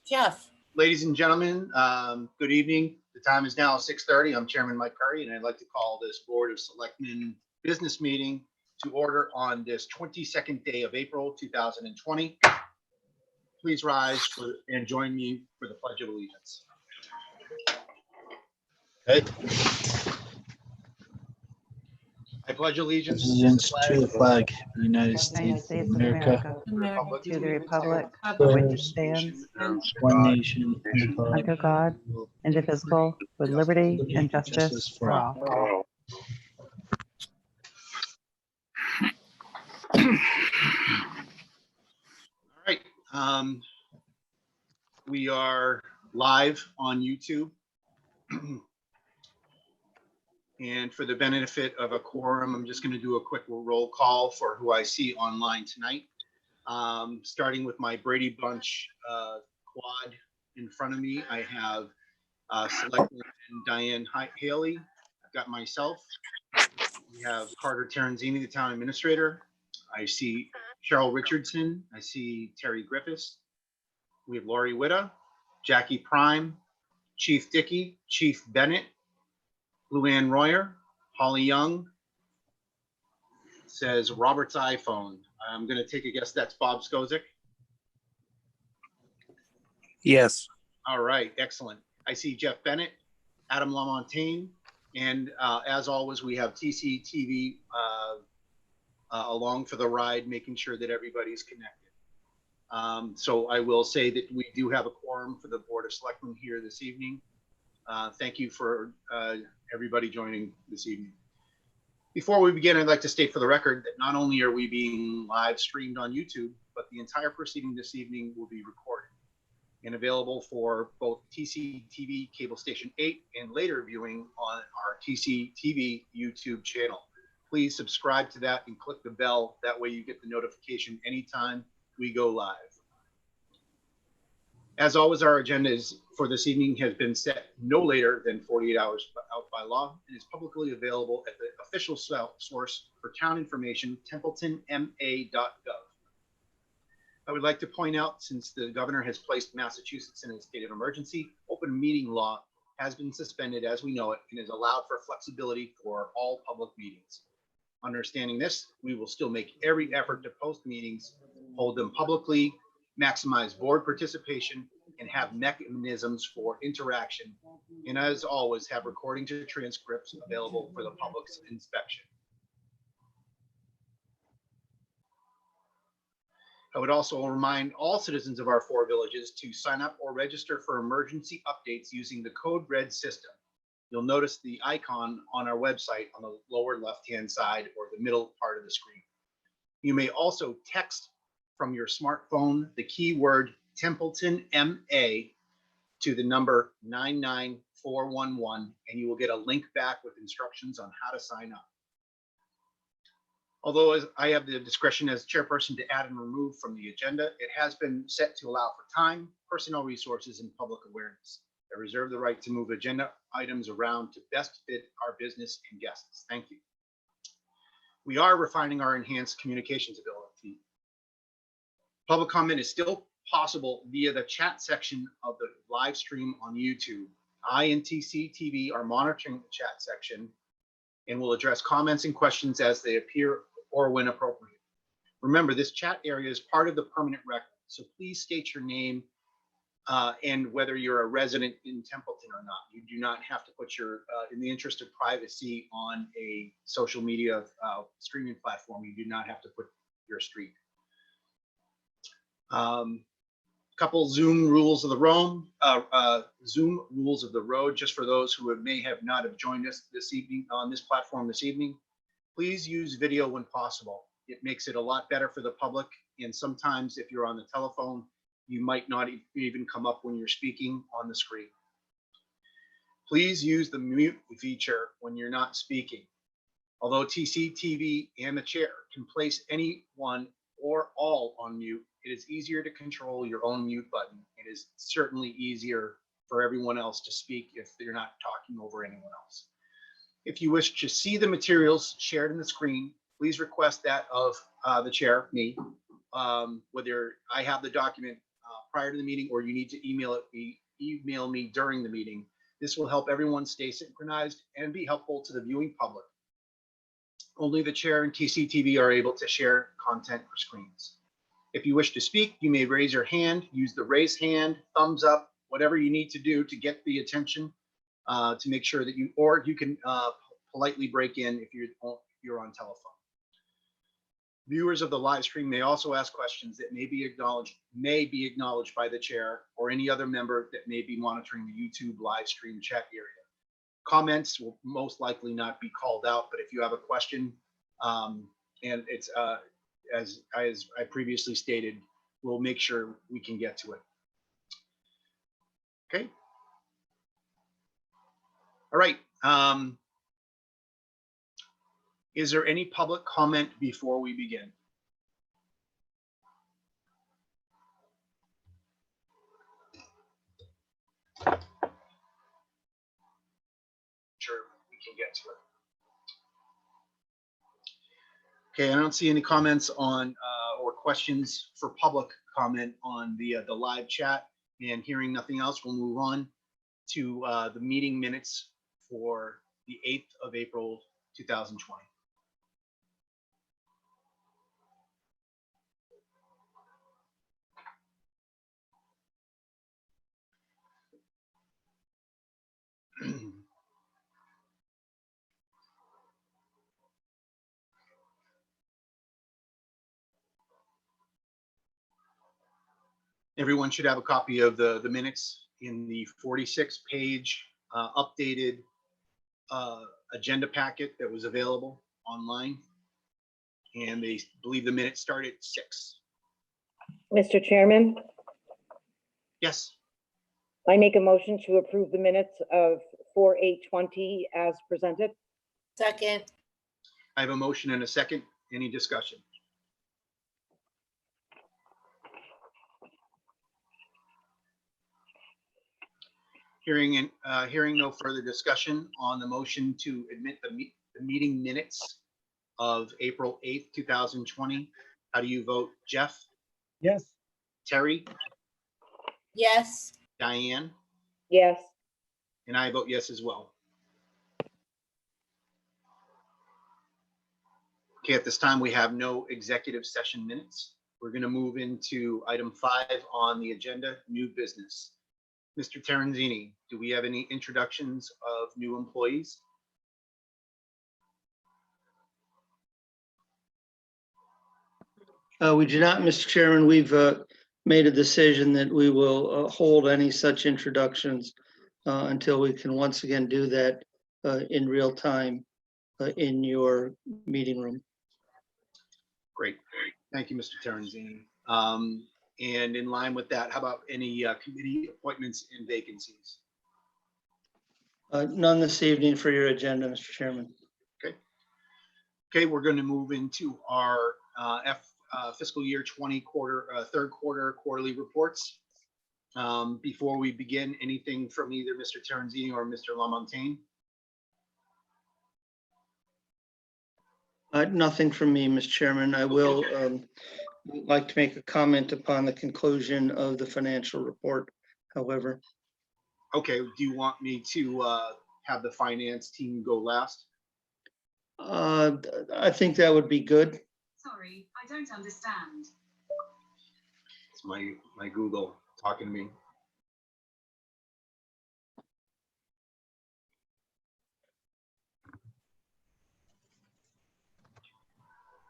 Jeff. Ladies and gentlemen, good evening. The time is now 6:30. I'm Chairman Mike Curry, and I'd like to call this Board of Selectmen business meeting to order on this 22nd day of April 2020. Please rise and join me for the Pledge of Allegiance. Okay. I pledge allegiance to the flag of the United States of America, America, to the republic for for which it stands, one nation, under God, indivisible, with liberty and justice for all. All right. We are live on YouTube. And for the benefit of a quorum, I'm just going to do a quick roll call for who I see online tonight. Starting with my Brady Bunch quad in front of me, I have Selectman Diane Haley. I've got myself. We have Carter Terenzini, the town administrator. I see Cheryl Richardson. I see Terry Griffiths. We have Lori Wiita, Jackie Prime, Chief Dickey, Chief Bennett, Luann Royer, Holly Young, says Robert's iPhone. I'm going to take a guess that's Bob Skozik. Yes. All right, excellent. I see Jeff Bennett, Adam LaMontagne, and as always, we have TCTV along for the ride, making sure that everybody's connected. So I will say that we do have a quorum for the Board of Selectmen here this evening. Thank you for everybody joining this evening. Before we begin, I'd like to state for the record that not only are we being live streamed on YouTube, but the entire proceeding this evening will be recorded and available for both TCTV Cable Station 8 and later viewing on our TCTV YouTube channel. Please subscribe to that and click the bell. That way you get the notification anytime we go live. As always, our agenda for this evening has been set no later than 48 hours out by law and is publicly available at the official source for town information, templetonma.gov. I would like to point out, since the governor has placed Massachusetts in a state of emergency, open meeting law has been suspended as we know it and is allowed for flexibility for all public meetings. Understanding this, we will still make every effort to post meetings, hold them publicly, maximize board participation, and have mechanisms for interaction, and as always, have recordings or transcripts available for the public's inspection. I would also remind all citizens of our 4 villages to sign up or register for emergency updates using the Code Red system. You'll notice the icon on our website on the lower left-hand side or the middle part of the screen. You may also text from your smartphone the keyword Templeton MA to the number 99411, and you will get a link back with instructions on how to sign up. Although I have the discretion as chairperson to add and remove from the agenda, it has been set to allow for time, personnel resources, and public awareness. I reserve the right to move agenda items around to best fit our business and guests. Thank you. We are refining our enhanced communications ability. Public comment is still possible via the chat section of the live stream on YouTube. I and TCTV are monitoring the chat section and will address comments and questions as they appear or when appropriate. Remember, this chat area is part of the permanent record, so please state your name and whether you're a resident in Templeton or not. You do not have to put your, in the interest of privacy on a social media streaming platform, you do not have to put your street. Couple Zoom rules of the road, just for those who may have not have joined us this evening on this platform this evening. Please use video when possible. It makes it a lot better for the public, and sometimes if you're on the telephone, you might not even come up when you're speaking on the screen. Please use the mute feature when you're not speaking. Although TCTV and the chair can place anyone or all on mute, it is easier to control your own mute button. It is certainly easier for everyone else to speak if they're not talking over anyone else. If you wish to see the materials shared in the screen, please request that of the chair, me, whether I have the document prior to the meeting, or you need to email me during the meeting. This will help everyone stay synchronized and be helpful to the viewing public. Only the chair and TCTV are able to share content or screens. If you wish to speak, you may raise your hand, use the raise hand, thumbs up, whatever you need to do to get the attention to make sure that you can politely break in if you're on telephone. Viewers of the live stream may also ask questions that may be acknowledged by the chair or any other member that may be monitoring the YouTube live stream chat area. Comments will most likely not be called out, but if you have a question, and it's as I previously stated, we'll make sure we can get to it. Okay. All right. Is there any public comment before we begin? Sure, we can get to it. Okay, I don't see any comments on or questions for public comment on the live chat, and hearing nothing else, we'll move on to the meeting minutes for the 8th of April, 2020. Everyone should have a copy of the minutes in the 46-page updated agenda packet that was available online. And they believe the minutes start at 6. Mr. Chairman, Yes, I make a motion to approve the minutes of 4/8/20 as presented. Second. I have a motion and a second. Any discussion? Hearing no further discussion on the motion to admit the meeting minutes of April 8th, 2020. How do you vote? Jeff? Yes. Terry? Yes. Diane? Yes. And I vote yes as well. Okay, at this time, we have no executive session minutes. We're going to move into item 5 on the agenda, new business. Mr. Terenzini, do we have any introductions of new employees? We do not, Mr. Chairman. We've made a decision that we will hold any such introductions until we can once again do that in real time in your meeting room. Great. Thank you, Mr. Terenzini. And in line with that, how about any committee appointments and vacancies? None this evening for your agenda, Mr. Chairman. Okay, we're going to move into our fiscal year 20 third quarter quarterly reports. Before we begin, anything from either Mr. Terenzini or Mr. LaMontagne? Nothing from me, Mr. Chairman. I will like to make a comment upon the conclusion of the financial report, however. Okay, do you want me to have the finance team go last? I think that would be good. Sorry, I don't understand. It's my Google talking to me.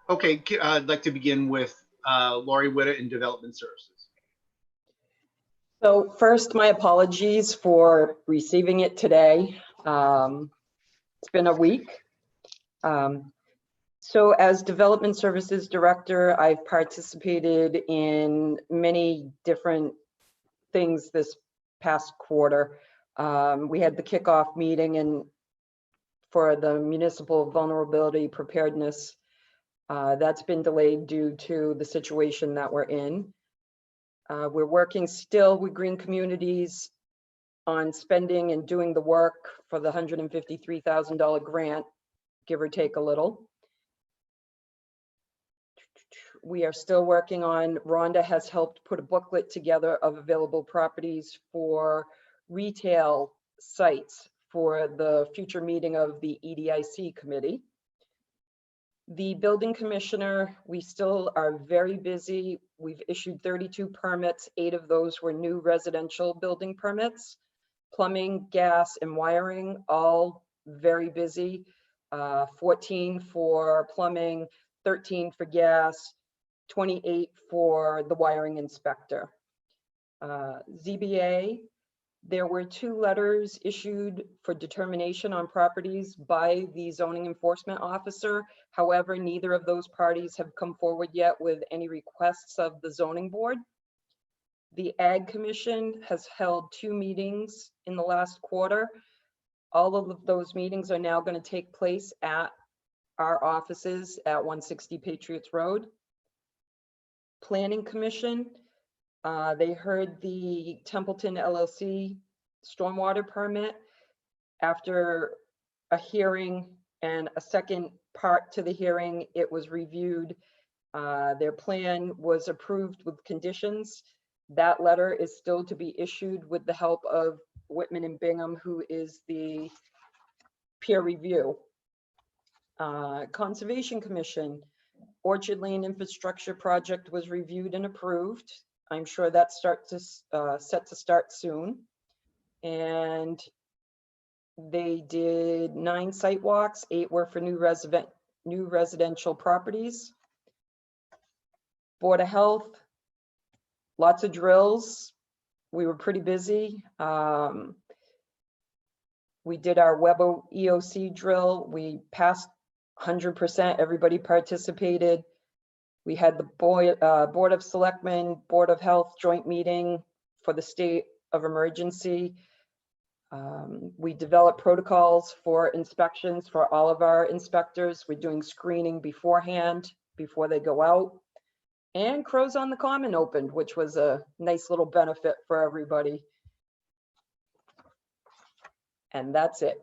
Okay, I'd like to begin with Lori Wiita in Development Services. So first, my apologies for receiving it today. It's been a week. So as Development Services Director, I've participated in many different things this past quarter. We had the kickoff meeting for the Municipal Vulnerability Preparedness. That's been delayed due to the situation that we're in. We're working still with Green Communities on spending and doing the work for the $153,000 grant, give or take a little. We are still working on, Rhonda has helped put a booklet together of available properties for retail sites for the future meeting of the EDIC committee. The building commissioner, we still are very busy. We've issued 32 permits. 8 of those were new residential building permits. Plumbing, gas, and wiring, all very busy. 14 for plumbing, 13 for gas, 28 for the wiring inspector. ZBA, there were 2 letters issued for determination on properties by the zoning enforcement officer. However, neither of those parties have come forward yet with any requests of the zoning board. The Ag Commission has held 2 meetings in the last quarter. All of those meetings are now going to take place at our offices at 160 Patriots Road. Planning Commission, they heard the Templeton LLC stormwater permit. After a hearing and a second part to the hearing, it was reviewed. Their plan was approved with conditions. That letter is still to be issued with the help of Whitman and Bingham, who is the peer review. Conservation Commission, Orchard Lane Infrastructure Project was reviewed and approved. I'm sure that's set to start soon. And they did 9 site walks, 8 were for new residential properties. Board of Health, lots of drills. We were pretty busy. We did our Webo EOC drill. We passed 100%, everybody participated. We had the Board of Selectmen, Board of Health joint meeting for the state of emergency. We developed protocols for inspections for all of our inspectors. We're doing screening beforehand, before they go out. And Crows on the Common opened, which was a nice little benefit for everybody. And that's it.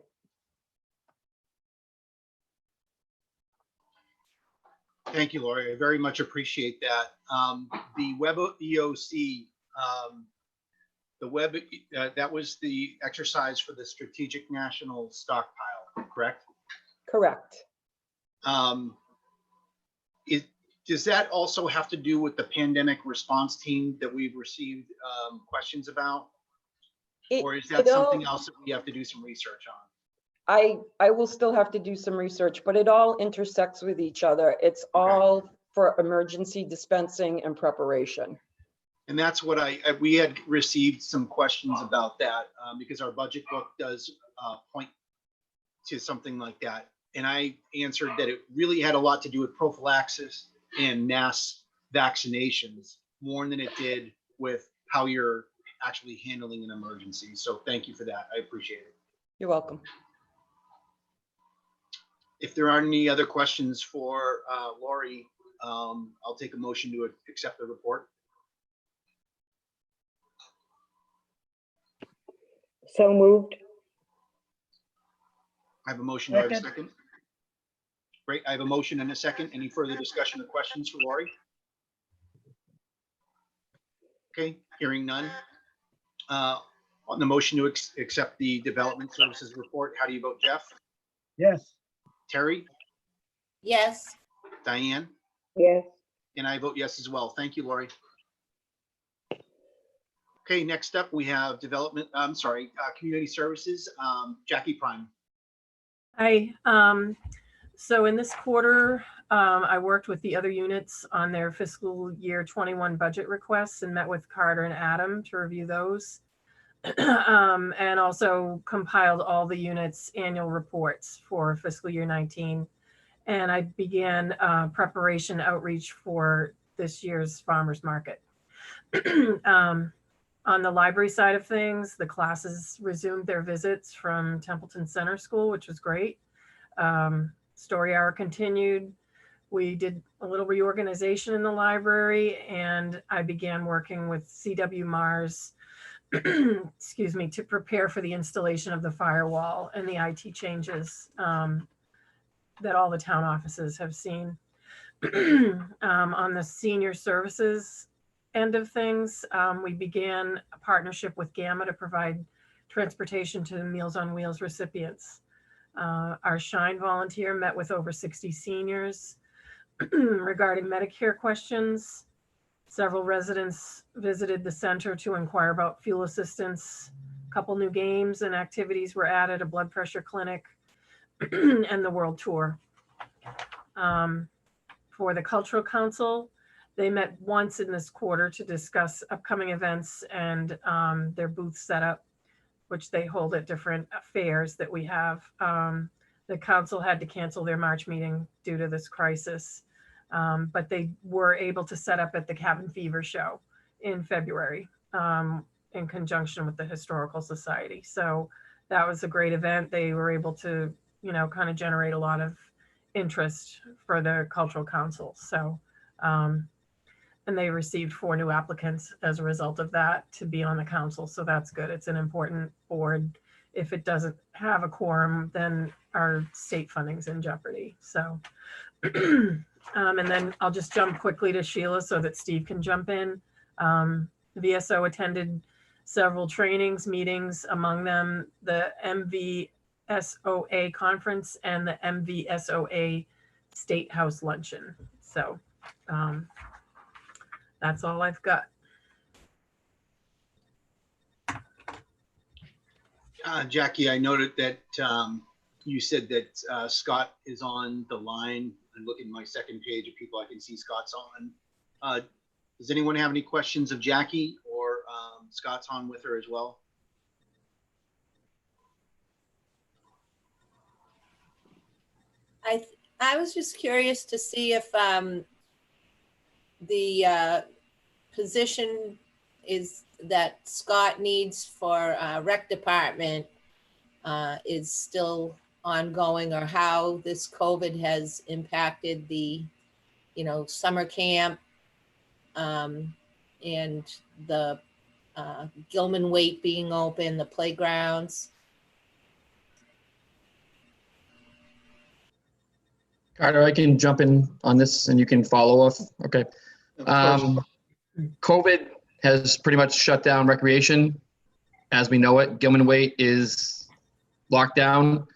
Thank you, Lori. I very much appreciate that. The Web EOC, that was the exercise for the Strategic National Stockpile, correct? Correct. Does that also have to do with the pandemic response team that we've received questions about? Or is that something else that we have to do some research on? I will still have to do some research, but it all intersects with each other. It's all for emergency dispensing and preparation. And that's what we had received some questions about that because our budget book does point to something like that. And I answered that it really had a lot to do with prophylaxis and mass vaccinations more than it did with how you're actually handling an emergency. So thank you for that. I appreciate it. You're welcome. If there aren't any other questions for Lori, I'll take a motion to accept the report. So moved. I have a motion. Do I have a second? Great. I have a motion and a second. Any further discussion or questions for Lori? Okay, hearing none. On the motion to accept the development services report, how do you vote, Jeff? Yes. Terry? Yes. Diane? Yes. And I vote yes as well. Thank you, Lori. Okay, next up we have community services. Jackie Prime. Hi. So in this quarter, I worked with the other units on their fiscal year 21 budget requests and met with Carter and Adam to review those. And also compiled all the units' annual reports for fiscal year 19. And I began preparation outreach for this year's farmers market. On the library side of things, the classes resumed their visits from Templeton Center School, which was great. Story hour continued. We did a little reorganization in the library, and I began working with CW Mars, excuse me, to prepare for the installation of the firewall and the IT changes that all the town offices have seen. On the senior services end of things, we began a partnership with Gamma to provide transportation to Meals on Wheels recipients. Our Shine volunteer met with over 60 seniors regarding Medicare questions. Several residents visited the center to inquire about fuel assistance. A couple new games and activities were added, a blood pressure clinic, and the world tour. For the Cultural Council, they met once in this quarter to discuss upcoming events and their booth setup, which they hold at different fairs that we have. The council had to cancel their March meeting due to this crisis, but they were able to set up at the Cabin Fever show in February in conjunction with the Historical Society. So that was a great event. They were able to, kind of generate a lot of interest for the Cultural Council. So, and they received 4 new applicants as a result of that to be on the council. So that's good. It's an important board. If it doesn't have a quorum, then our state funding's in jeopardy. So, and then I'll just jump quickly to Sheila so that Steve can jump in. VSO attended several trainings, meetings, among them the MVSOA conference and the MVSOA State House luncheon. So that's all I've got. Jackie, I noted that you said that Scott is on the line. And looking at my second page of people I can see Scott's on. Does anyone have any questions of Jackie, or Scott's on with her as well? I was just curious to see if the position is that Scott needs for rec department is still ongoing, or how this COVID has impacted the, summer camp and the Gilman Waite being open, the playgrounds. Carter, I can jump in on this and you can follow up. Okay. Of course. COVID has pretty much shut down recreation as we know it. Gilman Waite is locked down.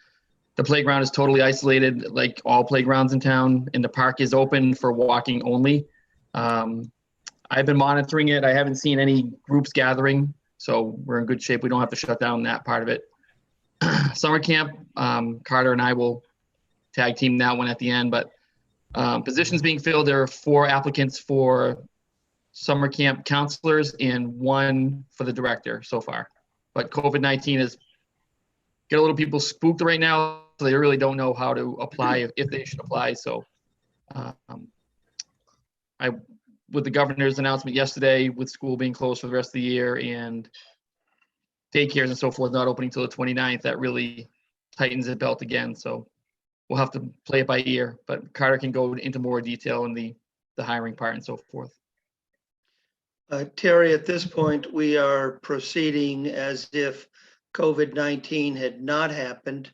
The playground is totally isolated, like all playgrounds in town, and the park is open for walking only. I've been monitoring it. I haven't seen any groups gathering, so we're in good shape. We don't have to shut down that part of it. Summer camp, Carter and I will tag team that one at the end, but positions being filled. There are 4 applicants for summer camp counselors and 1 for the director so far. But COVID-19 has got a little people spooked right now, so they really don't know how to apply, if they should apply. So with the governor's announcement yesterday, with school being closed for the rest of the year and daycares and so forth not opening till the 29th, that really tightens the belt again. So we'll have to play it by ear, but Carter can go into more detail in the hiring part and so forth. Terry, at this point, we are proceeding as if COVID-19 had not happened.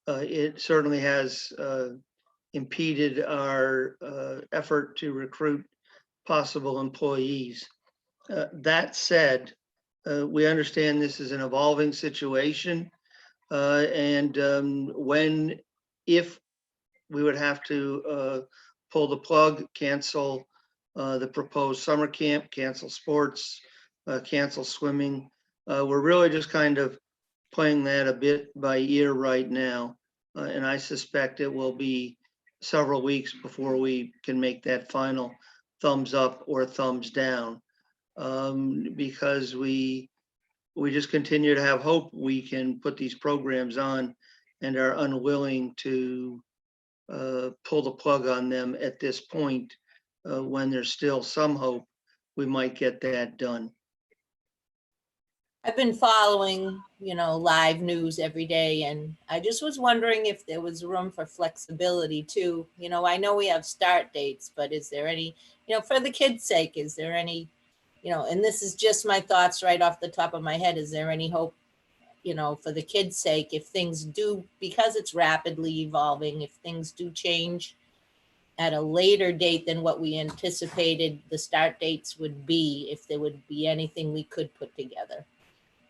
It certainly has impeded our effort to recruit possible employees. That said, we understand this is an evolving situation, and if we would have to pull the plug, cancel the proposed summer camp, cancel sports, cancel swimming. We're really just kind of playing that a bit by ear right now. And I suspect it will be several weeks before we can make that final thumbs up or thumbs down, because we just continue to have hope we can put these programs on, and are unwilling to pull the plug on them at this point, when there's still some hope we might get that done. I've been following, live news every day, and I just was wondering if there was room for flexibility too. I know we have start dates, but is there any, for the kids' sake, is there any, and this is just my thoughts right off the top of my head, is there any hope, for the kids' sake, if things do, because it's rapidly evolving, if things do change at a later date than what we anticipated the start dates would be, if there would be anything we could put together.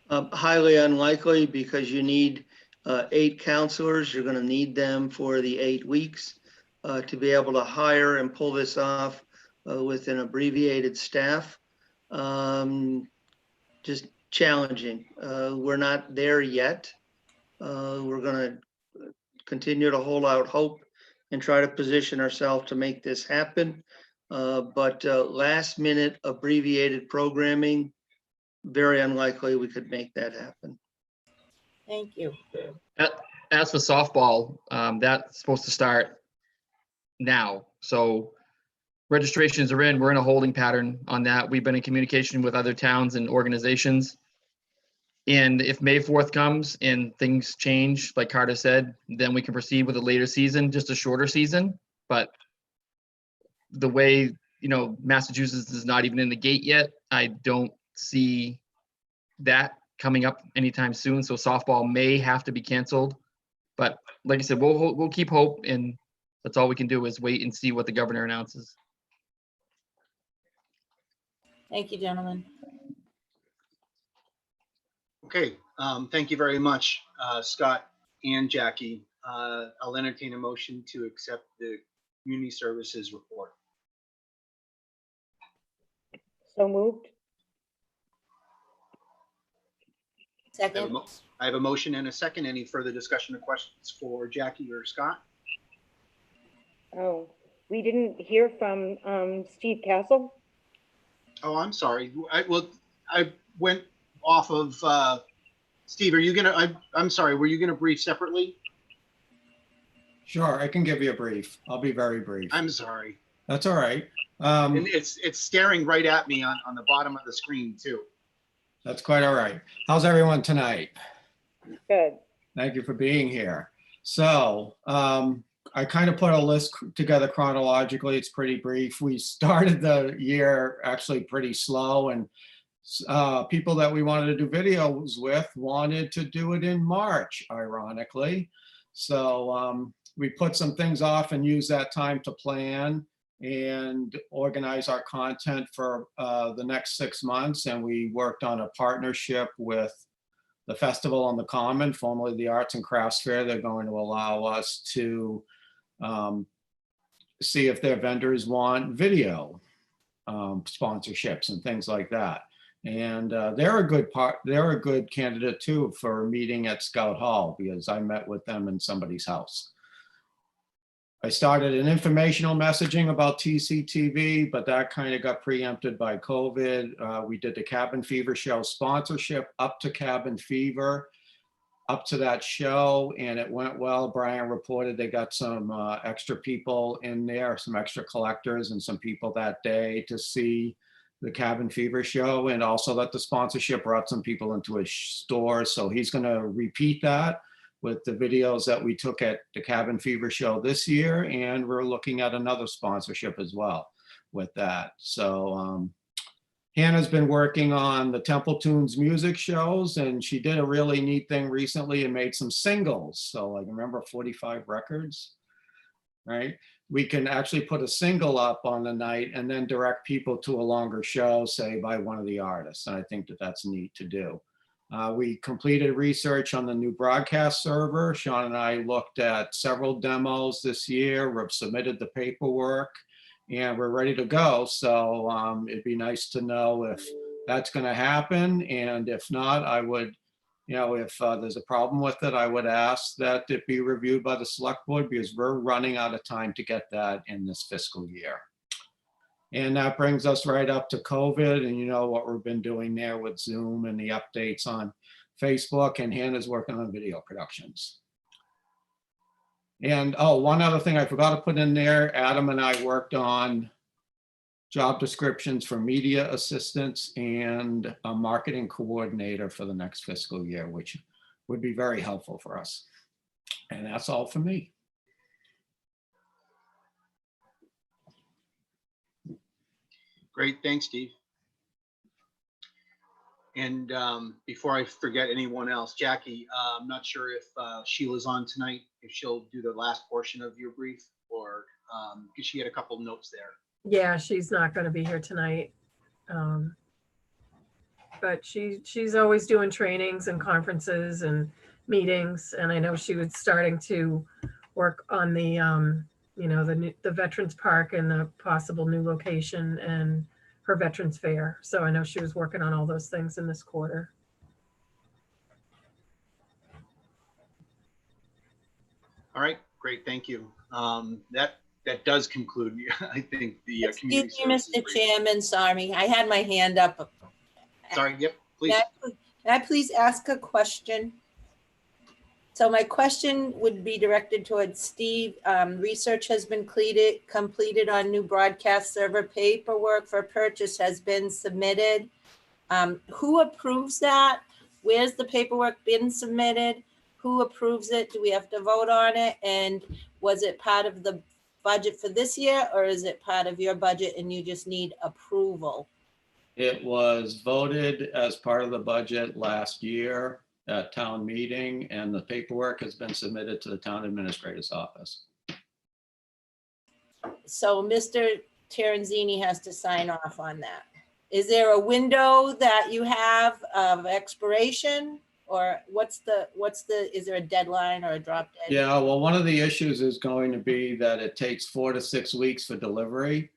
Highly unlikely, because you need 8 counselors. You're gonna need them for the 8 weeks to be able to hire and pull this off with an abbreviated staff. Just challenging. We're not there yet. We're gonna continue to hold out hope and try to position ourselves to make this happen. But last minute abbreviated programming, very unlikely we could make that happen. Thank you. As for softball, that's supposed to start now. So registrations are in. We're in a holding pattern on that. We've been in communication with other towns and organizations. And if May 4th comes and things change, like Carter said, then we can proceed with a later season, just a shorter season. But the way, Massachusetts is not even in the gate yet, I don't see that coming up anytime soon. So softball may have to be canceled. But like I said, we'll keep hope, and that's all we can do is wait and see what the governor announces. Thank you, gentlemen. Okay, thank you very much, Scott and Jackie. I'll entertain a motion to accept the community services report. So moved. Second. I have a motion and a second. Any further discussion or questions for Jackie or Scott? Oh, we didn't hear from Steve Castle. Oh, I'm sorry. I went off of Steve. Are you gonna? I'm sorry. Were you gonna brief separately? Sure, I can give you a brief. I'll be very brief. I'm sorry. That's all right. And it's staring right at me on the bottom of the screen too. That's quite all right. How's everyone tonight? Good. Thank you for being here. So I kind of put a list together chronologically. It's pretty brief. We started the year actually pretty slow, and people that we wanted to do videos with wanted to do it in March, ironically. So we put some things off and used that time to plan and organize our content for the next 6 months. And we worked on a partnership with the Festival on the Common, formerly the Arts and Crafts Fair. They're going to allow us to see if their vendors want video sponsorships and things like that. And they're a good candidate too for a meeting at Scout Hall, because I met with them in somebody's house. I started an informational messaging about TCTV, but that kind of got preempted by COVID. We did the Cabin Fever show sponsorship up to Cabin Fever, up to that show, and it went well. Brian reported they got some extra people in there, some extra collectors and some people that day to see the Cabin Fever show, and also that the sponsorship brought some people into his store. So he's going to repeat that with the videos that we took at the Cabin Fever show this year. And we're looking at another sponsorship as well with that. So Hannah's been working on the Templeton's music shows, and she did a really neat thing recently and made some singles. So I remember 45 records, right? We can actually put a single up on the night and then direct people to a longer show, say by one of the artists. And I think that that's neat to do. We completed research on the new broadcast server. Sean and I looked at several demos this year. We've submitted the paperwork and we're ready to go. So it'd be nice to know if that's going to happen. And if not, I would, if there's a problem with it, I would ask that it be reviewed by the select board, because we're running out of time to get that in this fiscal year. And that brings us right up to COVID, and what we've been doing there with Zoom and the updates on Facebook, and Hannah's working on video productions. And one other thing I forgot to put in there, Adam and I worked on job descriptions for media assistants and a marketing coordinator for the next fiscal year, which would be very helpful for us. And that's all for me. Great, thanks, Steve. And before I forget anyone else, Jackie, I'm not sure if Sheila's on tonight, if she'll do the last portion of your brief, or because she had a couple notes there. Yeah, she's not going to be here tonight. But she's always doing trainings and conferences and meetings. And I know she was starting to work on the, the Veterans Park and the possible new location and her Veterans Fair. So I know she was working on all those things in this quarter. All right, great, thank you. That does conclude, I think, the community Excuse me, services Mr. briefing. Chairman, sorry, I had my hand up. Sorry, yep, please. May I please ask a question? So my question would be directed towards Steve. Research has been completed on new broadcast server. Paperwork for purchase has been submitted. Who approves that? Where's the paperwork been submitted? Who approves it? Do we have to vote on it? And was it part of the budget for this year, or is it part of your budget and you just need approval? It was voted as part of the budget last year at town meeting, and the paperwork has been submitted to the town administrator's office. So Mr. Terenzini has to sign off on that. Is there a window that you have of expiration, or is there a deadline or a drop dead? Yeah, well, one of the issues is going to be that it takes 4 to 6 weeks for delivery,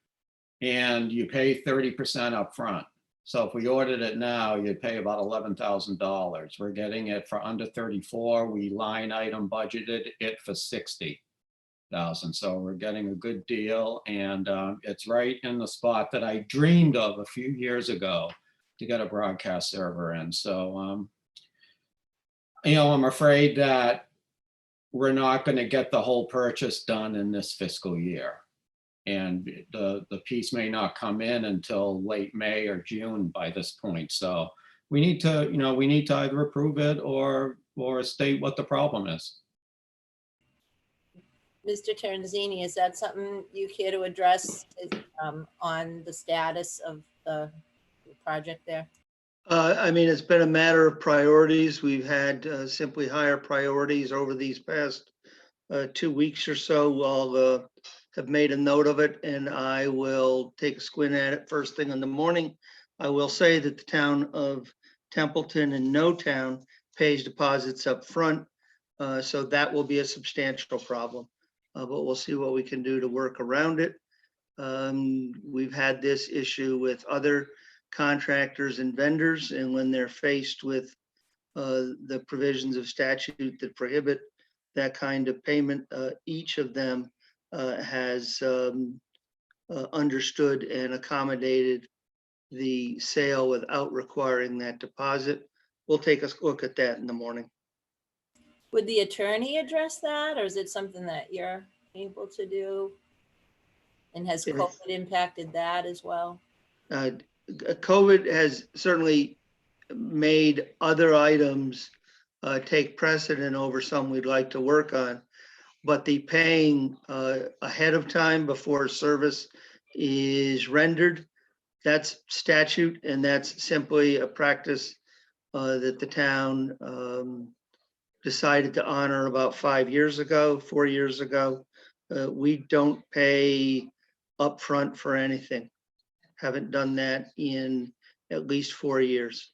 and you pay 30% up front. So if we ordered it now, you'd pay about $11,000. We're getting it for under 34. We line item budgeted it for 60,000. So we're getting a good deal, and it's right in the spot that I dreamed of a few years ago to get a broadcast server in. So, I'm afraid that we're not going to get the whole purchase done in this fiscal year. And the piece may not come in until late May or June by this point. So we need to, either approve it or state what the problem is. Mr. Terenzini, is that something you care to address on the status of the project there? It's been a matter of priorities. We've had simply higher priorities over these past 2 weeks or so. I'll have made a note of it, and I will take a squint at it first thing in the morning. I will say that the town of Templeton and no town pays deposits up front, so that will be a substantial problem. But we'll see what we can do to work around it. We've had this issue with other contractors and vendors, and when they're faced with the provisions of statute that prohibit that kind of payment, each of them has understood and accommodated the sale without requiring that deposit. We'll take a look at that in the morning. Would the attorney address that, or is it something that you're able to do? And has COVID impacted that as well? COVID has certainly made other items take precedent over some we'd like to work on. But the paying ahead of time before service is rendered, that's statute, and that's simply a practice that the town decided to honor about 4 years ago. We don't pay upfront for anything. Haven't done that in at least 4 years.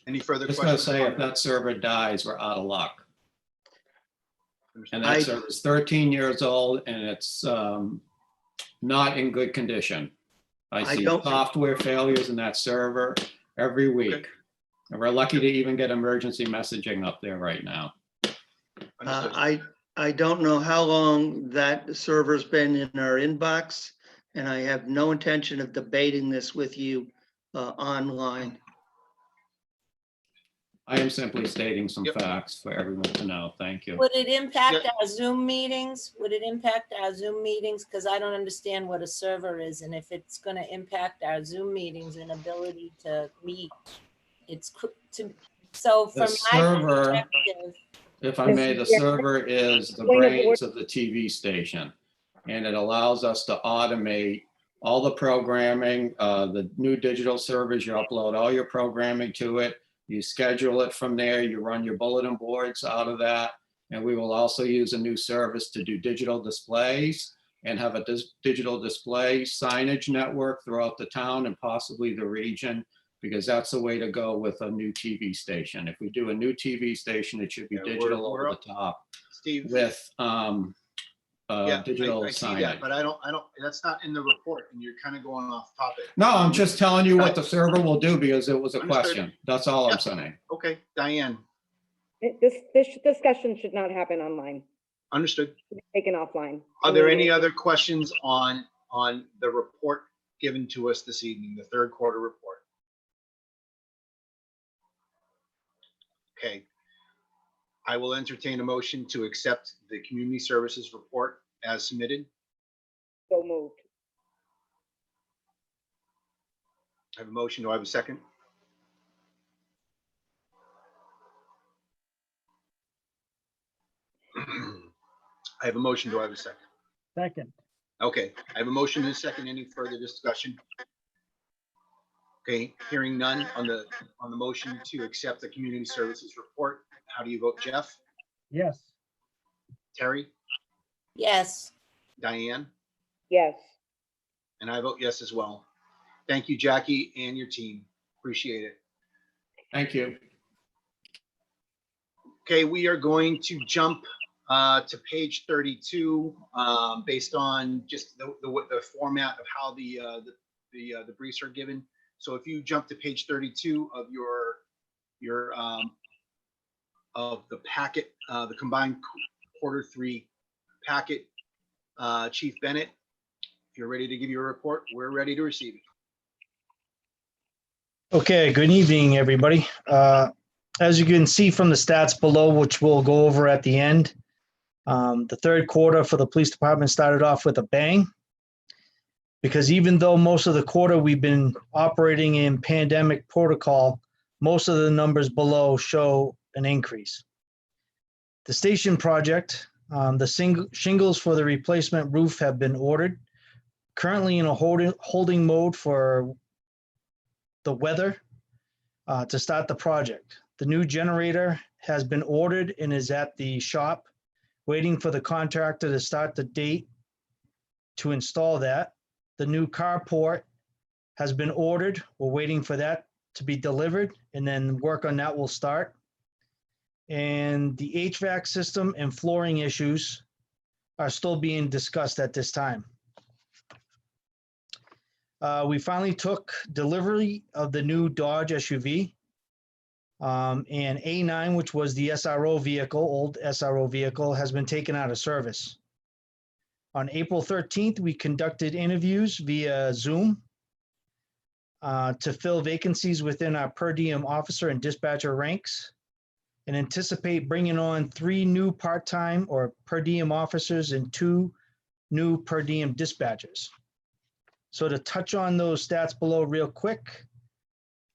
Any further Just gonna questions? say, if that server dies, we're out of luck. And I- that server is 13 years old, and it's not in good condition. I see don't- software failures in that server every week. And we're lucky to even get emergency messaging up there right now. Understood. I don't know how long that server's been in our inbox, and I have no intention of debating this with you online. I am simply stating some Yep. facts for everyone to know. Thank you. Would it impact our Zoom meetings? Because I don't understand what a server is, and if it's going to impact our Zoom meetings and ability to meet, so from The my server, perspective, if I may, the server is the Point of brains of the TV station. And it allows us to automate all the programming, the new digital servers, you upload all your programming to it. You schedule it from there. You run your bulletin boards out of that. And we will also use a new service to do digital displays and have a digital display signage network throughout the town and possibly the region, because that's the way to go with a new TV station. If we do a new TV station, it should be Yeah, digital we're over up. the top Steve. with Yeah, digital I see signage. that, but I don't, that's not in the report and you're kind of going off topic. No, I'm just telling you what the server will do because it was a Understood. question. That's all Yeah. I'm saying. Okay, Diane, This discussion should not happen online, understood. taken offline. Are there any other questions on the report given to us this evening, the third quarter report? Okay. I will entertain a motion to accept the community services report as submitted. So moved. I have a motion. Do I have a second? I have a motion. Do I have a second? Second. Okay, I have a motion and a second. Any further discussion? Okay, hearing none on the motion to accept the community services report. How do you vote, Jeff? Yes. Terry? Yes. Diane? Yes. And I vote yes as well. Thank you, Jackie, and your team. Appreciate it. Thank you. Okay, we are going to jump to page 32 based on just the format of how the briefs are given. So if you jump to page 32 of your of the packet, the combined Q3 packet, Chief Bennett, if you're ready to give your report, we're ready to receive it. Okay, good evening, everybody. As you can see from the stats below, which we'll go over at the end, the third quarter for the police department started off with a bang. Because even though most of the quarter we've been operating in pandemic protocol, most of the numbers below show an increase. The station project, the shingles for the replacement roof have been ordered. Currently in a holding mode for the weather to start the project. The new generator has been ordered and is at the shop, waiting for the contractor to start the date to install that. The new carport has been ordered. We're waiting for that to be delivered, and then work on that will start. And the HVAC system and flooring issues are still being discussed at this time. We finally took delivery of the new Dodge SUV. And A9, which was the SRO vehicle, old SRO vehicle, has been taken out of service. On April 13th, we conducted interviews via Zoom to fill vacancies within our per diem officer and dispatcher ranks, and anticipate bringing on 3 new part-time or per diem officers and 2 new per diem dispatchers. So to touch on those stats below real quick,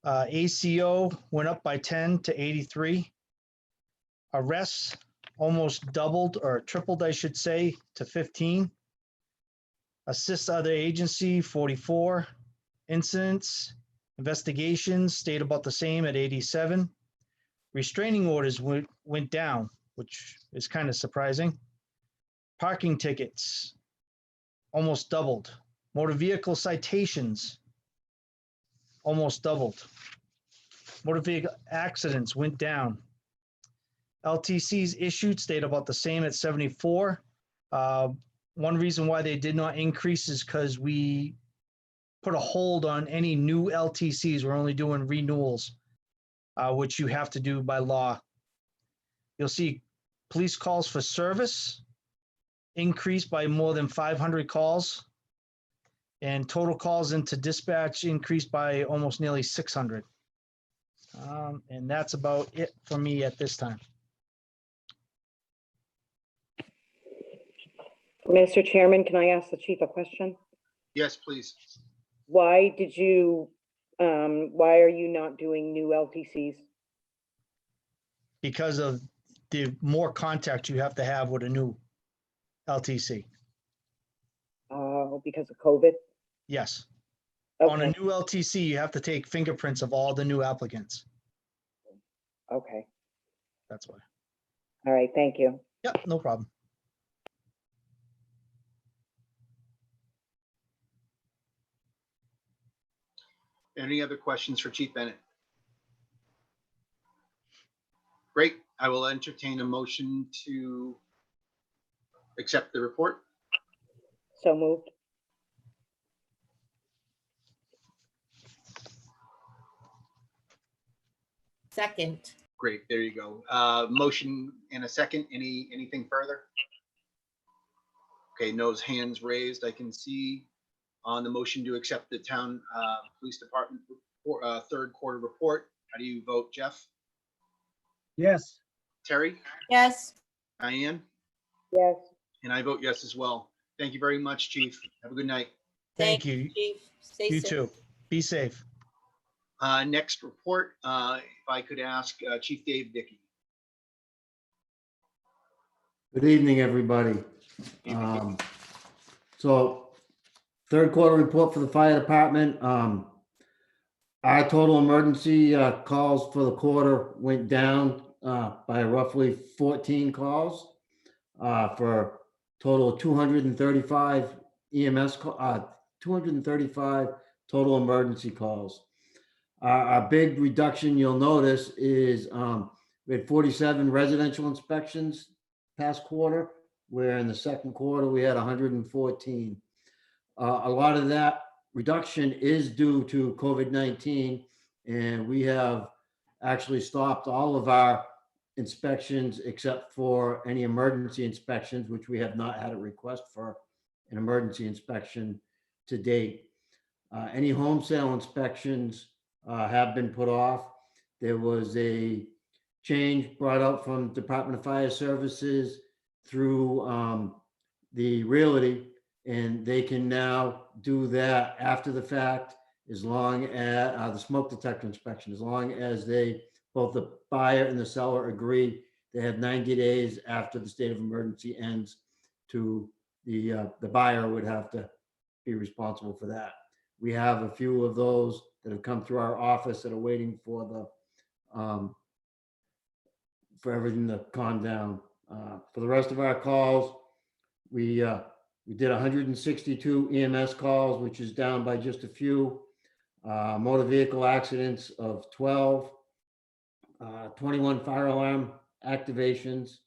ACO went up by 10 to 83. Arrests almost doubled or tripled, I should say, to 15. Assist other agency, 44. Incidents, investigations stayed about the same at 87. Restraining orders went down, which is kind of surprising. Parking tickets almost doubled. Motor vehicle citations almost doubled. Motor vehicle accidents went down. LTCs issued stayed about the same at 74. One reason why they did not increase is because we put a hold on any new LTCs. We're only doing renewals, which you have to do by law. You'll see police calls for service increased by more than 500 calls. And total calls into dispatch increased by almost nearly 600. And that's about it for me at this time. Mr. Chairman, can I ask the chief a question? Yes, please. Why are you not doing new LTCs? Because of the more contact you have to have with a new LTC. Because of COVID? Yes. On a Okay, new LTC, you have to take fingerprints of all the new applicants. okay. That's why. All right, thank you. Yep, no problem. Any other questions for Chief Bennett? Great. I will entertain a motion to accept the report. So moved. Second. Great, there you go. Motion and a second. Anything further? Okay, no hands raised. I can see on the motion to accept the town police department third quarter report. How do you vote, Jeff? Yes. Terry? Yes. Diane? Yes. And I vote yes as well. Thank you very much, Chief. Have a good night. Thank you. Chief. Stay You safe. too. Be safe. Next report, if I could ask Chief Dave Dickey. Good evening, everybody. So third quarter report for the fire department. Our total emergency calls for the quarter went down by roughly 14 calls for total of 235 EMS, 235 total emergency calls. Our big reduction you'll notice is we had 47 residential inspections past quarter, where in the second quarter we had 114. A lot of that reduction is due to COVID-19, and we have actually stopped all of our inspections except for any emergency inspections, which we have not had a request for an emergency inspection to date. Any home sale inspections have been put off. There was a change brought out from Department of Fire Services through the realty, and they can now do that after the fact, as long as the smoke detector inspection, as long as they, both the buyer and the seller agree, they have 90 days after the state of emergency ends to the buyer would have to be responsible for that. We have a few of those that have come through our office that are waiting for the for everything to calm down. For the rest of our calls, we did 162 EMS calls, which is down by just a few. Motor vehicle accidents of 12, 21 fire alarm activations,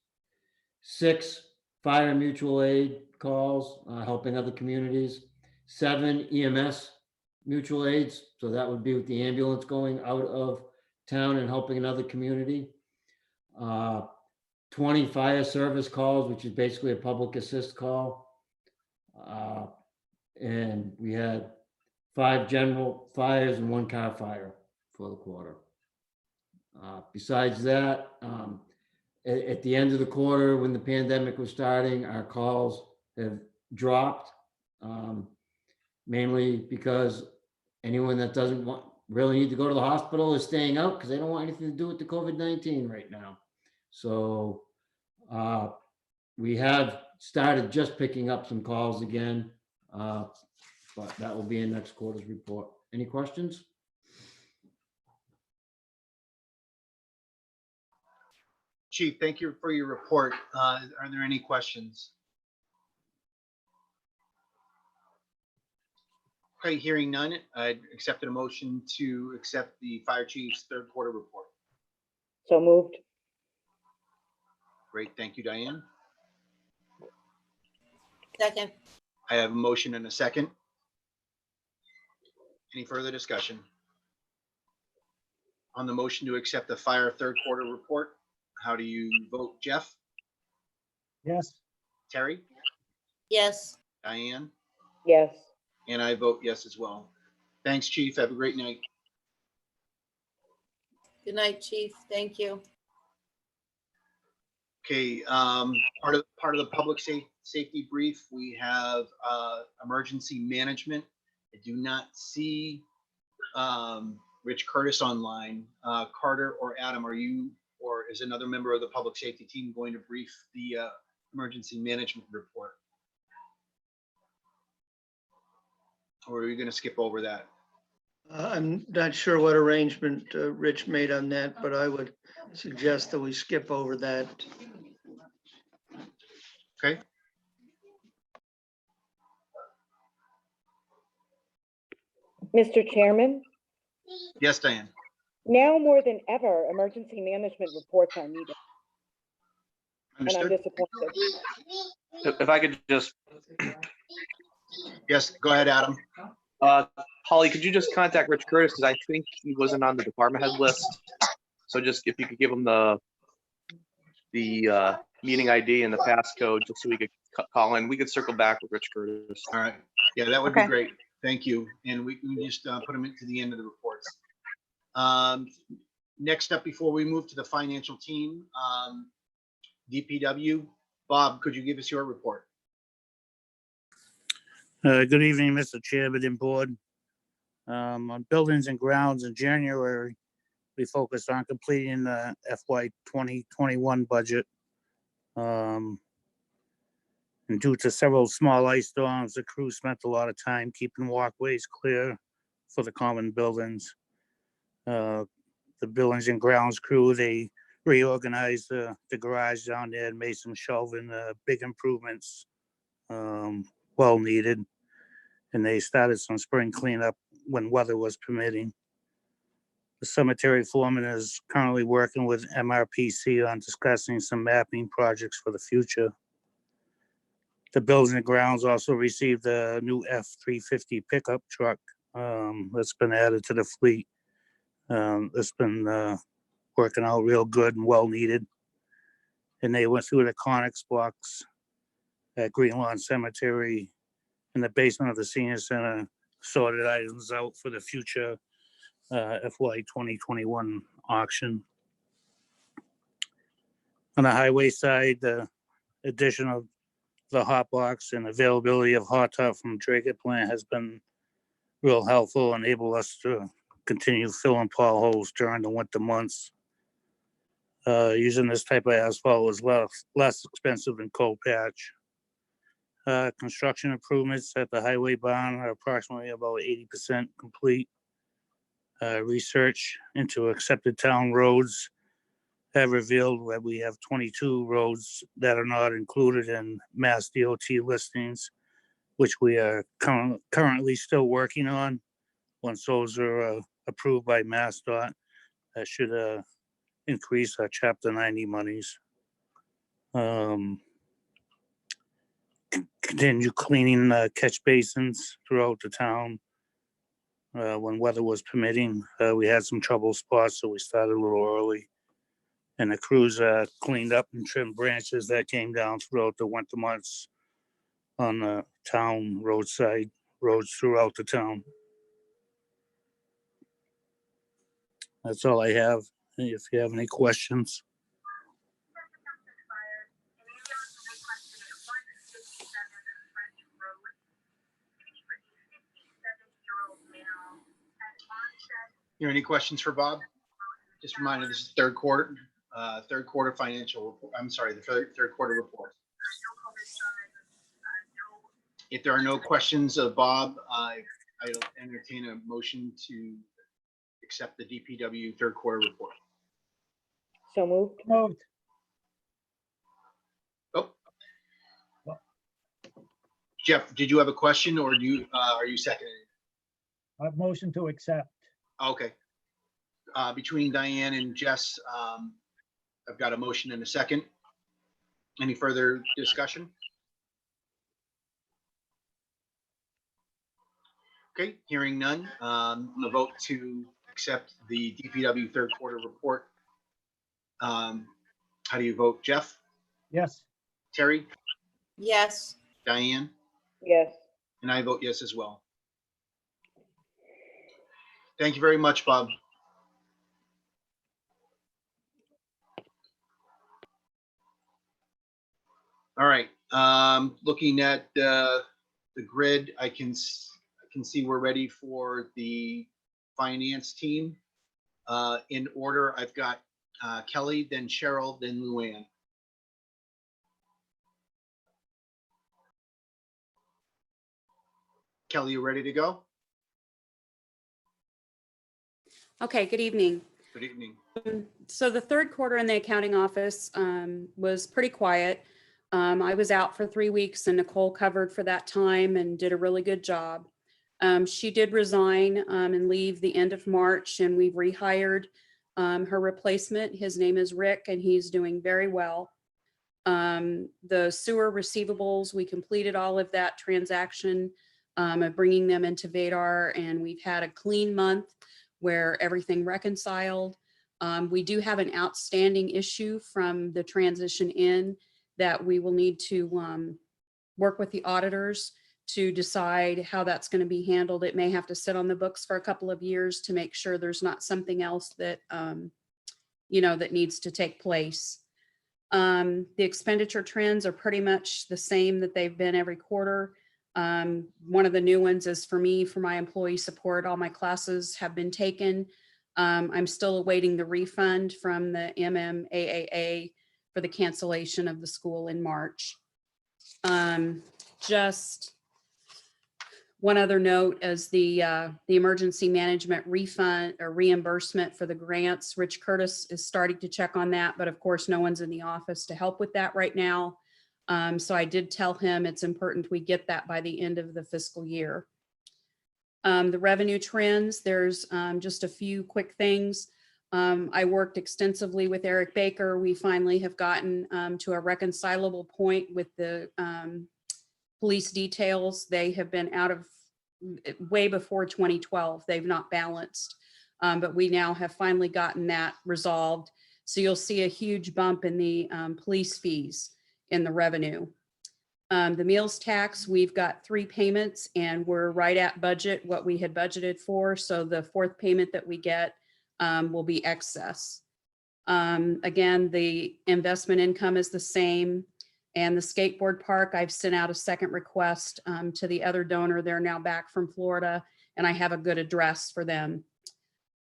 6 fire mutual aid calls, helping other communities, 7 EMS mutual aids. So that would be with the ambulance going out of town and helping another community. 20 fire service calls, which is basically a public assist call. And we had 5 general fires and 1 car fire for the quarter. Besides that, at the end of the quarter, when the pandemic was starting, our calls have dropped, mainly because anyone that doesn't really need to go to the hospital is staying out because they don't want anything to do with the COVID-19 right now. So we have started just picking up some calls again, but that will be in next quarter's report. Any questions? Chief, thank you for your report. Are there any questions? Okay, hearing none, I accepted a motion to accept the fire chief's third quarter report. So moved. Great, thank you, Diane. Second. I have a motion and a second. Any further discussion? On the motion to accept the fire third quarter report, how do you vote, Jeff? Yes. Terry? Yes. Diane? Yes. And I vote yes as well. Thanks, Chief. Have a great night. Good night, Chief. Thank you. Okay, part of the public safety brief, we have emergency management. I do not see Rich Curtis online. Carter or Adam, are you, or is another member of the public safety team going to brief the emergency management report? Or are we going to skip over that? I'm not sure what arrangement Rich made on that, but I would suggest that we skip over that. Okay. Mr. Chairman, Yes, Diane. now more than ever, emergency management reports are needed, and I'm Understood. disappointed. If I could just, Yes, go ahead, Adam. Holly, could you just contact Rich Curtis, because I think he wasn't on the department head list. So just if you could give him the meeting ID and the passcode, just so we could call in. We could circle back with Rich Curtis. All right. Yeah, that would be Okay. great. Thank you. And we can just put them into the end of the reports. Next up, before we move to the financial team, DPW, Bob, could you give us your report? Good evening, Mr. Chairman and Board. On buildings and grounds in January, we focused on completing the FY 2021 budget. And due to several small ice storms, the crew spent a lot of time keeping walkways clear for the common buildings. The buildings and grounds crew, they reorganized the garage down there and made some shelving, big improvements, well needed. And they started some spring cleanup when weather was permitting. The cemetery foreman is currently working with MRPC on discussing some mapping projects for the future. The buildings and grounds also received a new F-350 pickup truck that's been added to the fleet. It's been working out real good and well needed. And they went through the Conex box at Green Lawn Cemetery in the basement of the senior center, sorted items out for the future FY 2021 auction. On the highway side, the addition of the hot box and availability of hot top from Draker plant has been real helpful, and enable us to continue filling potholes during the winter months. Using this type of asphalt is less expensive than cold patch. Construction improvements at the highway barn are approximately about 80% complete. Research into accepted town roads have revealed that we have 22 roads that are not included in Mass DOT listings, which we are currently still working on. Once those are approved by MassDOT, that should increase our Chapter 90 monies. Continue cleaning catch basins throughout the town. When weather was permitting, we had some trouble spots, so we started a little early. And the crews cleaned up and trimmed branches that came down throughout the winter months on the town roadside roads throughout the town. That's all I have. If you have any questions. Here, any questions for Bob? Just a reminder, this is third quarter financial report. I'm sorry, the third quarter report. If there are no questions of Bob, I'll entertain a motion to accept the DPW third quarter report. So moved. Oh. Jeff, did you have a question, or are you seconding? Motion to accept. Okay. Between Diane and Jess, I've got a motion and a second. Any further discussion? Okay, hearing none. The vote to accept the DPW third quarter report. How do you vote, Jeff? Yes. Terry? Yes. Diane? Yes. And I vote yes as well. Thank you very much, Bob. All right, looking at the grid, I can see we're ready for the finance team. In order, I've got Kelly, then Cheryl, then Luann. Kelly, you ready to go? Okay, good evening. Good evening. So the third quarter in the accounting office was pretty quiet. I was out for 3 weeks and Nicole covered for that time and did a really good job. She did resign and leave the end of March, and we've rehired her replacement. His name is Rick and he's doing very well. The sewer receivables, we completed all of that transaction of bringing them into Vadar, and we've had a clean month where everything reconciled. We do have an outstanding issue from the transition in that we will need to work with the auditors to decide how that's going to be handled. It may have to sit on the books for a couple of years to make sure there's not something else that, that needs to take place. The expenditure trends are pretty much the same that they've been every quarter. One of the new ones is for me, for my employee support. All my classes have been taken. I'm still awaiting the refund from the MMAAA for the cancellation of the school in March. Just one other note is the emergency management refund or reimbursement for the grants. Rich Curtis is starting to check on that, but of course no one's in the office to help with that right now. So I did tell him it's important we get that by the end of the fiscal year. The revenue trends, there's just a few quick things. I worked extensively with Eric Baker. We finally have gotten to a reconcilable point with the police details. They have been out of way before 2012. They've not balanced, but we now have finally gotten that resolved. So you'll see a huge bump in the police fees in the revenue. The meals tax, we've got 3 payments and we're right at budget, what we had budgeted for. So the 4th payment that we get will be excess. Again, the investment income is the same. And the skateboard park, I've sent out a second request to the other donor. They're now back from Florida and I have a good address for them.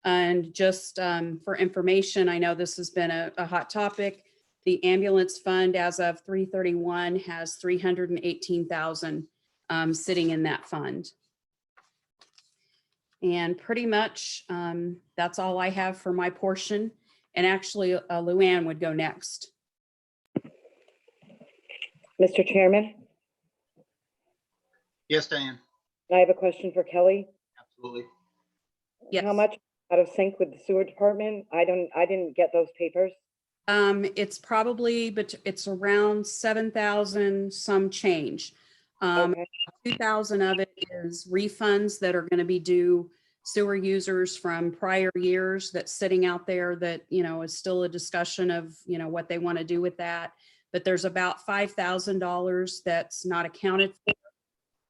And just for information, I know this has been a hot topic. The ambulance fund as of 3/31 has $318,000 sitting in that fund. And pretty much that's all I have for my portion. And actually Luann would go next. Mr. Chairman, Yes, Diane, I have a question for Kelly. absolutely. Yes. How much out of sync with the sewer department? I didn't get those papers. It's probably, but it's around 7,000 some change. Okay. 2,000 of it is refunds that are going to be due sewer users from prior years that's sitting out there that, is still a discussion of, what they want to do with that. But there's about $5,000 that's not accounted for.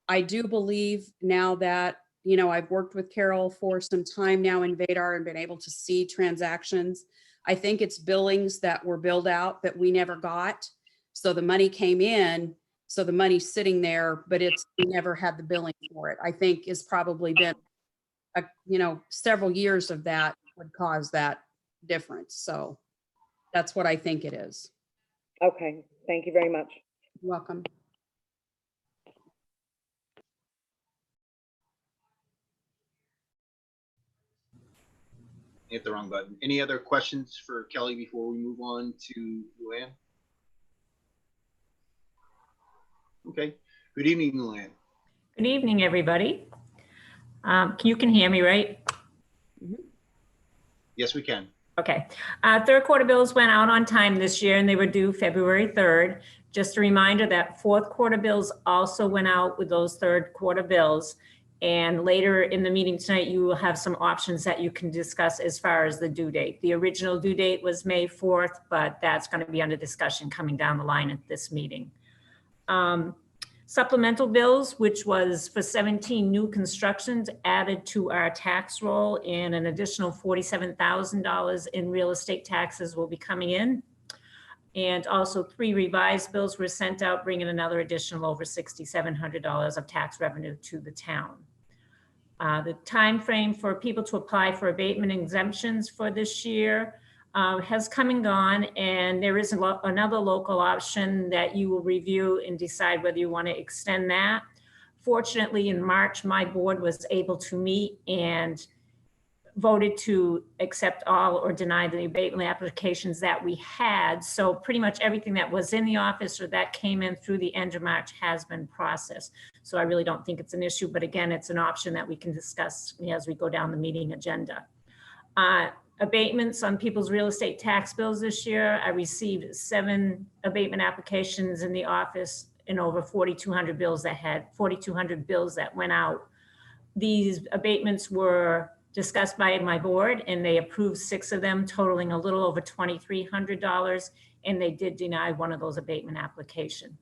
I do believe now that, I've worked with Carol for some time now in Vadar and been able to see transactions. I think it's billings that were billed out that we never got. So the money came in, so the money's sitting there, but we never had the billing for it. I think it's probably been, several years of that would cause that difference. So that's what I think it is. Okay, thank you very much. You're welcome. Hit the wrong button. Any other questions for Kelly before we move on to Luann? Okay. Good evening, Luann. Good evening, everybody. You can hear me, right? Yes, we can. Okay. Third quarter bills went out on time this year and they were due February 3rd. Just a reminder that fourth quarter bills also went out with those third quarter bills. And later in the meeting tonight, you will have some options that you can discuss as far as the due date. The original due date was May 4th, but that's going to be under discussion coming down the line at this meeting. Supplemental bills, which was for 17 new constructions added to our tax roll, and an additional $47,000 in real estate taxes will be coming in. And also 3 revised bills were sent out, bringing another additional over $6,700 of tax revenue to the town. The time frame for people to apply for abatement exemptions for this year has come and gone, and there is another local option that you will review and decide whether you want to extend that Fortunately, in March, my board was able to meet and voted to accept all or deny the abatement applications that we had. So pretty much everything that was in the office or that came in through the end of March has been processed. So I really don't think it's an issue, but again, it's an option that we can discuss as we go down the meeting agenda. Abatements on people's real estate tax bills this year. I received 7 abatement applications in the office and over 4,200 bills that went out. These abatements were discussed by my board and they approved 6 of them, totaling a little over $2,300, and they did deny one of those abatement applications.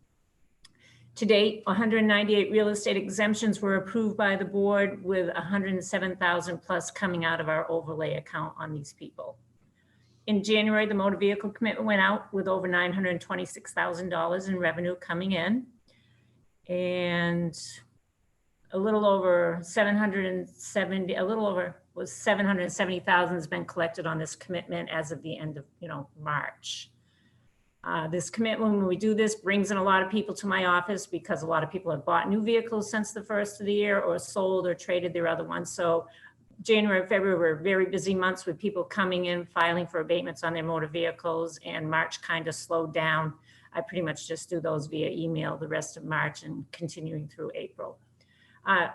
To date, 198 real estate exemptions were approved by the board, with 107,000 plus coming out of our overlay account on these people. In January, the motor vehicle commitment went out with over $926,000 in revenue coming in, and a little over 770,000 has been collected on this commitment as of the end of March. This commitment, when we do this, brings in a lot of people to my office because a lot of people have bought new vehicles since the first of the year or sold or traded their other ones. So January and February were very busy months with people coming in, filing for abatements on their motor vehicles, and March kind of slowed down. I pretty much just do those via email the rest of March and continuing through April.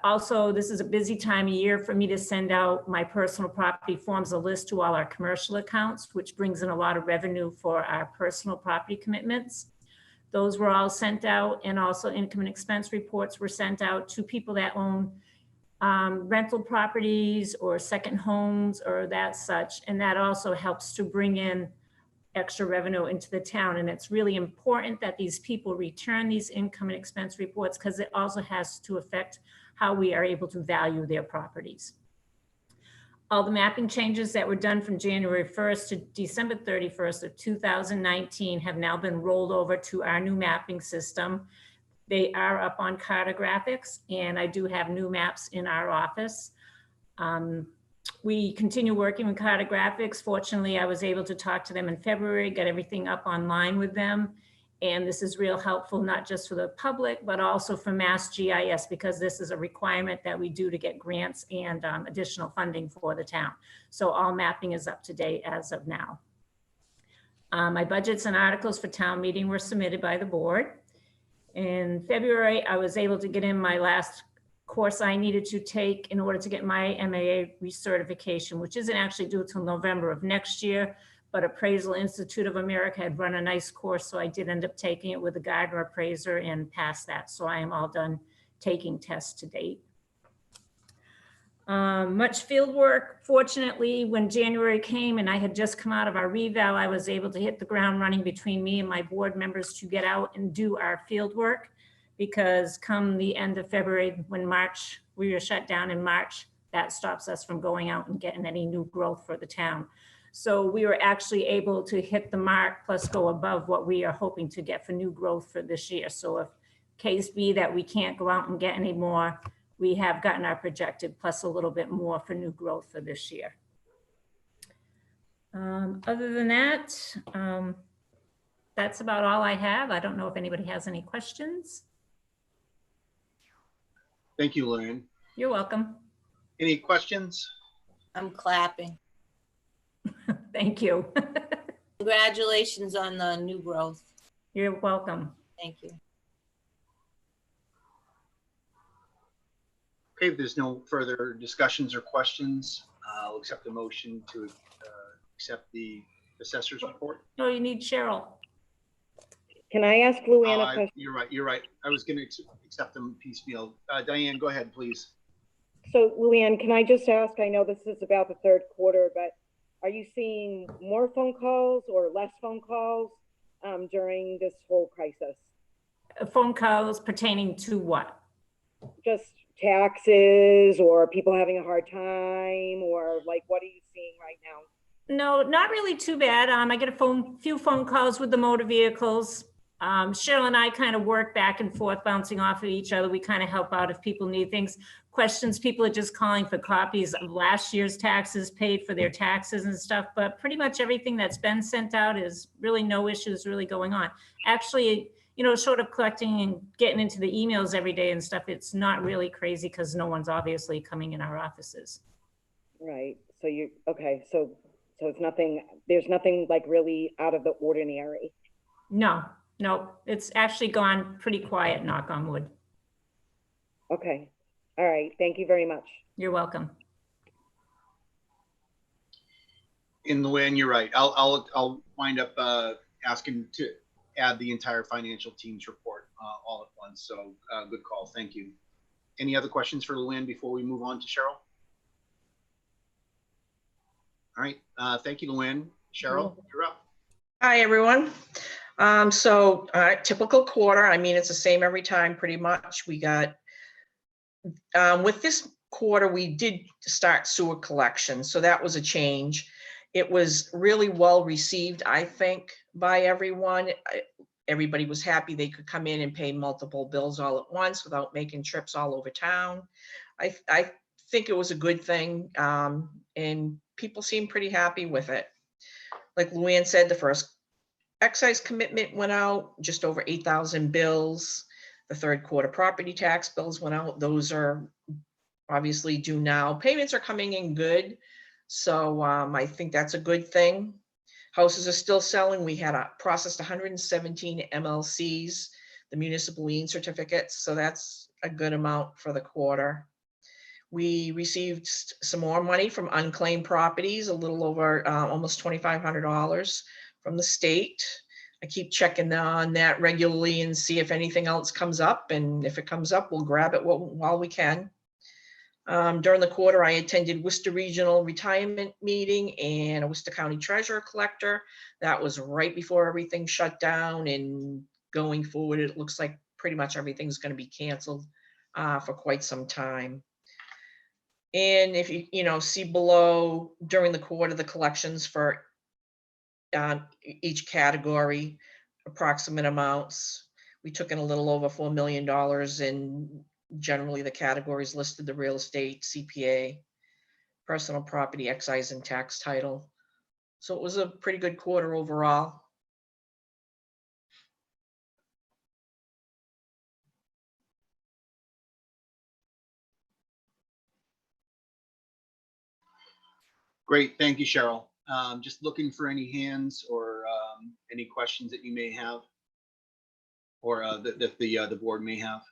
Also, this is a busy time of year for me to send out my personal property forms, a list to all our commercial accounts, which brings in a lot of revenue for our personal property commitments. Those were all sent out, and also income and expense reports were sent out to people that own rental properties or second homes or that such. And that also helps to bring in extra revenue into the town. And it's really important that these people return these income and expense reports, because it also has to affect how we are able to value their properties. All the mapping changes that were done from January 1st to December 31st of 2019 have now been rolled over to our new mapping system. They are up on Cartographics, and I do have new maps in our office. We continue working with Cartographics. Fortunately, I was able to talk to them in February, get everything up online with them. And this is real helpful, not just for the public, but also for Mass GIS, because this is a requirement that we do to get grants and additional funding for the town. So all mapping is up to date as of now. My budgets and articles for town meeting were submitted by the board. In February, I was able to get in my last course I needed to take in order to get my MAA recertification, which isn't actually due till November of next year, but Appraisal Institute of America had run a nice course, so I did end up taking it with the Gardner appraiser and passed that. So I am all done taking tests to date. Much field work. Fortunately, when January came and I had just come out of our reval, I was able to hit the ground running between me and my board members to get out and do our field work, because come the end of February, when we were shut down in March, that stops us from going out and getting any new growth for the town. So we were actually able to hit the mark plus go above what we are hoping to get for new growth for this year. So if case be that we can't go out and get any more, we have gotten our projected plus a little bit more for new growth for this year. Other than that, that's about all I have. I don't know if anybody has any questions. Thank you, Lynn. You're welcome. Any questions? I'm clapping. Thank you. Congratulations on the new growth. You're welcome. Thank you. Okay, if there's no further discussions or questions, I'll accept the motion to accept the assessor's report. No, you need Cheryl. Can I ask Luann a question? You're right. I was going to accept them piecemeal. Diane, go ahead, please. So Luann, can I just ask, I know this is about the third quarter, but are you seeing more phone calls or less phone calls during this whole crisis? Phone calls pertaining to what? Just taxes or people having a hard time, or like, what are you seeing right now? No, not really too bad. I get a few phone calls with the motor vehicles. Cheryl and I kind of work back and forth, bouncing off of each other. We kind of help out if people need things. Questions, people are just calling for copies of last year's taxes, paid for their taxes and stuff. But pretty much everything that's been sent out is really no issues really going on. Actually, short of collecting and getting into the emails every day and stuff, it's not really crazy because no one's obviously coming in our offices. Right. So okay. So it's nothing, there's nothing like really out of the ordinary. No, it's actually gone pretty quiet, knock on wood. Okay. All right. Thank you very much. You're welcome. In Luann, you're right. I'll wind up asking to add the entire financial team's report all at once. So good call. Thank you. Any other questions for Luann before we move on to Cheryl? All right. Thank you, Luann. Cheryl, you're up. Hi, everyone. Typical quarter. I mean, it's the same every time, pretty much. We got, with this quarter, we did start sewer collection. So that was a change. It was really well received, I think, by everyone. Everybody was happy they could come in and pay multiple bills all at once without making trips all over town. I think it was a good thing, and people seem pretty happy with it. Like Luann said, the first excise commitment went out, just over 8,000 bills. The third quarter property tax bills went out. Those are obviously due now. Payments are coming in good. So I think that's a good thing. Houses are still selling. We had processed 117 MLCs, the municipal lien certificates. So that's a good amount for the quarter. We received some more money from unclaimed properties, a little over almost $2,500 from the state. I keep checking on that regularly and see if anything else comes up. And if it comes up, we'll grab it while we can. During the quarter, I attended Worcester Regional Retirement Meeting and a Worcester County Treasurer Collector. That was right before everything shut down, and going forward, it looks like pretty much everything's going to be canceled for quite some time. And if you see below, during the quarter, the collections for each category, approximate amounts. We took in a little over $4 million, and generally the categories listed: the real estate, CPA, personal property, excise, and tax title. So it was a pretty good quarter overall. Great. Thank you, Cheryl. Just looking for any hands or any questions that you may have, or that the board may have.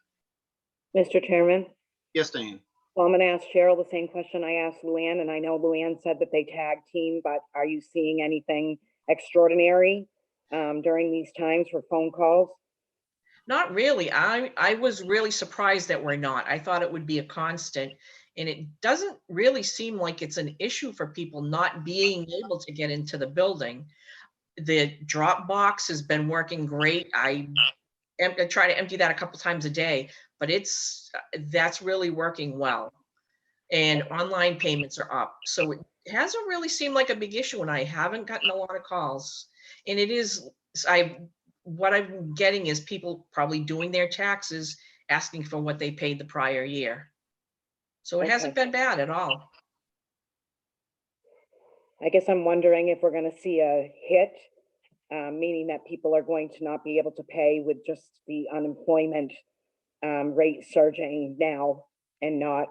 Mr. Chairman? Yes, Diane. Well, I'm going to ask Cheryl the same question I asked Luann, and I know Luann said that they tag team, but are you seeing anything extraordinary during these times for phone calls? Not really. I was really surprised that we're not. I thought it would be a constant, and it doesn't really seem like it's an issue for people not being able to get into the building. The drop box has been working great. I try to empty that a couple times a day, but that's really working well. And online payments are up. So it hasn't really seemed like a big issue, and I haven't gotten a lot of calls. And it is, what I'm getting is people probably doing their taxes, asking for what they paid the prior year. So it hasn't been bad at all. I guess I'm wondering if we're going to see a hit, meaning that people are going to not be able to pay with just the unemployment rate surging now, and not,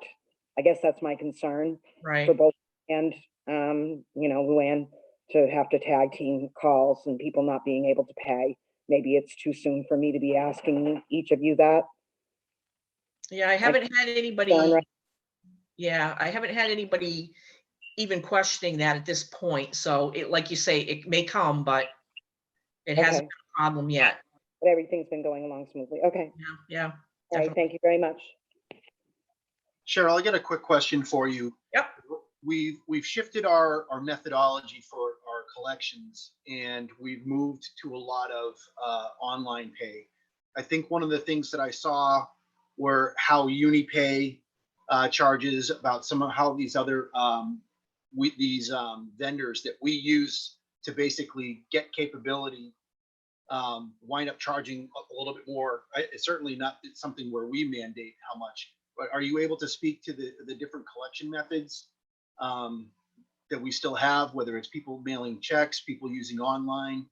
I guess that's my concern. Right. For both, and Luann, to have to tag team calls and people not being able to pay. Maybe it's too soon for me to be asking each of you that. Yeah, I haven't had anybody. Yeah, I haven't had anybody even questioning that at this point. So it, like you say, it may come, but it hasn't been a problem yet. But everything's been going along smoothly. Okay. Yeah. All right. Thank you very much. Cheryl, I got a quick question for you. Yep. We've shifted our methodology for our collections, and we've moved to a lot of online pay. I think one of the things that I saw were how UniPay charges about some of how these other vendors that we use to basically get capability wind up charging a little bit more. It's certainly not something where we mandate how much, but are you able to speak to the different collection methods that we still have, whether it's people mailing checks, people using online,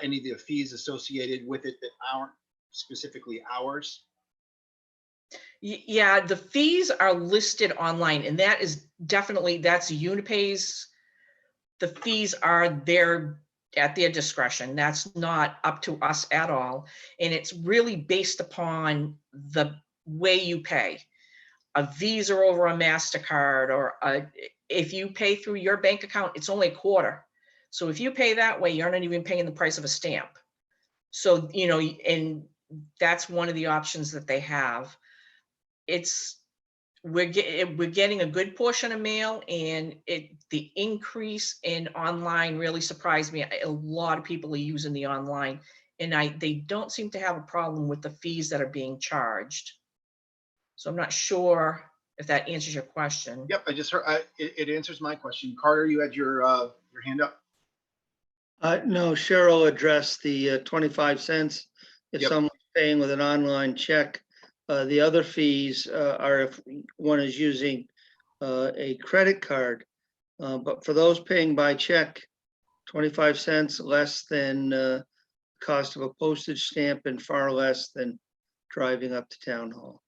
any of the fees associated with it that aren't specifically hours? Yeah, the fees are listed online, and that is definitely, that's Unipay's. The fees are there at their discretion. That's not up to us at all. And it's really based upon the way you pay. A Visa over a MasterCard, or if you pay through your bank account, it's only a quarter. So if you pay that way, you're not even paying the price of a stamp. So, you know, and that's one of the options that they have. We're getting a good portion of mail, and the increase in online really surprised me. A lot of people are using the online, and they don't seem to have a problem with the fees that are being charged. So I'm not sure if that answers your question. Yep, I just heard, it answers my question. Carter, you had your hand up? No, Cheryl addressed the 25 cents. If Yep. someone's paying with an online check, the other fees are if one is using a credit card. But for those paying by check, 25 cents less than cost of a postage stamp and far less than driving up to town hall.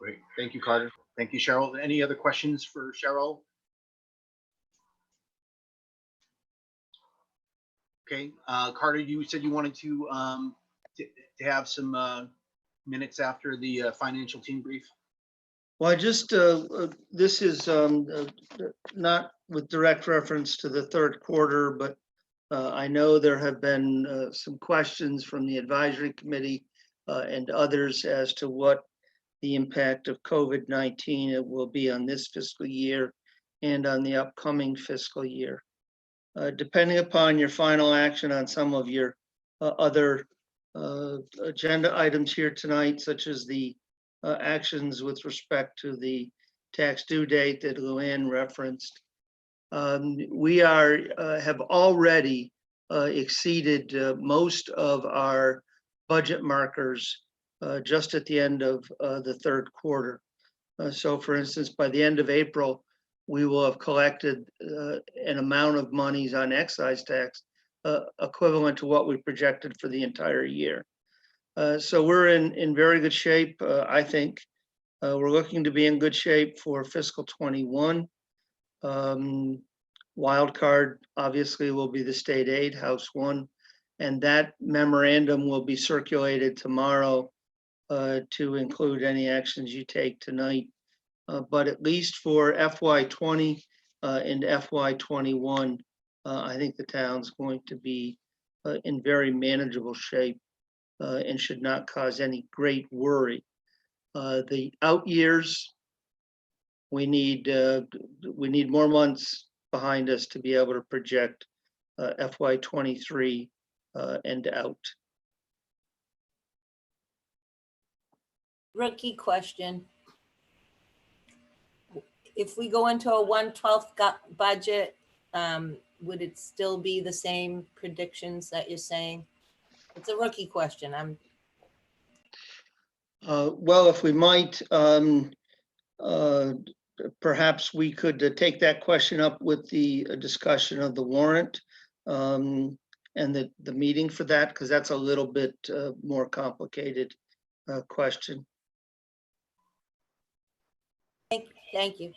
Great, thank you, Carter. Thank you, Cheryl. Any other questions for Cheryl? Okay, Carter, you said you wanted to have some minutes after the financial team brief. Well, I just, this is not with direct reference to the third quarter, but I know there have been some questions from the advisory committee and others as to what the impact of COVID-19 will be on this fiscal year and on the upcoming fiscal year. Depending upon your final action on some of your other agenda items here tonight, such as the actions with respect to the tax due date that Luann referenced, we have already exceeded most of our budget markers just at the end of the third quarter. So for instance, by the end of April, we will have collected an amount of monies on excise tax equivalent to what we projected for the entire year. So we're in very good shape, I think. We're looking to be in good shape for fiscal 21. Wild card obviously will be the state aid, House 1, and that memorandum will be circulated tomorrow to include any actions you take tonight. But at least for FY20 and FY21, I think the town's going to be in very manageable shape and should not cause any great worry. The out years, we need more months behind us to be able to project FY23 and out. Rookie question. If we go into a 1/12 budget, would it still be the same predictions that you're saying? It's a rookie question. Well, if we might, perhaps we could take that question up with the discussion of the warrant and the meeting for that, because that's a little bit more complicated question. Thank you.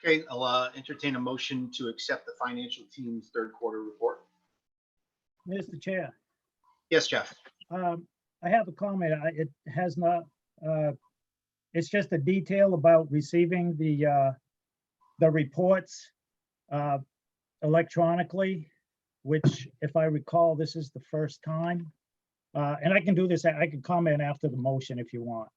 Okay, I'll entertain a motion to accept the financial team's third quarter report. Mr. Chair, Yes, Jeff. I have a comment. It has not, it's just a detail about receiving the reports electronically, which, if I recall, this is the first time. And I can do this, I can comment after the motion if you want.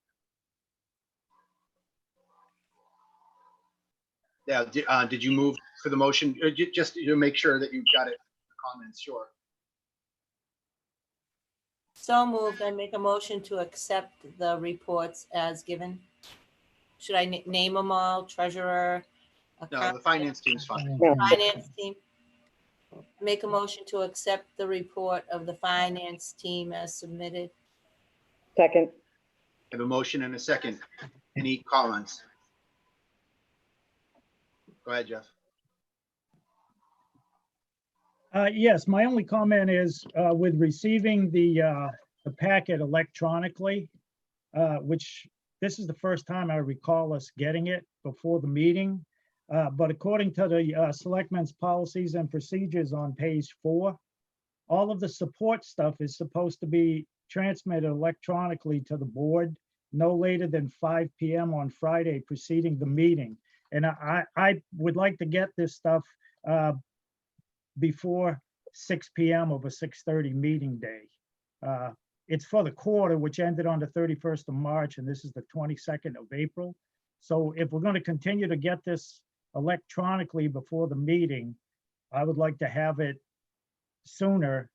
Yeah, did you move for the motion? Just to make sure that you've got it, comments, sure. So moved. I make a motion to accept the reports as given. Should I name them all? Treasurer? No, the finance team's fine. Finance team. Make a motion to accept the report of the finance team as submitted. Second. I have a motion and a second. Any comments? Go ahead, Jeff. Yes, my only comment is with receiving the packet electronically, which this is the first time I recall us getting it before the meeting. But according to the Selectmen's Policies and Procedures on page 4, all of the support stuff is supposed to be transmitted electronically to the board no later than 5 p.m. on Friday preceding the meeting. And I would like to get this stuff before 6 p.m. of a 6:30 meeting day. It's for the quarter, which ended on the 31st of March, and this is the 22nd of April. So if we're going to continue to get this electronically before the meeting, I would like to have it sooner,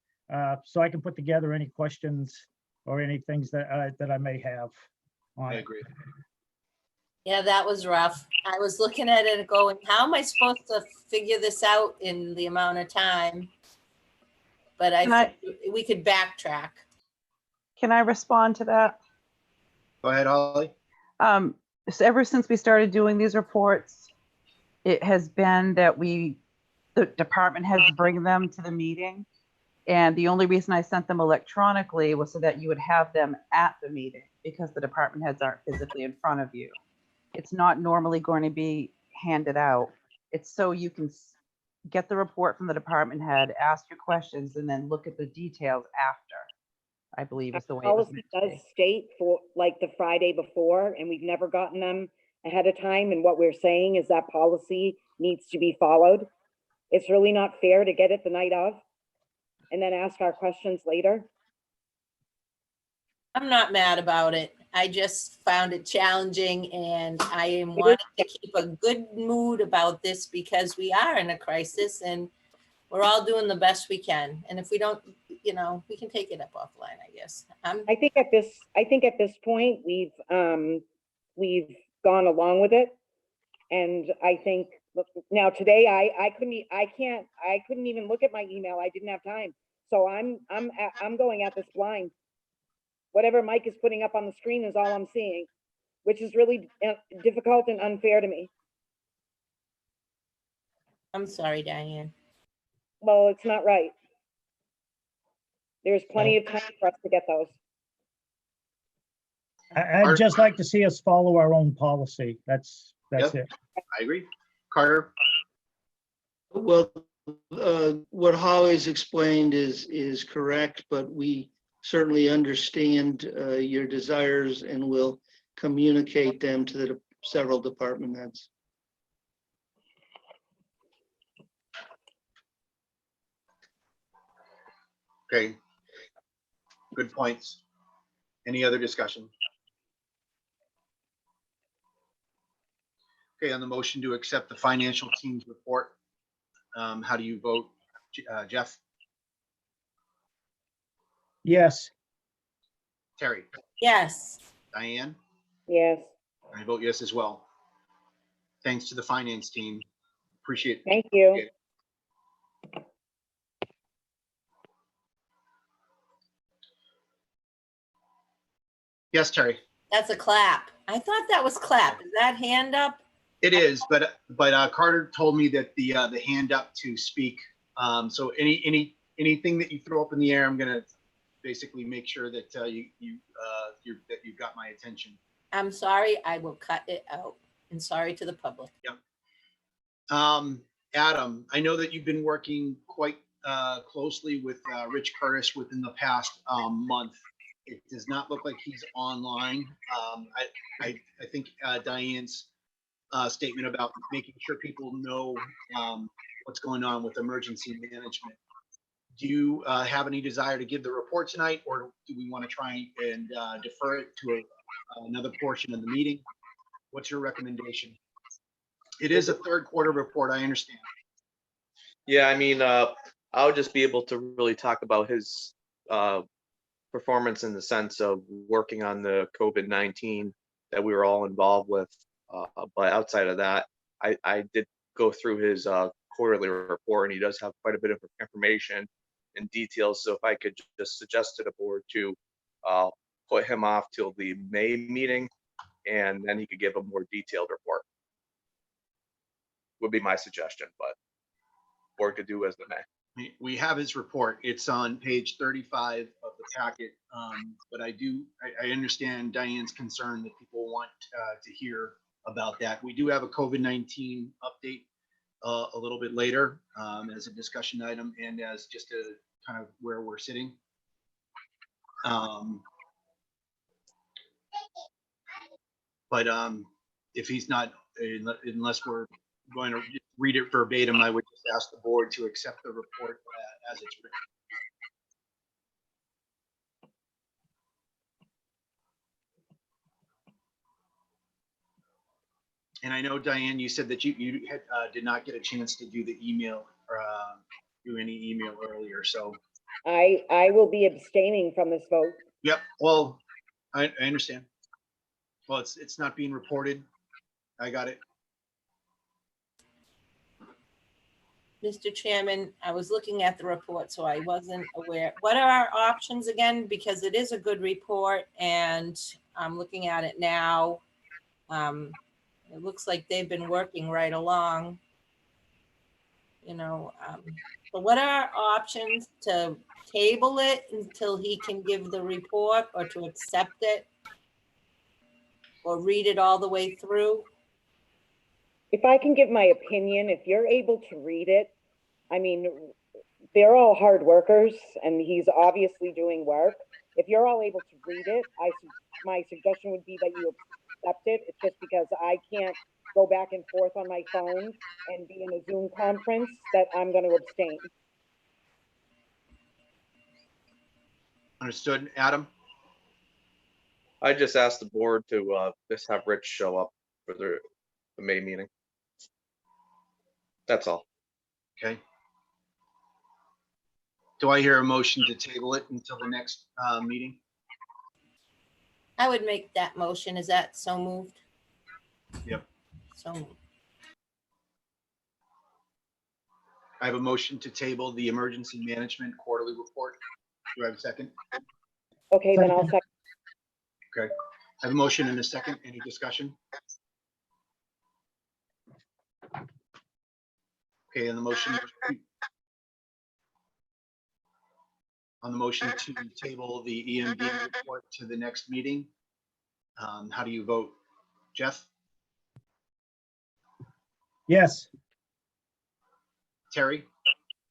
so I can put together any questions or any things that I may have on I it. agree. Yeah, that was rough. I was looking at it and going, how am I supposed to figure this out in the amount of time? But I Can I- think we could backtrack. Can I respond to that? Go ahead, Holly. So ever since we started doing these reports, it has been that the department heads bring them to the meeting. And the only reason I sent them electronically was so that you would have them at the meeting, because the department heads aren't physically in front of you. It's not normally going to be handed out. It's so you can get the report from the department head, ask your questions, and then look at the details after, I believe is the way it was Policy meant to does be. state for like the Friday before, and we've never gotten them ahead of time. And what we're saying is that policy needs to be followed. It's really not fair to get it the night of and then ask our questions later. I'm not mad about it. I just found it challenging, and I am wanting to keep a good mood about this because we are in a crisis and we're all doing the best we can. And if we don't, we can take it up offline, I guess. I think at this point, we've gone along with it. And I think now today, I couldn't even look at my email. I didn't have time. So I'm going at this blind. Whatever Mike is putting up on the screen is all I'm seeing, which is really difficult and unfair to me. I'm sorry, Diane. Well, it's not right. There's plenty of time for us to get those. I'd just like to see us follow our own policy. That's Yep. it. I agree. Carter? Well, what Holly's explained is correct, but we certainly understand your desires and will communicate them to the several department heads. Okay. Good points. Any other discussion? Okay, on the motion to accept the financial team's report, how do you vote, Jeff? Yes. Terry? Yes. Diane? Yes. I vote yes as well. Thanks to the finance team. Appreciate it. Thank you. Yes, Terry. That's a clap. I thought that was clap. Is that hand up? It is, but Carter told me that the hand up to speak. So anything that you throw up in the air, I'm gonna basically make sure that you've got my attention. I'm sorry. I will cut it out. And sorry to the public. Yep. Adam, I know that you've been working quite closely with Rich Curtis within the past month. It does not look like he's online. I think Diane's statement about making sure people know what's going on with emergency management. Do you have any desire to give the report tonight, or do we want to try and defer it to another portion of the meeting? What's your recommendation? It is a third quarter report, I understand. Yeah, I mean, I'll just be able to really talk about his performance in the sense of working on the COVID-19 that we were all involved with. But outside of that, I did go through his quarterly report, and he does have quite a bit of information and details. So if I could just suggest to the board to put him off till the May meeting, and then he could give a more detailed report, would be my suggestion, but board could do as they may. We have his report. It's on page 35 of the packet. But I understand Diane's concern that people want to hear about that. We do have a COVID-19 update a little bit later as a discussion item and as just a kind of where we're sitting. But if he's not, unless we're going to read it verbatim, I would just ask the board to accept the report as it's written. And I know, Diane, you said that you had, did not get a chance to do the email or do any email earlier. So I will be abstaining from this vote. yep. Well, I understand. Well, it's not being reported. I got it. Mr. Chairman, I was looking at the report, so I wasn't aware. What are our options again? Because it is a good report and I'm looking at it now. It looks like they've been working right along. You know, but what are our options to table it until he can give the report or to accept it? Or read it all the way through? If I can give my opinion, if you're able to read it, I mean, they're all hard workers and he's obviously doing work. If you're all able to read it, my suggestion would be that you accept it. It's just because I can't go back and forth on my phone and be in a Zoom conference that I'm going to abstain. Understood, Adam? I just asked the board to just have Rich show up for the May meeting. That's all. Okay. Do I hear a motion to table it until the next meeting? I would make that motion. Is that so moved? Yep. So moved. I have a motion to table the emergency management quarterly report. Do I have a second? Okay, then I'll second. Okay. I have a motion and a second. Any discussion? Okay, and the motion on the motion to table the EMD report to the next meeting. How do you vote? Jeff? Yes. Terry?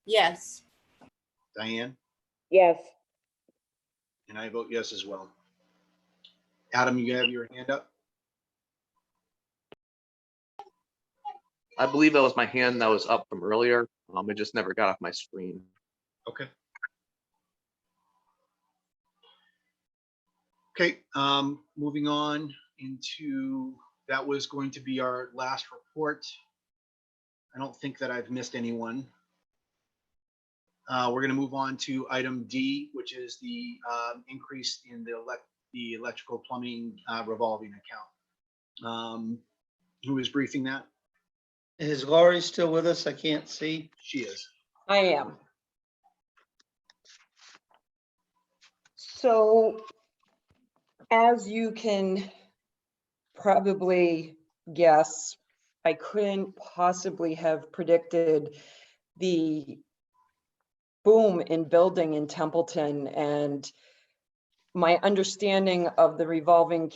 Yes. Diane? Yes. And I vote yes as well. Adam, you have your hand up? I believe that was my hand that was up from earlier. It just never got off my screen. Okay. Okay, moving on into, that was going to be our last report. I don't think that I've missed anyone. We're going to move on to item D, which is the increase in the electrical plumbing revolving account. Who is briefing that? Is Laurie still with us? I can't see. She is. I am. So, as you can probably guess, I couldn't possibly have predicted the boom in building in Templeton, and my understanding of the revolving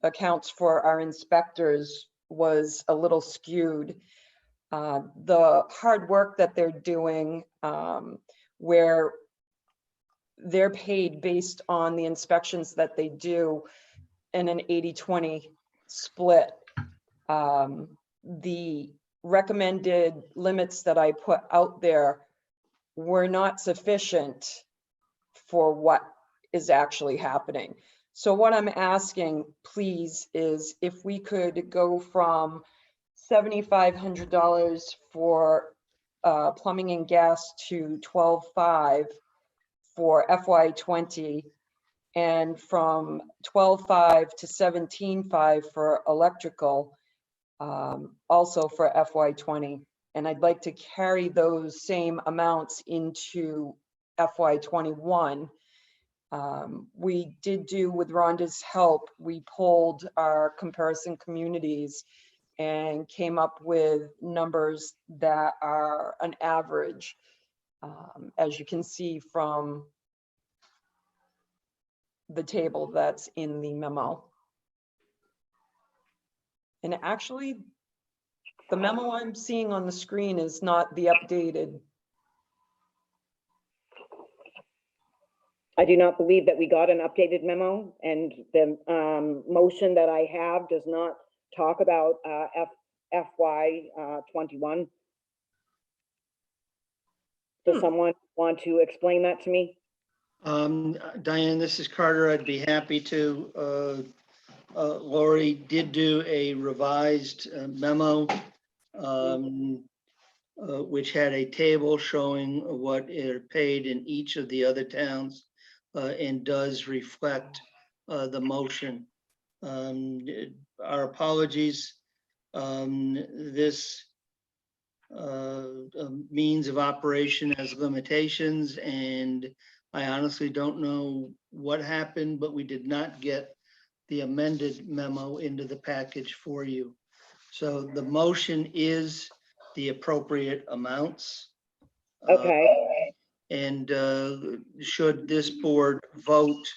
accounts for our inspectors was a little skewed. The hard work that they're doing, where they're paid based on the inspections that they do in an 80-20 split. The recommended limits that I put out there were not sufficient for what is actually happening. So what I'm asking, please, is if we could go from $7,500 for plumbing and gas to $12,500 for FY20, and from $12,500 to $17,500 for electrical, also for FY20. And I'd like to carry those same amounts into FY21. We did do, with Rhonda's help, we pulled our comparison communities and came up with numbers that are an average. as you can see from the table that's in the memo. And actually, the memo I'm seeing on the screen is not the updated. I do not believe that we got an updated memo, and the motion that I have does not talk about FY 21. Does someone want to explain that to me? Diane, this is Carter. I'd be happy to. Lori did do a revised memo, which had a table showing what are paid in each of the other towns, and does reflect the motion. Our apologies. This means of operation has limitations, and I honestly don't know what happened, but we did not get the amended memo into the package for you. So the motion is the appropriate amounts. Okay. And should this board vote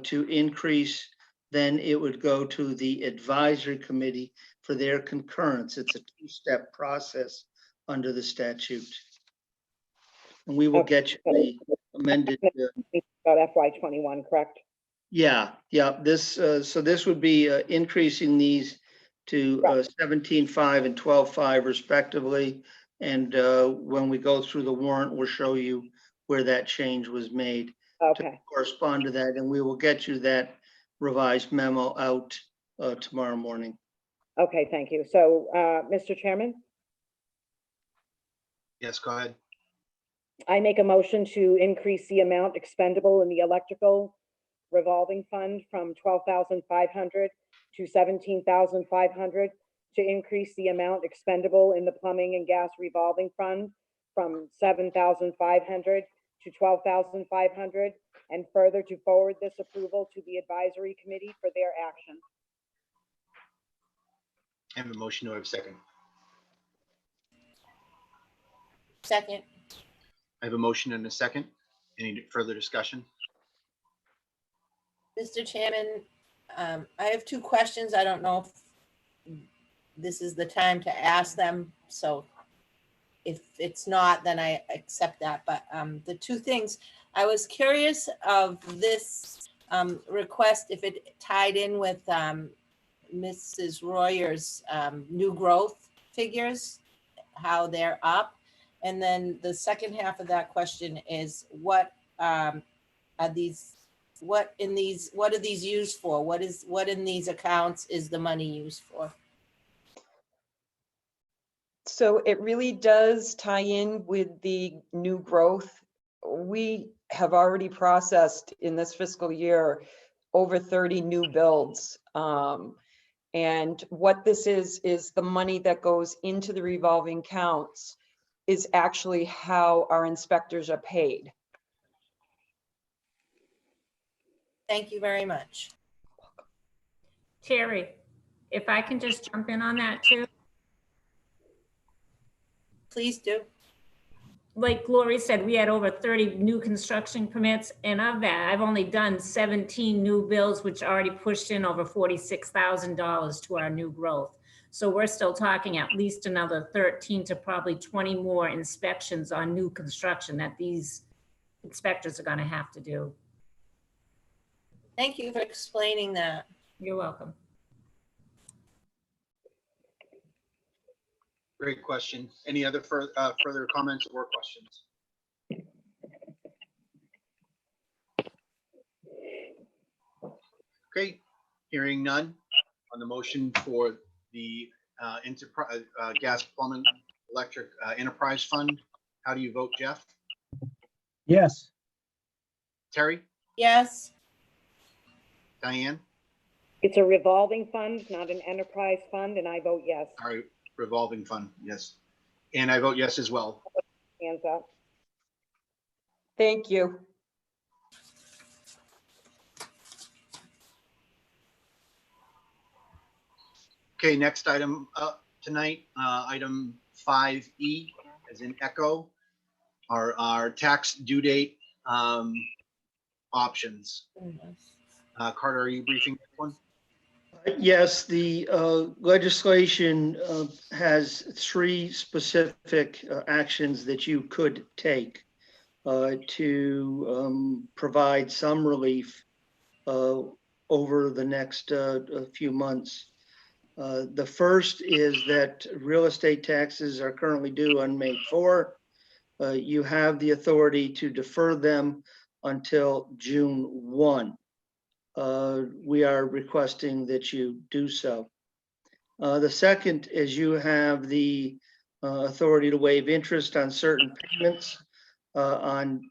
to increase, then it would go to the advisory committee for their concurrence. It's a two-step process under the statute. And we will get you the amended. About FY 21, correct? Yeah, this, so this would be increasing these to 17.5 and 12.5 respectively. And when we go through the warrant, we'll show you where that change was made to correspond to that. And we will get you that revised memo out tomorrow morning. Okay, thank you. So, Mr. Chairman, Yes, go ahead. I make a motion to increase the amount expendable in the electrical revolving fund from 12,500 to 17,500, to increase the amount expendable in the plumbing and gas revolving fund from 7,500 to 12,500, and further to forward this approval to the advisory committee for their action. I have a motion. Do I have a second? Second. I have a motion and a second. Any further discussion? Mr. Chairman, I have two questions. I don't know if this is the time to ask them. So if it's not, then I accept that. But the two things, I was curious of this request, if it tied in with Mrs. Royer's new growth figures, how they're up. And then the second half of that question is what are these used for? What in these accounts is the money used for? So it really does tie in with the new growth. We have already processed in this fiscal year over 30 new builds. And what this is the money that goes into the revolving counts is actually how our inspectors are paid. Thank you very much. Terry, if I can just jump in on that too. Please do. Like Gloria said, we had over 30 new construction permits, and of that, I've only done 17 new builds, which already pushed in over $46,000 to our new growth. So we're still talking at least another 13 to probably 20 more inspections on new construction that these inspectors are going to have to do. Thank you for explaining that. You're welcome. Great question. Any other further comments or questions? Okay, hearing none on the motion for the enterprise gas, plumbing, electric enterprise fund. How do you vote, Jeff? Yes. Terry? Yes. Diane? It's a revolving fund, not an enterprise fund, and I vote yes. All right, revolving fund, yes. And I vote yes as well. Hands up. Thank you. Okay, next item up tonight, item 5E, as in Echo, our tax due date options. Carter, are you briefing this one? Yes, the legislation has 3 specific actions that you could take to provide some relief over the next few months. The first is that real estate taxes are currently due on May 4. You have the authority to defer them until June 1. We are requesting that you do so. The second is you have the authority to waive interest on certain payments on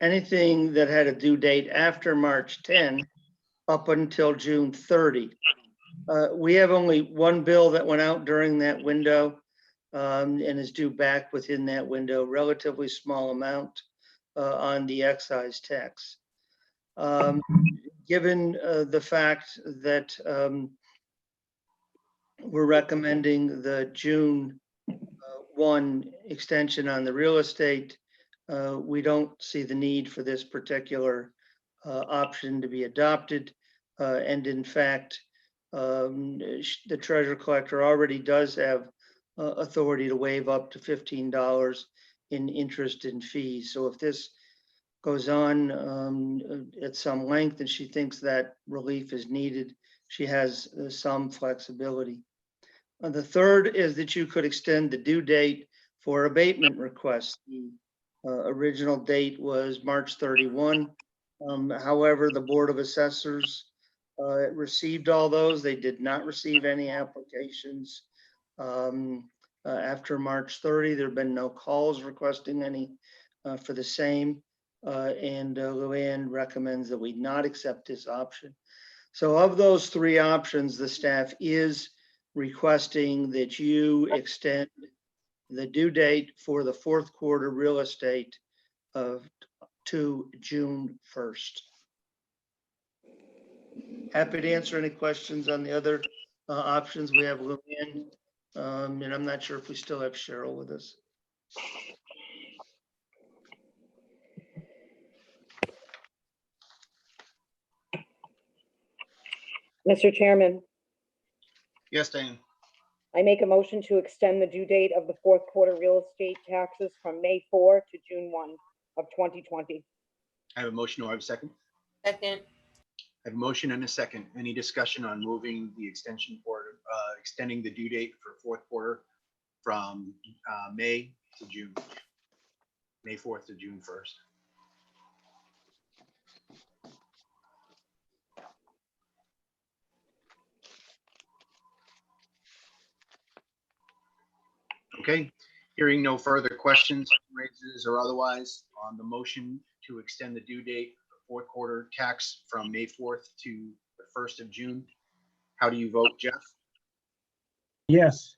anything that had a due date after March 10 up until June 30. We have only one bill that went out during that window and is due back within that window, relatively small amount on the excise tax. Given the fact that we're recommending the June 1 extension on the real estate, we don't see the need for this particular option to be adopted. And in fact, the treasurer collector already does have authority to waive up to $15 in interest and fees. So if this goes on at some length and she thinks that relief is needed, she has some flexibility. The third is that you could extend the due date for abatement requests. The original date was March 31. However, the Board of Assessors received all those. They did not receive any applications after March 30. There have been no calls requesting any for the same. And Luann recommends that we not accept this option. So of those 3 options, the staff is requesting that you extend the due date for the 4th quarter real estate to June 1st. Happy to answer any questions on the other options. We have Luann, and I'm not sure if we still have Cheryl with us. Mr. Chairman, Yes, Diane. I make a motion to extend the due date of the 4th quarter real estate taxes from May 4 to June 1 of 2020. I have a motion. Do I have a second? Second. I have a motion and a second. Any discussion on moving the extension for extending the due date for 4th quarter from May to June, May 4th to June 1st? Okay, hearing no further questions, raises, or otherwise on the motion to extend the due date for 4th quarter tax from May 4th to the 1st of June. How do you vote, Jeff? Yes.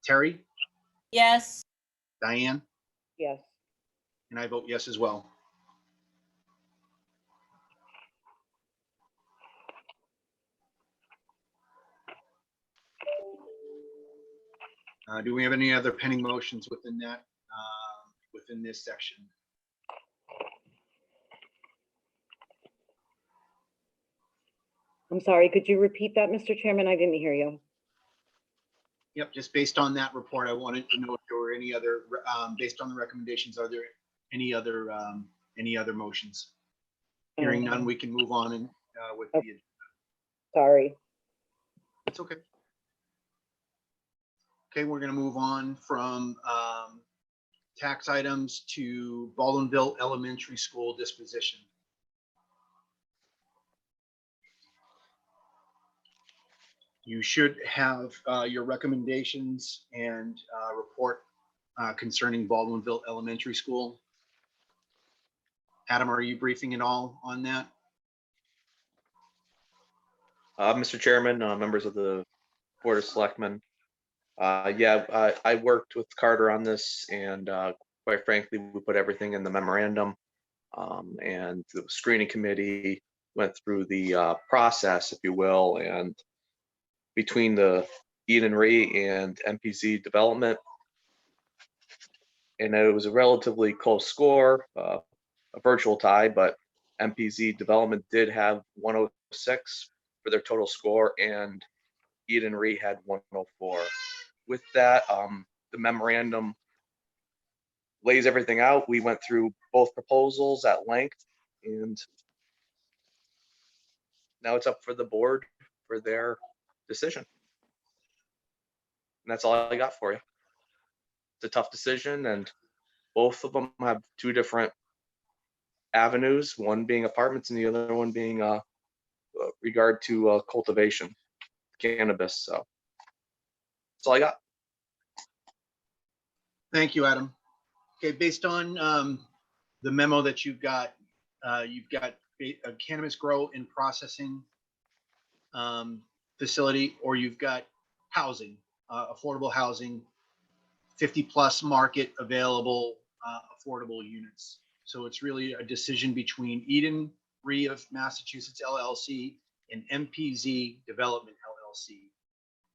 Terry? Yes. Diane? Yes. And I vote yes as well. Do we have any other pending motions within that, within this section? I'm sorry, could you repeat that, Mr. Chairman? I didn't hear you. Yep, just based on that report, I wanted to know if there were any other, based on the recommendations, are there any other motions? Hearing none, we can move on and with the. Sorry. It's okay. Okay, we're going to move on from tax items to Baldwinville Elementary School disposition. You should have your recommendations and report concerning Baldwinville Elementary School. Adam, are you briefing at all on that? Mr. Chairman, members of the Board of Selectmen. Yeah, I worked with Carter on this, and quite frankly, we put everything in the memorandum, and the screening committee went through the process, if you will, and between the Eden Ray and MPZ development and it was a relatively close score, a virtual tie, but MPZ Development did have 106 for their total score, and Eden Re had 104. With that, the memorandum lays everything out. We went through both proposals at length, and now it's up for the board for their decision. And that's all I got for you. It's a tough decision, and both of them have two different avenues, one being apartments and the other one being regard to cultivation, cannabis. So that's all I got. Thank you, Adam. Okay, based on the memo that you've got a cannabis grow and processing facility, or you've got housing, affordable housing, 50+ market available affordable units. So it's really a decision between Eden Re of Massachusetts LLC and MPZ Development LLC.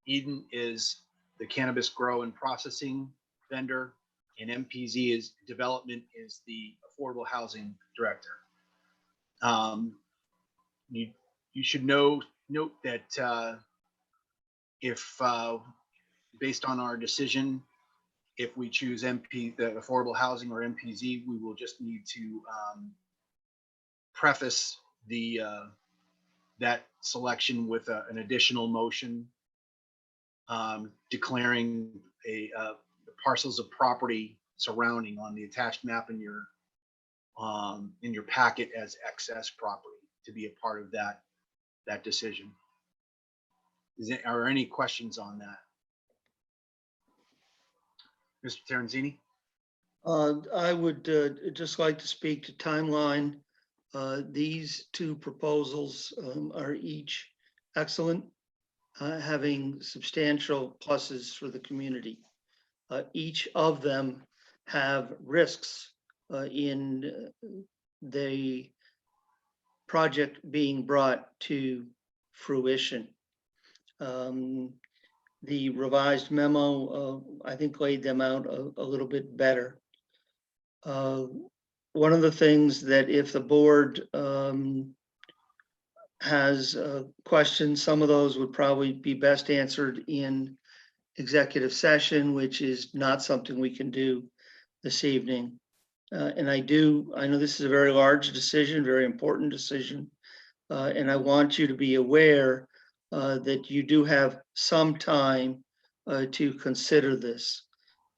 Eden is the cannabis grow and processing vendor, and MPZ is development, is the affordable housing director. You should note that if based on our decision, if we choose the affordable housing or MPZ, we will just need to preface that selection with an additional motion declaring the parcels of property surrounding on the attached map in your packet as excess property to be a part of that decision. Are there any questions on that? Mr. Terenzini? I would just like to speak to timeline. These two proposals are each excellent, having substantial pluses for the community. Each of them have risks in the project being brought to fruition. The revised memo, I think, laid them out a little bit better. One of the things that if the board has questions, some of those would probably be best answered in executive session, which is not something we can do this evening. And I know this is a very large decision, very important decision. And I want you to be aware that you do have some time to consider this.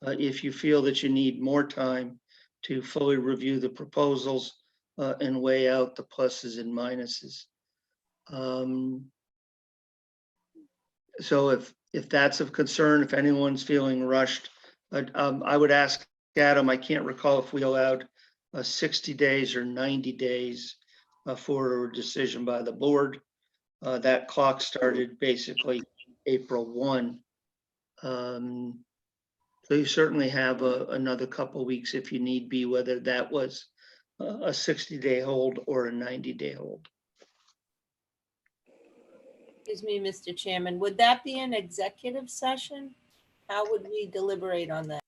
If you feel that you need more time to fully review the proposals and weigh out the pluses and minuses. So if that's of concern, if anyone's feeling rushed, I would ask Adam, I can't recall if we allowed 60 days or 90 days for a decision by the board. That clock started basically April 1. So you certainly have another couple weeks if you need be, whether that was a 60-day hold or a 90-day hold. Excuse me, Mr. Chairman, would that be an executive session? How would we deliberate on that?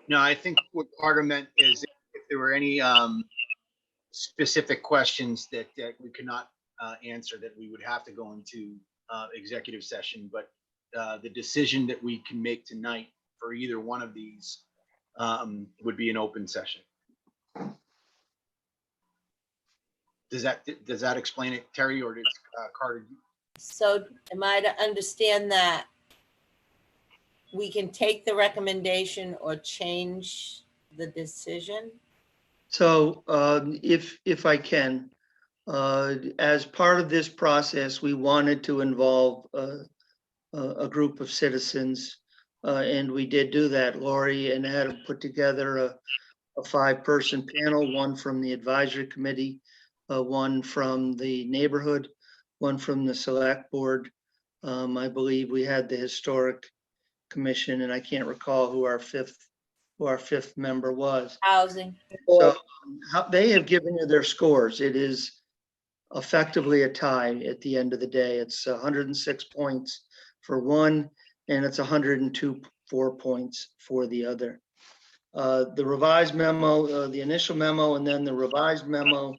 No, I think what Carter meant is if there were any specific questions that we could not answer, that we would have to go into executive session. But the decision that we can make tonight for either one of these would be an open session. Does that explain it, Terry, or does Carter? So am I to understand that we can take the recommendation or change the decision? So if I can, as part of this process, we wanted to involve a group of citizens, and we did do that. Lori and Adam put together a 5-person panel, one from the advisory committee, one from the neighborhood, one from the select board. I believe we had the historic commission, and I can't recall who our fifth member was. Housing. So they have given you their scores. It is effectively a tie at the end of the day. It's 106 points for one, and it's 102 points for the other. The revised memo, the initial memo, and then the revised memo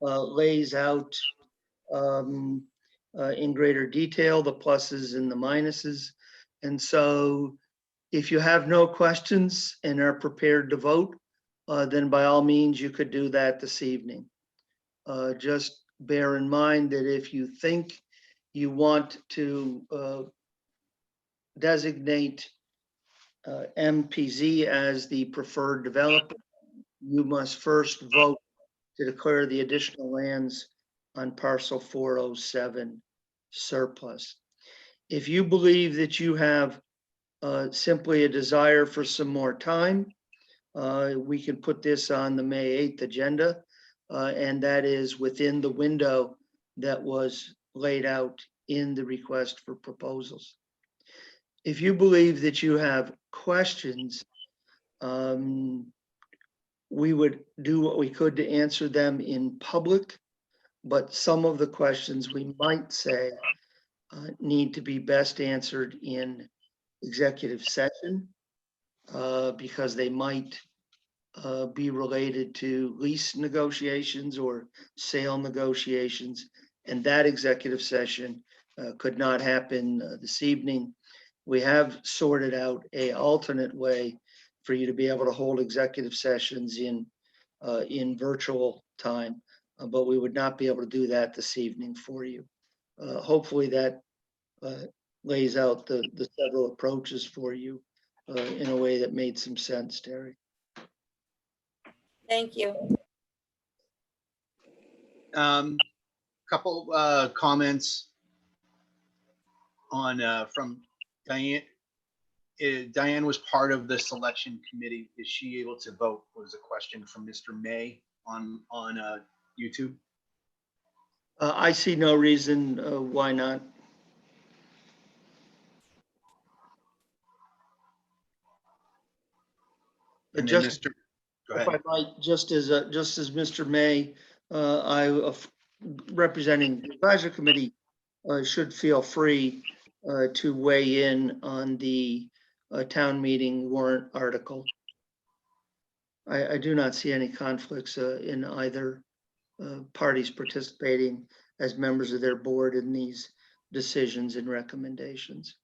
lays out in greater detail the pluses and the minuses. And so if you have no questions and are prepared to vote, then by all means, you could do that this evening. Just bear in mind that if you think you want to designate MPZ as the preferred developer, you must first vote to declare the additional lands on parcel 407 surplus. If you believe that you have simply a desire for some more time, we can put this on the May 8th agenda, and that is within the window that was laid out in the request for proposals. If you believe that you have questions, we would do what we could to answer them in public, but some of the questions we might say need to be best answered in executive session because they might be related to lease negotiations or sale negotiations. And that executive session could not happen this evening. We have sorted out an alternate way for you to be able to hold executive sessions in virtual time, but we would not be able to do that this evening for you. Hopefully that lays out the several approaches for you in a way that made some sense, Terry. Thank you. Couple comments on from Diane. Diane was part of the selection committee. Is she able to vote? Was a question from Mr. May on YouTube. I see no reason why not. And Just, Mr. Go if ahead. I might, just as Mr. May, representing the advisory committee, should feel free to weigh in on the town meeting warrant article. I do not see any conflicts in either parties participating as members of their board in these decisions and recommendations.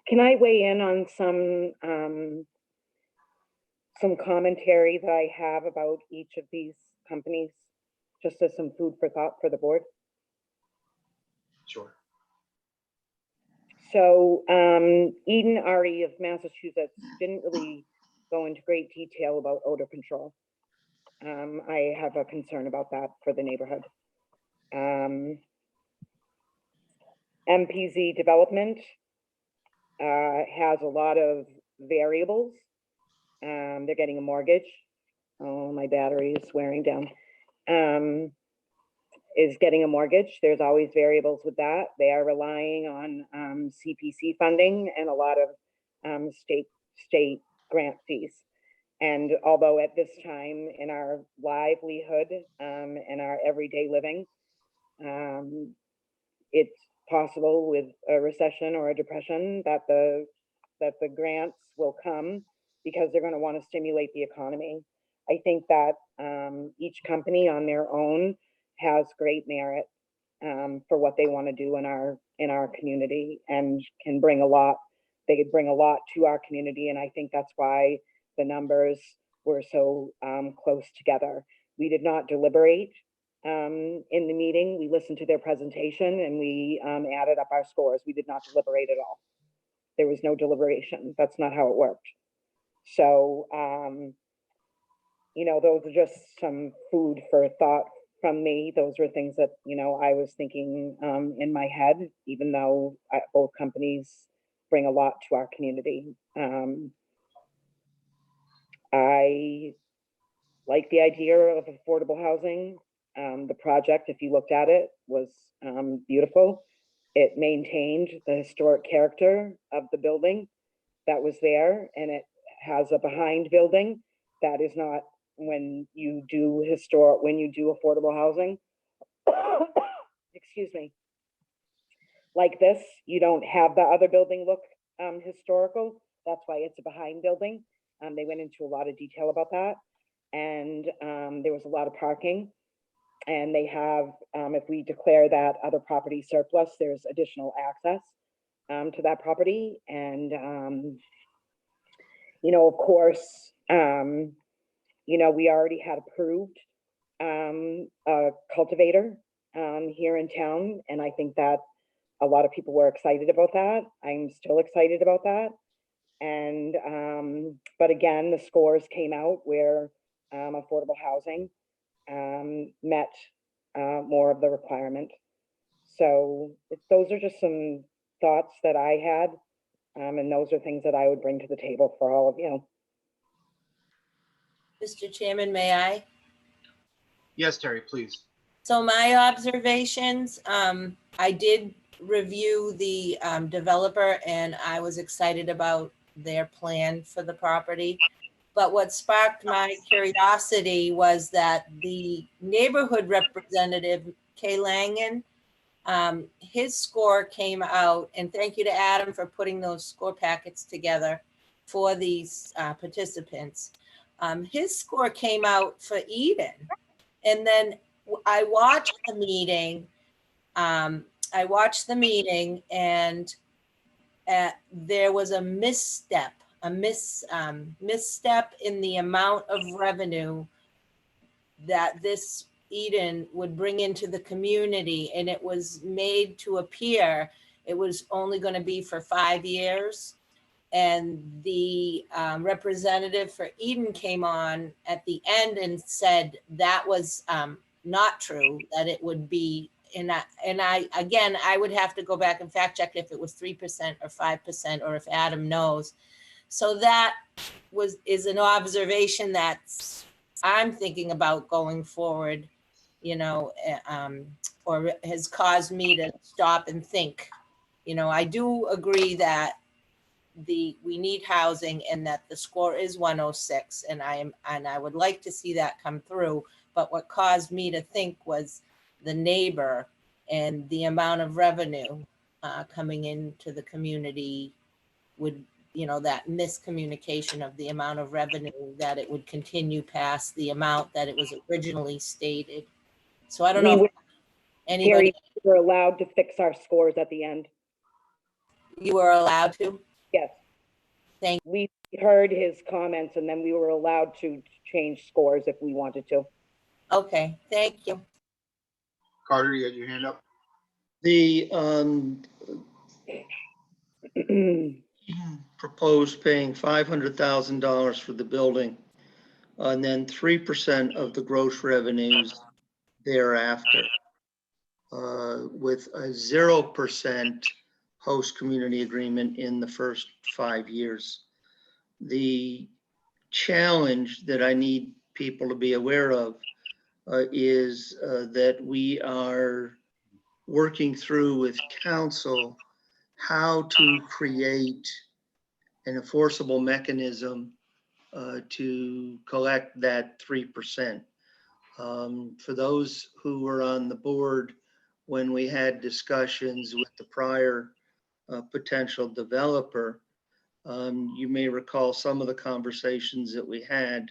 Can I weigh in on some commentary that I have about each of these companies, just as some food for thought for the board? Sure. So Eden Ari of Massachusetts didn't really go into great detail about odor control. I have a concern about that for the neighborhood. MPZ Development has a lot of variables. They're getting a mortgage. Oh, my battery is wearing down. Is getting a mortgage. There's always variables with that. They are relying on CPC funding and a lot of state grant fees. And although at this time in our livelihood and our everyday living, it's possible with a recession or a depression that the grants will come because they're going to want to stimulate the economy. I think that each company on their own has great merit for what they want to do in our community and can bring a lot. They could bring a lot to our community, and I think that's why the numbers were so close together. We did not deliberate in the meeting. We listened to their presentation and we added up our scores. We did not deliberate at all. There was no deliberation. That's not how it worked. So, you know, those are just some food for thought from me. Those were things that, you know, I was thinking in my head, even though both companies bring a lot to our community. I like the idea of affordable housing. The project, if you looked at it, was beautiful. It maintained the historic character of the building that was there, and it has a behind building that is not when you do affordable housing. Excuse me. Like this, you don't have the other building look historical. That's why it's a behind building. They went into a lot of detail about that. And there was a lot of parking. And they have, if we declare that other property surplus, there's additional access to that property. And, of course, we already had approved a cultivator here in town. And I think that a lot of people were excited about that. I'm still excited about that. And, but again, the scores came out where affordable housing met more of the requirement. So those are just some thoughts that I had. And those are things that I would bring to the table for all of you. Mr. Chairman, may I? Yes, Terry, please. So my observations, I did review the developer and I was excited about their plan for the property. But what sparked my curiosity was that the neighborhood representative, Kay Langen, his score came out, and thank you to Adam for putting those score packets together for these participants. His score came out for Eden. And then I watched the meeting. And there was a misstep in the amount of revenue that this Eden would bring into the community. And it was made to appear it was only going to be for 5 years. And the representative for Eden came on at the end and said that was not true, that it would be, and I would have to go back and fact check if it was 3% or 5%, or if Adam knows. So that is an observation that I'm thinking about going forward, or has caused me to stop and think. I do agree that we need housing and that the score is 106, and I would like to see that come through. But what caused me to think was the neighbor and the amount of revenue coming into the community would, that miscommunication of the amount of revenue, that it would continue past the amount that it was originally stated. So I don't know if anybody. We were allowed to fix our scores at the end. You were allowed to? Yes. We heard his comments and then we were allowed to change scores if we wanted to. Okay, thank you. Carter, you had your hand up. The proposed paying $500,000 for the building, and then 3% of the gross revenues thereafter, with a 0% host community agreement in the first 5 years. The challenge that I need people to be aware of is that we are working through with council how to create an enforceable mechanism to collect that 3%. For those who were on the board when we had discussions with the prior potential developer, you may recall some of the conversations that we had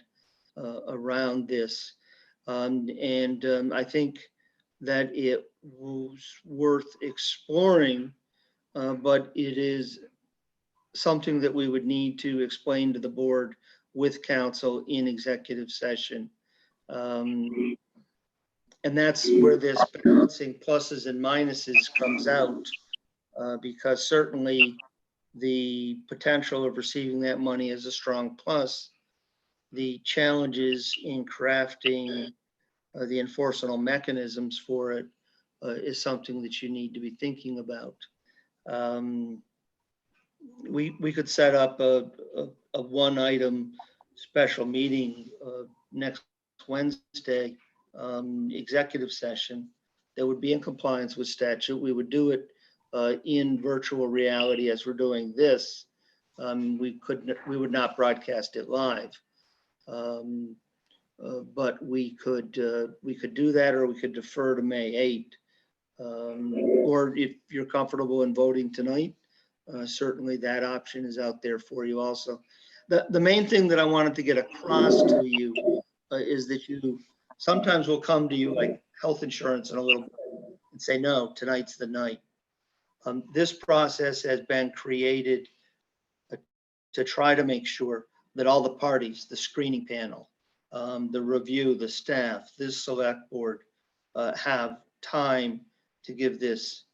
around this. I think that it was worth exploring, but it is something that we would need to explain to the board with council in executive session. And that's where this balancing pluses and minuses comes out, because certainly the potential of receiving that money is a strong plus. The challenges in crafting the enforceable mechanisms for it is something that you need to be thinking about. We could set up a one item special meeting next Wednesday, executive session that would be in compliance with statute. We would do it in virtual reality as we're doing this. We would not broadcast it live. But we could do that, or we could defer to May 8th. Or if you're comfortable in voting tonight, certainly that option is out there for you also. The main thing that I wanted to get across to you is that you sometimes will come to you like health insurance in a little bit and say, no, tonight's the night. This process has been created to try to make sure that all the parties, the screening panel, the review, the staff, this select board have time to give this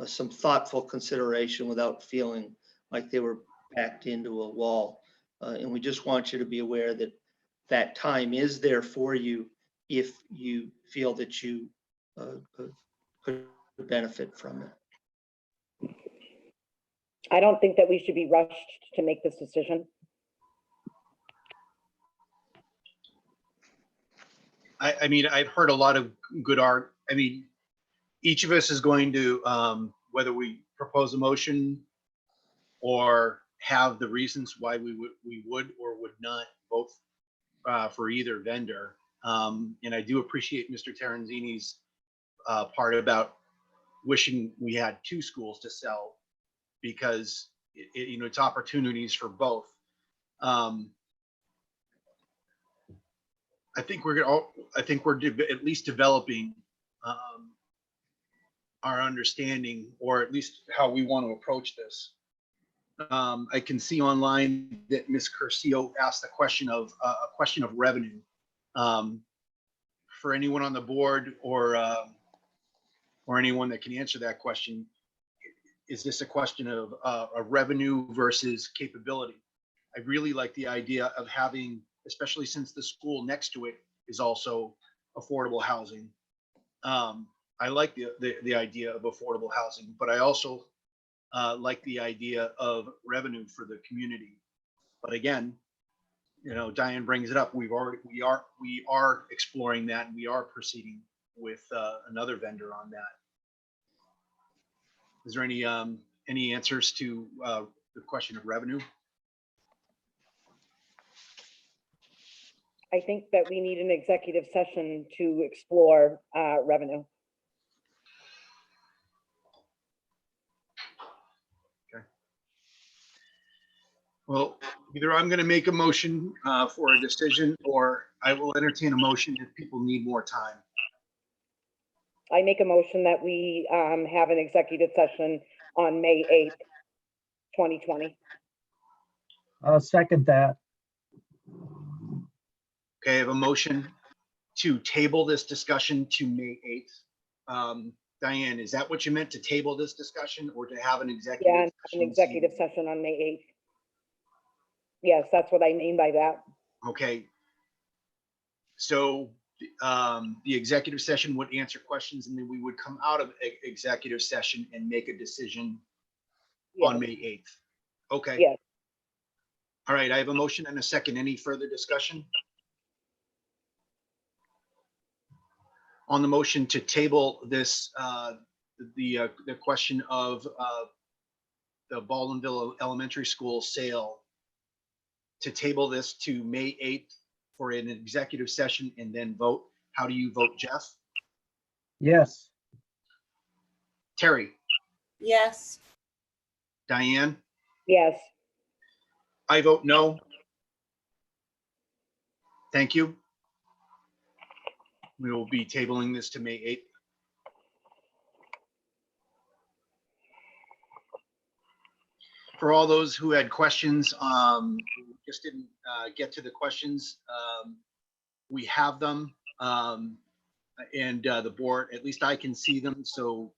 some thoughtful consideration without feeling like they were backed into a wall. And we just want you to be aware that that time is there for you if you feel that you could benefit from it. I don't think that we should be rushed to make this decision. I mean, I've heard a lot of good art. I mean, each of us is going to, whether we propose a motion or have the reasons why we would or would not vote for either vendor. And I do appreciate Mr. Terenzini's part about wishing we had two schools to sell, because you know, it's opportunities for both. I think we're at least developing our understanding, or at least how we want to approach this. I can see online that Ms. Curcio asked a question of revenue. For anyone on the board or anyone that can answer that question, is this a question of a revenue versus capability? I really like the idea of having, especially since the school next to it is also affordable housing. I like the idea of affordable housing, but I also like the idea of revenue for the community. But again, you know, Diane brings it up. We are exploring that, and we are proceeding with another vendor on that. Is there any answers to the question of revenue? I think that we need an executive session to explore revenue. Okay. Well, either I'm going to make a motion for a decision, or I will entertain a motion if people need more time. I make a motion that we have an executive session on May 8th, 2020. I'll second that. Okay, I have a motion to table this discussion to May 8th. Diane, is that what you meant, to table this discussion or to have an executive Yeah, session? an executive session on May 8th. Yes, that's what I mean by that. Okay. So the executive session would answer questions, and then we would come out of executive session and make a decision on May 8th. Okay. Yes. All right, I have a motion and a second. Any further discussion? On the motion to table this, the question of the Baldwinville Elementary School sale, to table this to May 8th for an executive session and then vote. How do you vote, Jeff? Yes. Terry? Yes. Diane? Yes. I vote no. Thank you. We will be tabling this to May 8th. For all those who had questions, just didn't get to the questions, we have them, and the board, at least I can see them, so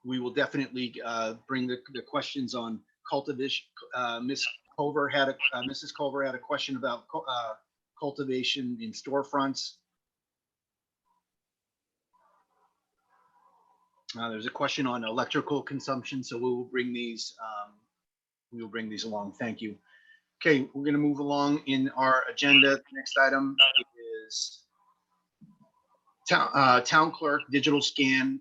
we will definitely bring the questions on cultivation. Mrs. Culver had a question about cultivation in storefronts. There's a question on electrical consumption, so we will bring these. We will bring these along. Thank you. Okay, we're going to move along in our agenda. The next item is town clerk digital scan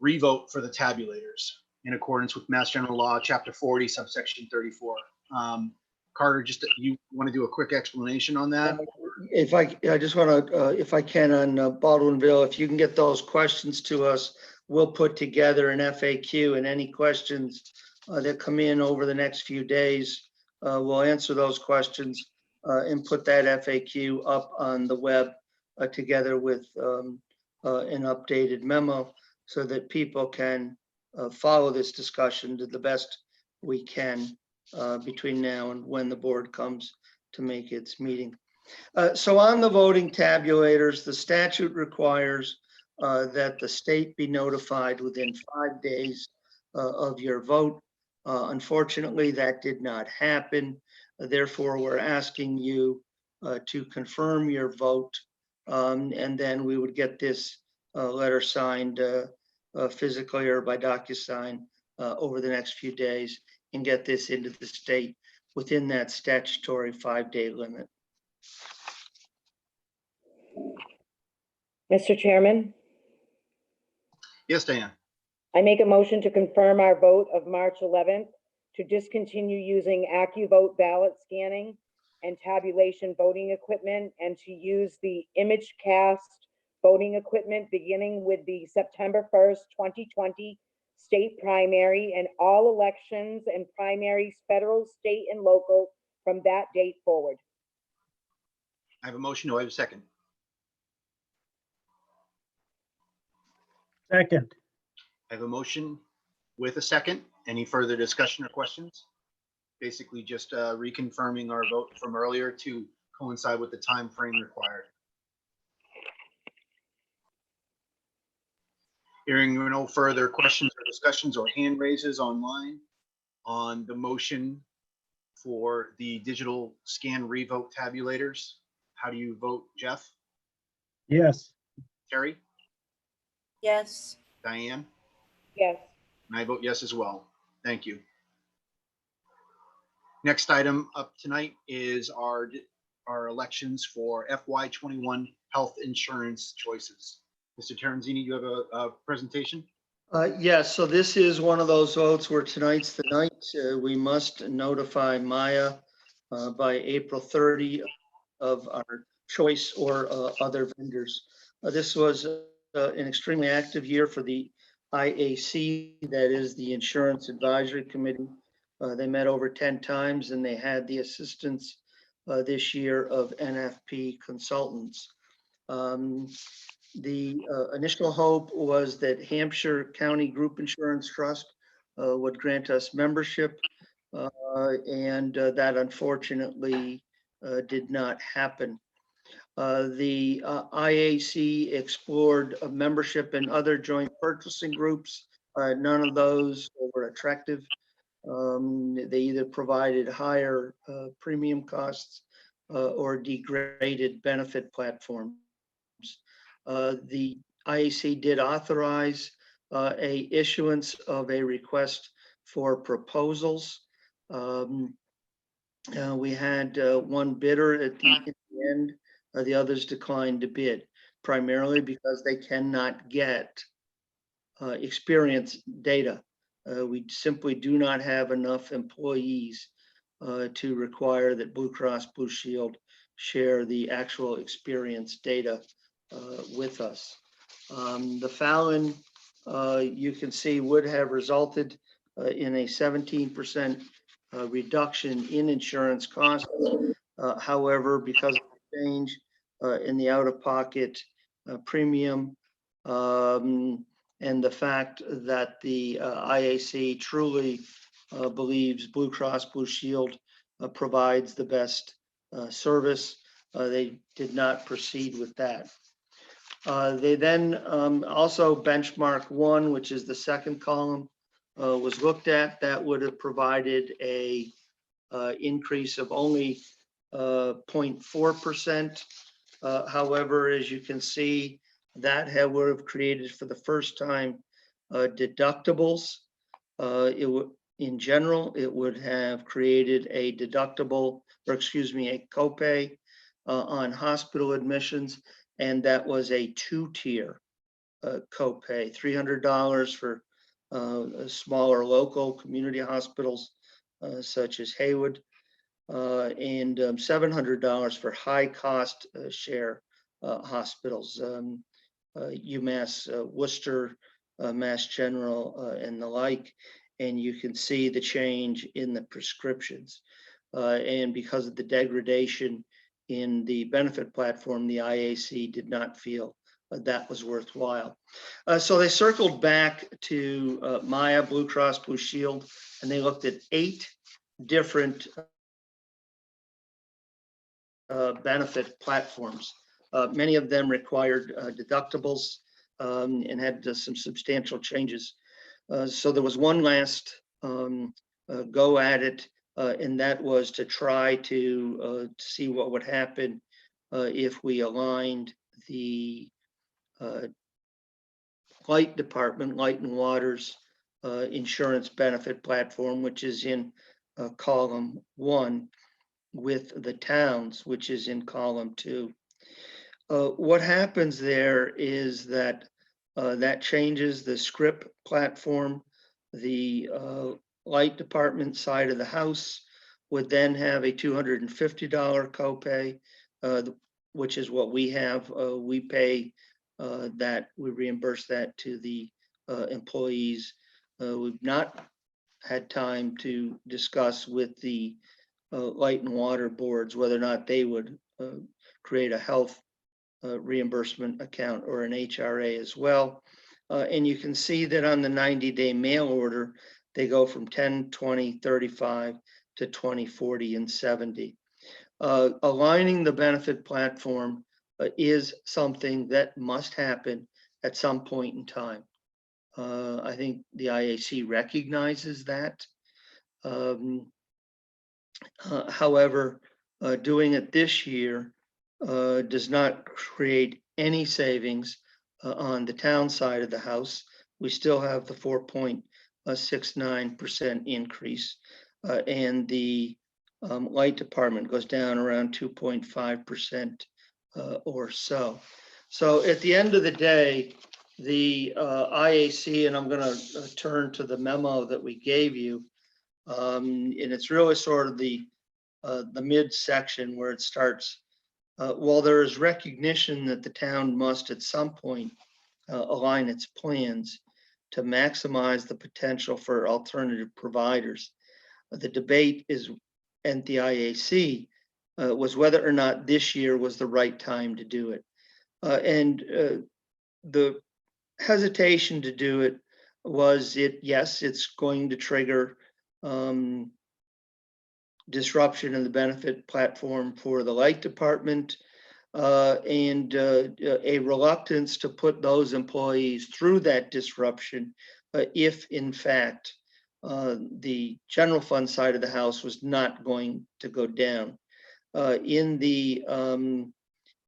revote for the tabulators in accordance with Mass General Law, Chapter 40, subsection 34. Carter, just you want to do a quick explanation on that? If I just want to, if I can, on Baldwinville, if you can get those questions to us, we'll put together an FAQ, and any questions that come in over the next few days. We'll answer those questions and put that FAQ up on the web together with an updated memo so that people can follow this discussion to the best we can between now and when the board comes to make its meeting. So on the voting tabulators, the statute requires that the state be notified within 5 days of your vote. Unfortunately, that did not happen. Therefore, we're asking you to confirm your vote, and then we would get this letter signed physically or by DocuSign over the next few days and get this into the state within that statutory 5-day limit. Mr. Chairman, Yes, Diane. I make a motion to confirm our vote of March 11th to discontinue using AccuVote ballot scanning and tabulation voting equipment and to use the ImageCast voting equipment beginning with the September 1st, 2020 state primary and all elections and primaries, federal, state, and local from that date forward. I have a motion. Do I have a second? Second. I have a motion with a second. Any further discussion or questions? Basically just reconfirming our vote from earlier to coincide with the time frame required. Hearing no further questions or discussions or hand raises online on the motion for the digital scan revote tabulators. How do you vote, Jeff? Yes. Terry? Yes. Diane? Yes. And I vote yes as well. Thank you. Next item up tonight is our elections for FY21 health insurance choices. Mr. Terenzini, you have a presentation? Yes, so this is one of those votes where tonight's the night. We must notify Maya by April 30 of our choice or other vendors. This was an extremely active year for the IAC, that is the Insurance Advisory Committee. They met over 10 times and they had the assistance this year of NFP consultants. The initial hope was that Hampshire County Group Insurance Trust would grant us membership, and that unfortunately did not happen. The IAC explored a membership in other joint purchasing groups. None of those were attractive. They either provided higher premium costs or degraded benefit platforms. The IAC did authorize a issuance of a request for proposals. We had one bidder at the end. The others declined to bid, primarily because they cannot get experience data. We simply do not have enough employees to require that Blue Cross Blue Shield share the actual experience data with us. The Fallon, you can see, would have resulted in a 17% reduction in insurance costs. However, because of the change in the out-of-pocket premium and the fact that the IAC truly believes Blue Cross Blue Shield provides the best service, they did not proceed with that. They then also benchmark 1, which is the second column, was looked at. That would have provided a increase of only 0.4%. However, as you can see, that would have created for the first time deductibles. In general, it would have created a deductible, or excuse me, a copay on hospital admissions, and that was a 2-tier copay, $300 for smaller local community hospitals such as Haywood, and $700 for high cost share hospitals, UMass Worcester, Mass General, and the like. and you can see the change in the prescriptions. And because of the degradation in the benefit platform, the IAC did not feel that was worthwhile. So they circled back to Maya, Blue Cross Blue Shield, and they looked at 8 different benefit platforms. Many of them required deductibles and had some substantial changes. So there was one last go at it, and that was to try to see what would happen if we aligned the light department, light and waters insurance benefit platform, which is in column 1, with the towns, which is in column 2. What happens there is that that changes the script platform. The light department side of the house would then have a $250 copay, which is what we have. We pay that, we reimburse that to the employees. We've not had time to discuss with the light and water boards whether or not they would create a health reimbursement account or an HRA as well. And you can see that on the 90-day mail order, they go from 10, 20, 35 to 20, 40, and 70. Aligning the benefit platform is something that must happen at some point in time. I think the IAC recognizes that. However, doing it this year does not create any savings on the town side of the house. We still have the 4.69% increase, and the light department goes down around 2.5% or so. So at the end of the day, the IAC, and I'm going to turn to the memo that we gave you, and it's really sort of the midsection where it starts. While there is recognition that the town must at some point align its plans to maximize the potential for alternative providers, the debate is, and the IAC, was whether or not this year was the right time to do it. And the hesitation to do it was yes, it's going to trigger disruption in the benefit platform for the light department, and a reluctance to put those employees through that disruption if in fact the general fund side of the house was not going to go down. In the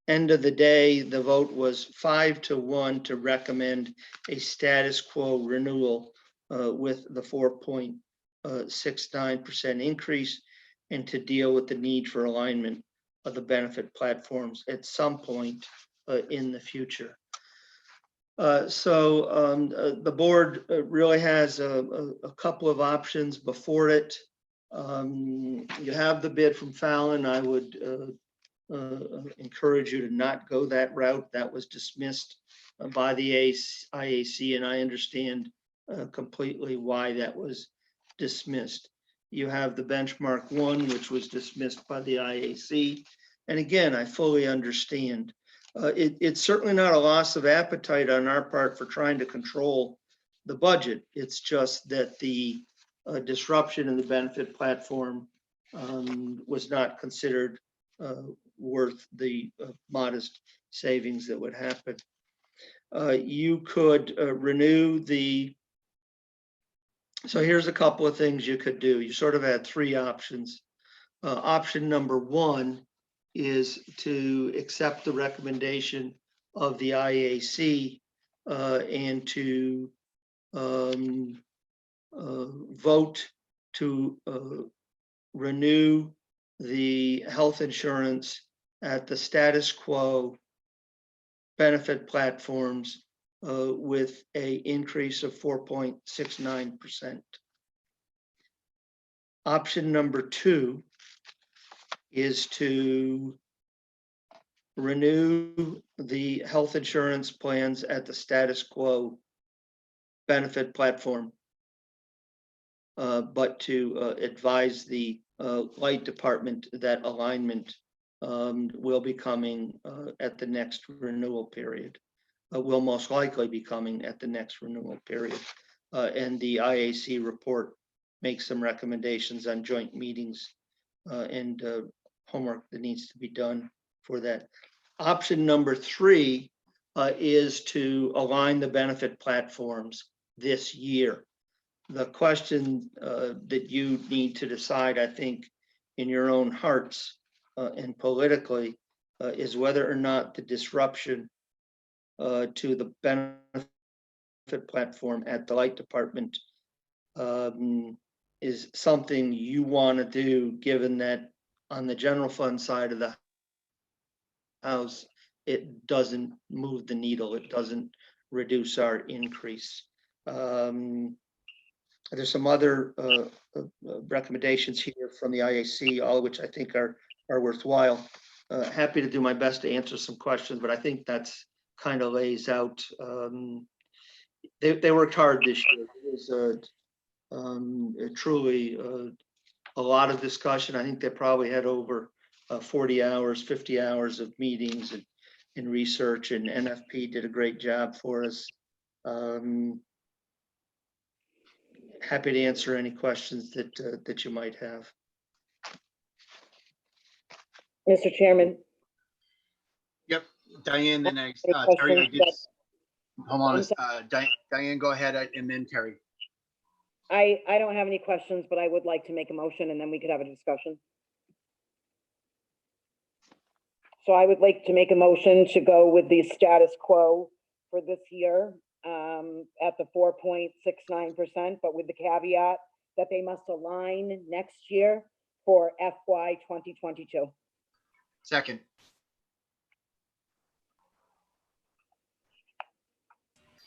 end of the day, the vote was 5-1 to recommend a status quo renewal with the 4.69% increase, and to deal with the need for alignment of the benefit platforms at some point in the future. So the board really has a couple of options before it. You have the bid from Fallon. I would encourage you to not go that route. That was dismissed by the IAC, and I understand completely why that was dismissed. You have the benchmark 1, which was dismissed by the IAC. And again, I fully understand. It's certainly not a loss of appetite on our part for trying to control the budget. It's just that the disruption in the benefit platform was not considered worth the modest savings that would happen. You could renew the, so here's a couple of things you could do. You sort of had 3 options. Option number 1 is to accept the recommendation of the IAC and to vote to renew the health insurance at the status quo benefit platforms with a increase of 4.69%. Option number 2 is to renew the health insurance plans at the status quo benefit platform but to advise the light department that alignment will be coming at the next renewal period. Will most likely be coming at the next renewal period. And the IAC report makes some recommendations on joint meetings and homework that needs to be done for that. Option number 3 is to align the benefit platforms this year. The question that you need to decide, I think, in your own hearts and politically, is whether or not the disruption to the benefit platform at the light department is something you want to do, given that on the general fund side of the house, it doesn't move the needle. It doesn't reduce our increase. There's some other recommendations here from the IAC, all of which I think are worthwhile. Happy to do my best to answer some questions, but I think that's kind of lays out. They worked hard this year. It was truly a lot of discussion. I think they probably had over 40 hours, 50 hours of meetings and research, and NFP did a great job for us. Happy to answer any questions that you might have. Mr. Chairman. Yep, Diane, then Any Terry, I questions did. Hold on, I'm sorry. Diane, go ahead, and then Terry. I don't have any questions, but I would like to make a motion and then we could have a discussion. So I would like to make a motion to go with the status quo for this year at the 4.69%, but with the caveat that they must align next year for FY 2022. Second.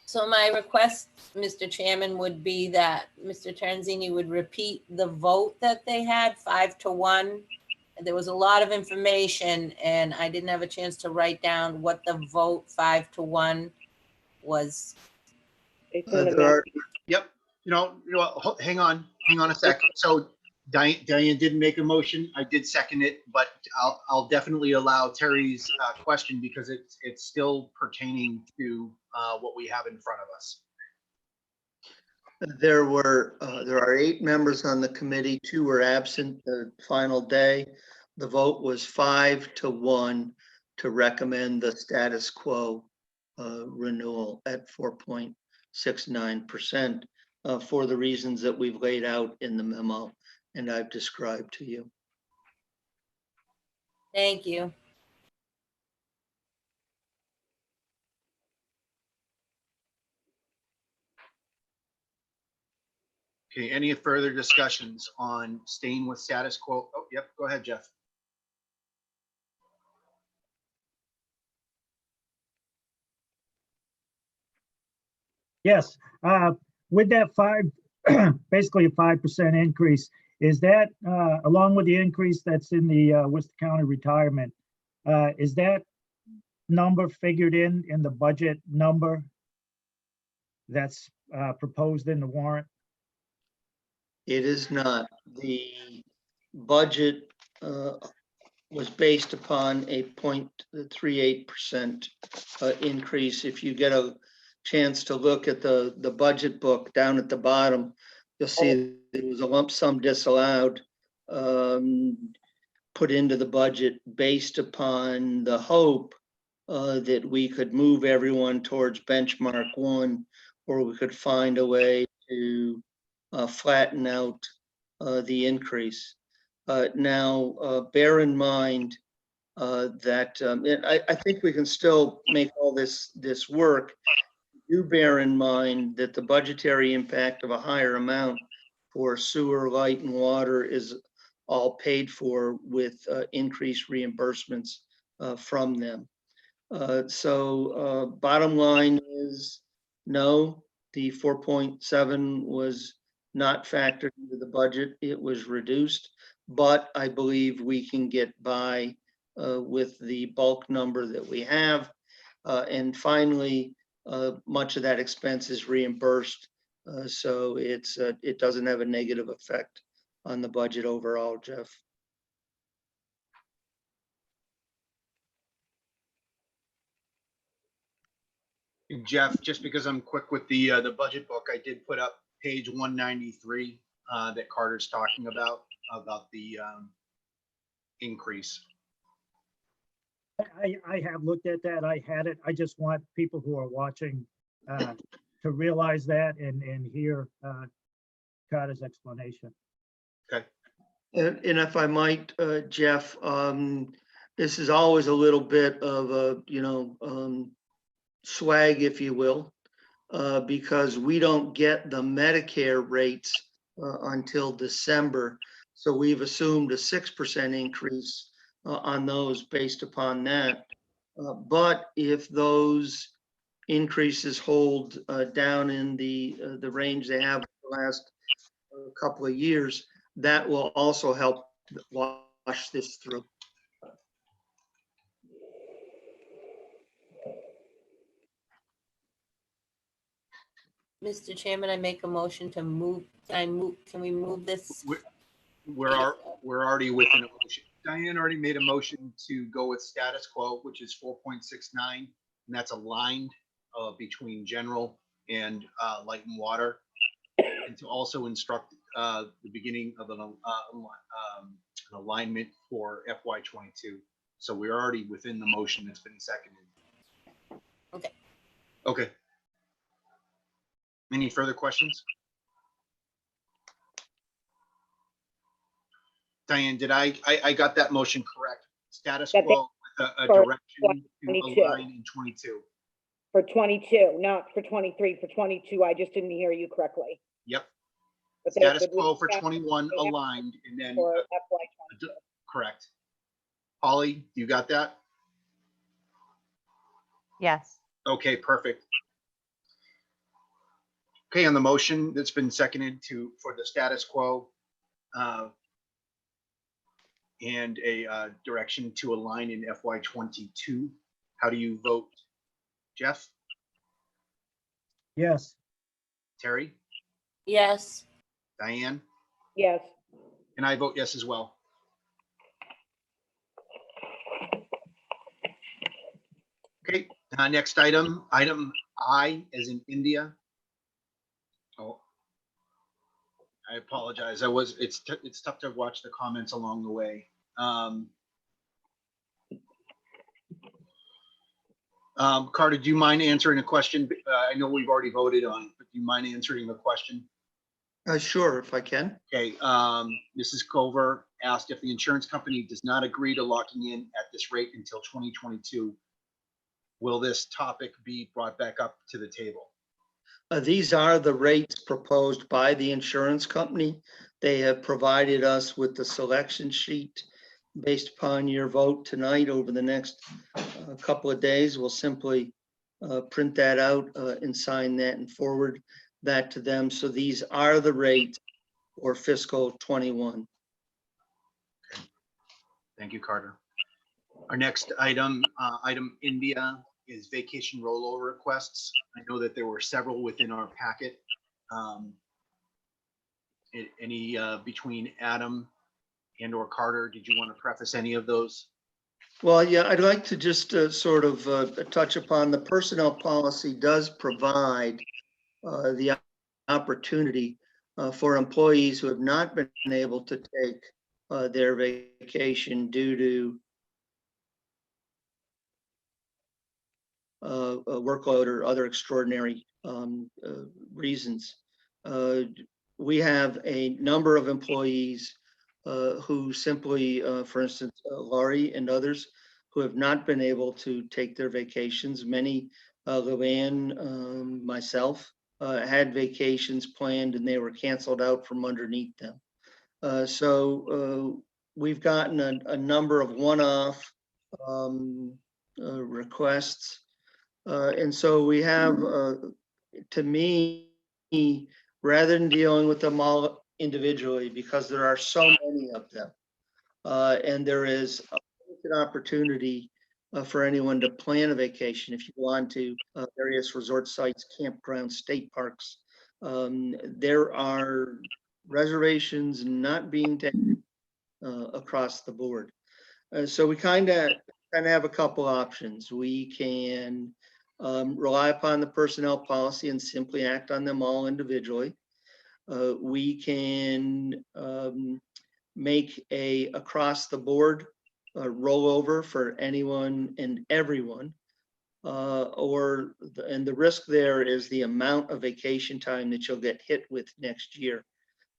So my request, Mr. Chairman, would be that Mr. Terenzini would repeat the vote that they had 5-1. There was a lot of information and I didn't have a chance to write down what the vote 5-1 was. Yep. Hang on a second. So Diane didn't make a motion. I did second it, but I'll definitely allow Terry's question because it's still pertaining to what we have in front of us. There are 8 members on the committee. 2 were absent the final day. The vote was 5-1 to recommend the status quo renewal at 4.69% for the reasons that we've laid out in the memo and I've described to you. Thank you. Okay, any further discussions on staying with status quo? Oh, yep, go ahead, Jeff. Yes, with that basically a 5% increase, is that along with the increase that's in the Worcester County retirement, is that number figured in the budget number that's proposed in the warrant? It is not. The budget was based upon a 0.38% increase. If you get a chance to look at the budget book down at the bottom, you'll see there was a lump sum disallowed put into the budget based upon the hope that we could move everyone towards benchmark 1, or we could find a way to flatten out the increase. Now, bear in mind that I think we can still make all this work. Do bear in mind that the budgetary impact of a higher amount for sewer, light, and water is all paid for with increased reimbursements from them. So bottom line is no, the 4.7 was not factored into the budget. It was reduced, but I believe we can get by with the bulk number that we have. And finally, much of that expense is reimbursed So it doesn't have a negative effect on the budget overall, Jeff. Jeff, just because I'm quick with the budget book, I did put up page 193 that Carter's talking about the increase. I have looked at that. I had it. I just want people who are watching to realize that and hear Carter's explanation. Okay. And if I might, Jeff, this is always a little bit of a, swag, if you will, because we don't get the Medicare rates until December. So we've assumed a 6% increase on those based upon that. But if those increases hold down in the range they have the last couple of years, that will also help wash this through. Mr. Chairman, I make a motion to move, can we move this? We're already within a motion. Diane already made a motion to go with status quo, which is 4.69, and that's aligned between general and light and water, and to also instruct the beginning of an alignment for FY22. So we're already within the motion that's been seconded. Okay. Okay. Any further questions? Diane, did I got that motion correct? Status quo with a direction to align in 22. For 22, not for 23. For 22, I just didn't hear you correctly. Yep. But Status quo for 21 aligned, and then for FY22. correct. Holly, you got that? Yes. Okay, perfect. Okay, on the motion that's been seconded for the status quo and a direction to align in FY22, how do you vote? Jeff? Yes. Terry? Yes. Diane? Yes. And I vote yes as well. Okay, next item I as in India. Oh, I apologize. It's tough to watch the comments along the way. Carter, do you mind answering a question? I know we've already voted on it, but do you mind answering the question? Sure, if I can. Okay, Mrs. Culver asked if the insurance company does not agree to locking in at this rate until 2022, will this topic be brought back up to the table? These are the rates proposed by the insurance company. They have provided us with the selection sheet. Based upon your vote tonight, over the next couple of days, we'll simply print that out and sign that and forward that to them. So these are the rates for fiscal 21. Okay. Thank you, Carter. Our next item, item India, is vacation rollover requests. I know that there were several within our packet. Any between Adam and or Carter, did you want to preface any of those? Well, yeah, I'd like to just sort of touch upon the personnel policy does provide the opportunity for employees who have not been able to take their vacation due to a workload or other extraordinary reasons. We have a number of employees who simply, for instance, Laurie and others who have not been able to take their vacations. Many, Luann, myself, had vacations planned and they were canceled out from underneath them. So we've gotten a number of one-off requests. And so we have, to me, rather than dealing with them all individually, because there are so many of them, and there is an opportunity for anyone to plan a vacation if you want to various resort sites, campgrounds, state parks, There are reservations not being taken across the board. So we kind of have a couple options. We can rely upon the personnel policy and simply act on them all individually. We can make a across the board rollover for anyone and everyone. And the risk there is the amount of vacation time that you'll get hit with next year.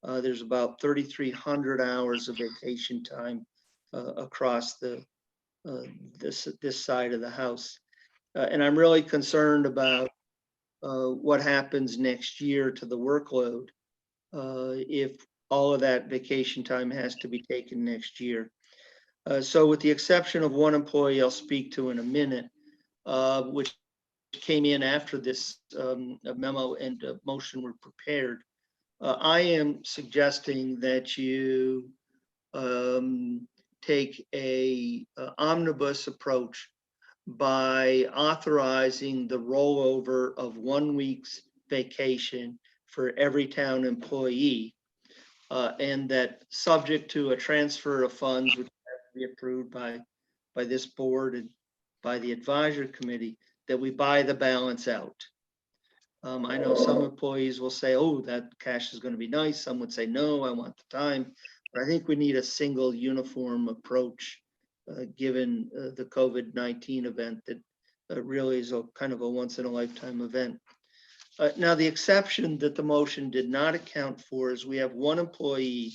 There's about 3,300 hours of vacation time across this side of the house. And I'm really concerned about what happens next year to the workload if all of that vacation time has to be taken next year. So with the exception of one employee I'll speak to in a minute, which came in after this memo and motion were prepared, I am suggesting that you take a omnibus approach by authorizing the rollover of 1 week's vacation for every town employee, and that subject to a transfer of funds, which has to be approved by this board and by the advisory committee, that we buy the balance out. I know some employees will say, oh, that cash is going to be nice. Some would say, no, I want the time. But I think we need a single uniform approach given the COVID-19 event that really is a kind of a once in a lifetime event. Now, the exception that the motion did not account for is we have one employee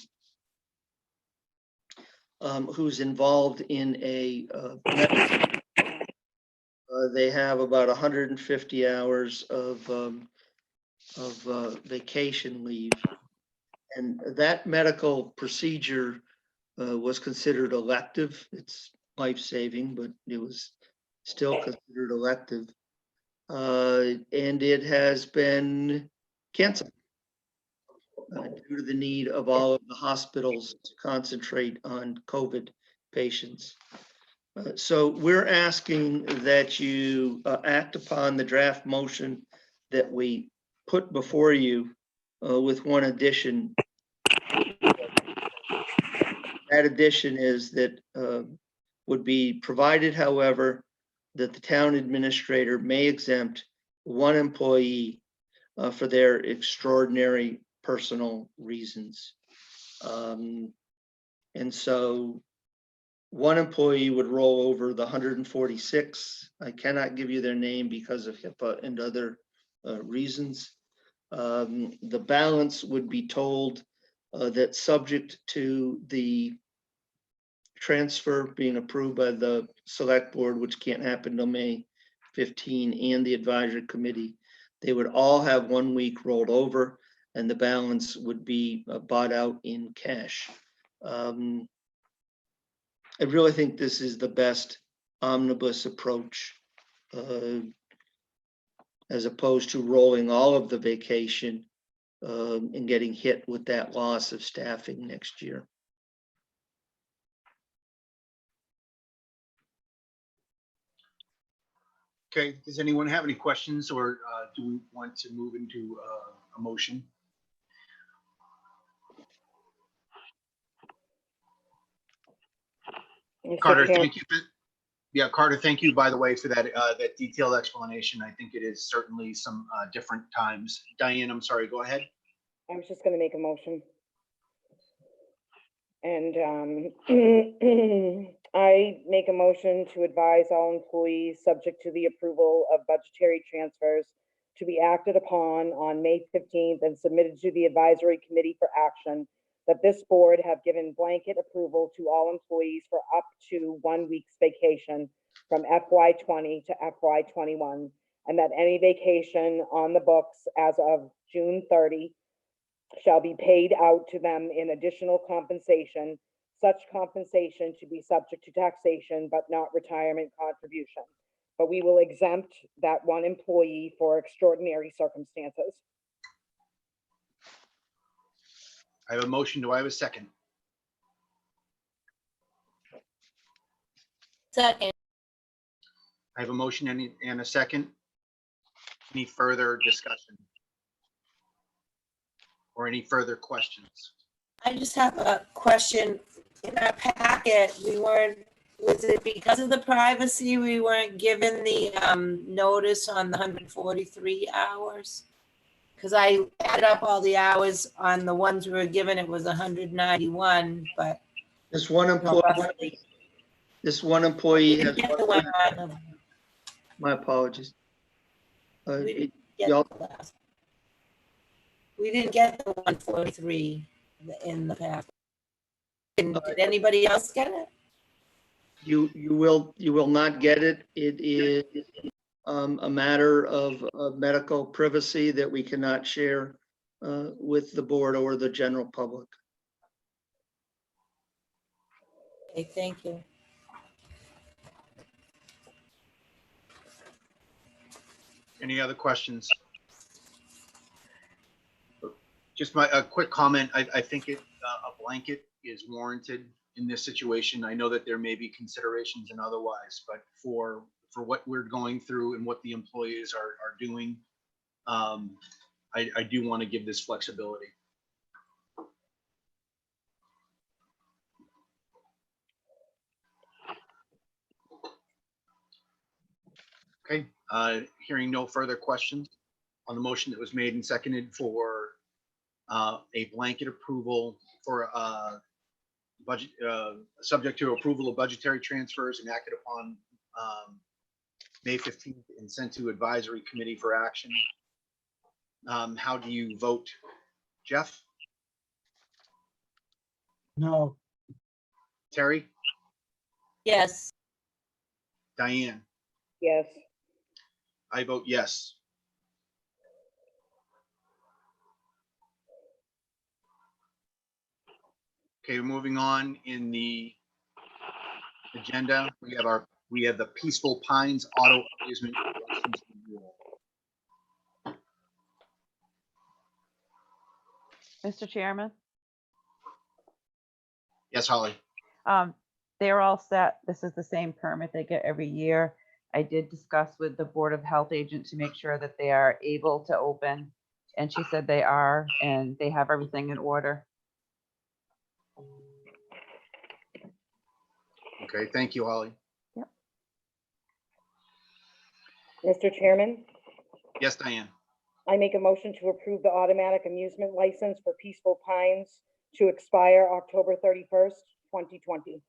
who's involved in a they have about 150 hours of vacation leave, and that medical procedure was considered elective. It's life-saving, but it was still considered elective, and it has been canceled due to the need of all of the hospitals to concentrate on COVID patients. So we're asking that you act upon the draft motion that we put before you with one addition. That addition is that would be provided, however, that the town administrator may exempt one employee for their extraordinary personal reasons. And so one employee would roll over the 146. I cannot give you their name because of HIPAA and other reasons. The balance would be told that subject to the transfer being approved by the select board, which can't happen till May 15, and the advisory committee, they would all have 1 week rolled over and the balance would be bought out in cash. I really think this is the best omnibus approach as opposed to rolling all of the vacation and getting hit with that loss of staffing next year. Okay, does anyone have any questions, or do we want to move into a motion? Carter, thank you. Yeah, Carter, thank you, by the way, for that that detailed explanation. I think it is certainly some different times. Diane, I'm sorry, go ahead. I was just going to make a motion. And I make a motion to advise all employees, subject to the approval of budgetary transfers, to be acted upon on May 15th and submitted to the advisory committee for action, that this board have given blanket approval to all employees for up to 1 week's vacation from FY20 to FY21, and that any vacation on the books as of June 30 shall be paid out to them in additional compensation, such compensation to be subject to taxation, but not retirement contribution. But we will exempt that one employee for extraordinary circumstances. I have a motion. Do I have a second? Second. I have a motion and a second. Any further discussion? or any further questions? I just have a question. In our packet, was it because of the privacy, we weren't given the notice on the 143 hours? Because I added up all the hours on the ones we were given, it was 191, but. This one employee, this one employee has, Get the one on the- my apologies. We didn't get y'all- the last- we didn't get the 143 in the packet. Did anybody else get it? You will not get it. It is a matter of medical privacy that we cannot share with the board or the general public. Okay, thank you. Any other questions? Just a quick comment. I think a blanket is warranted in this situation. I know that there may be considerations and otherwise, but for what we're going through and what the employees are doing, I do want to give this flexibility. Okay, hearing no further questions on the motion that was made and seconded for a blanket approval for budget, subject to approval of budgetary transfers enacted upon May 15th and sent to advisory committee for action. How do you vote? Jeff? No. Terry? Yes. Diane? Yes. I vote yes. Okay, moving on in the agenda, we have the Peaceful Pines Auto Amusement License Renewal. Mr. Chairman, Yes, Holly. they're all set. This is the same permit they get every year. I did discuss with the Board of Health agent to make sure that they are able to open, and she said they are, and they have everything in order. Okay, thank you, Holly. Yep. Mr. Chairman, Yes, Diane. I make a motion to approve the automatic amusement license for Peaceful Pines to expire October 31st, 2020.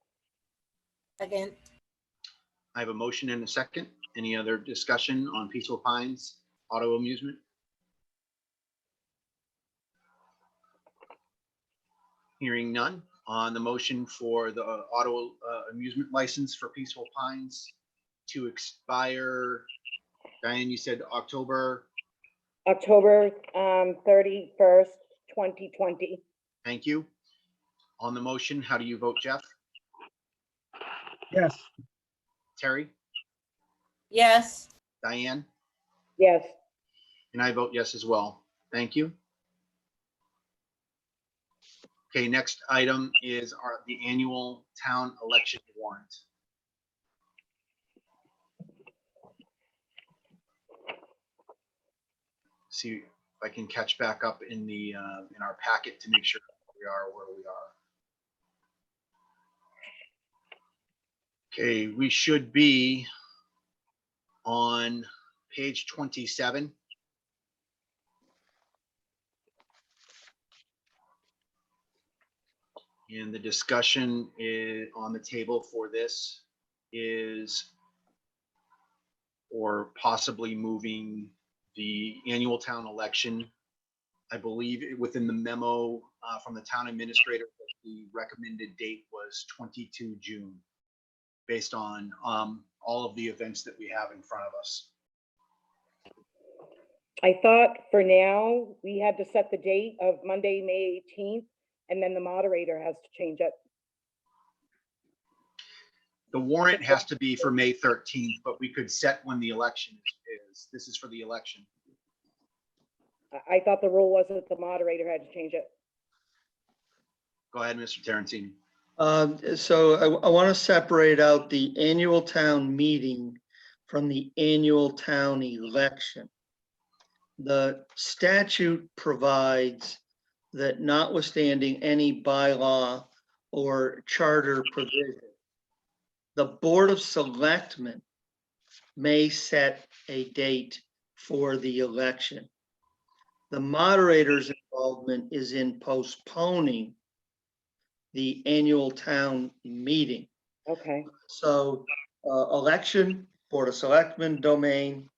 Again. I have a motion and a second. Any other discussion on Peaceful Pines Auto Amusement? Hearing none. On the motion for the auto amusement license for Peaceful Pines to expire, Diane, you said October? October 31st, 2020. Thank you. On the motion, how do you vote, Jeff? Yes. Terry? Yes. Diane? Yes. And I vote yes as well. Thank you. Okay, next item is the annual town election warrant. See if I can catch back up in the in our packet to make sure we are where we are. Okay, we should be on page 27. And the discussion on the table for this is, or possibly moving the annual town election. I believe within the memo from the town administrator, the recommended date was 22 June, based on all of the events that we have in front of us. I thought for now, we had to set the date of Monday, May 18th, and then the moderator has to change it. The warrant has to be for May 13th, but we could set when the election is. This is for the election. I thought the rule was that the moderator had to change it. Go ahead, Mr. Tarantini. So I want to separate out the annual town meeting from the annual town election. The statute provides that notwithstanding any bylaw or charter provision, the Board of Selectmen may set a date for the election. The moderator's involvement is in postponing the annual town meeting. Okay, So election, Board of Selectmen domain,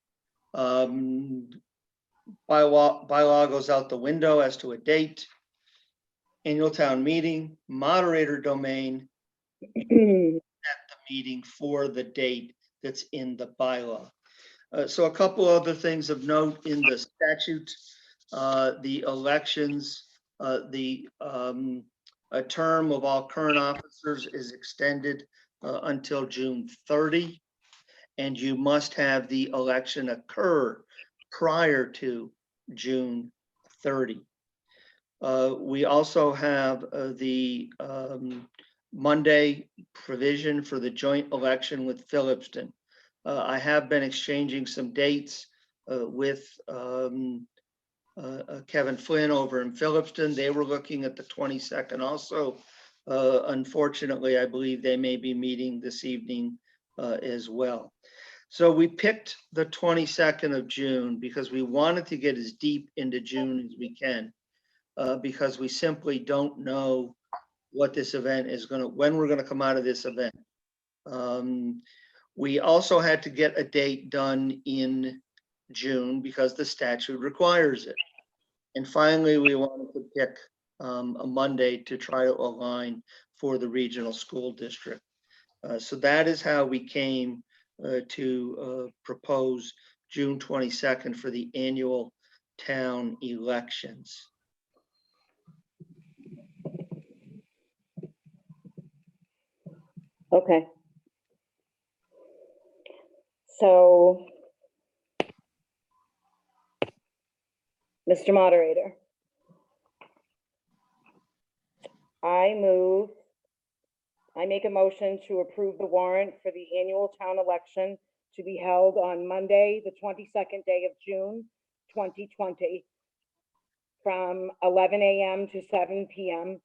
bylaw goes out the window as to a date. Annual town meeting, moderator domain, the meeting for the date that's in the bylaw. So a couple other things of note in the statute, the elections, a term of all current officers is extended until June 30. And you must have the election occur prior to June 30. We also have the Monday provision for the joint election with Phillipston. I have been exchanging some dates with Kevin Flynn over in Phillipston. They were looking at the 22nd also. Unfortunately, I believe they may be meeting this evening as well. So we picked the 22nd of June because we wanted to get as deep into June as we can, because we simply don't know what this event is when we're gonna come out of this event. We also had to get a date done in June because the statute requires it. And finally, we wanted to pick a Monday to try to align for the regional school district. So that is how we came to propose June 22nd for the annual town elections. okay. So, Mr. Moderator, I make a motion to approve the warrant for the annual town election to be held on Monday, the 22nd day of June, 2020, from 11 a.m. to 7 p.m.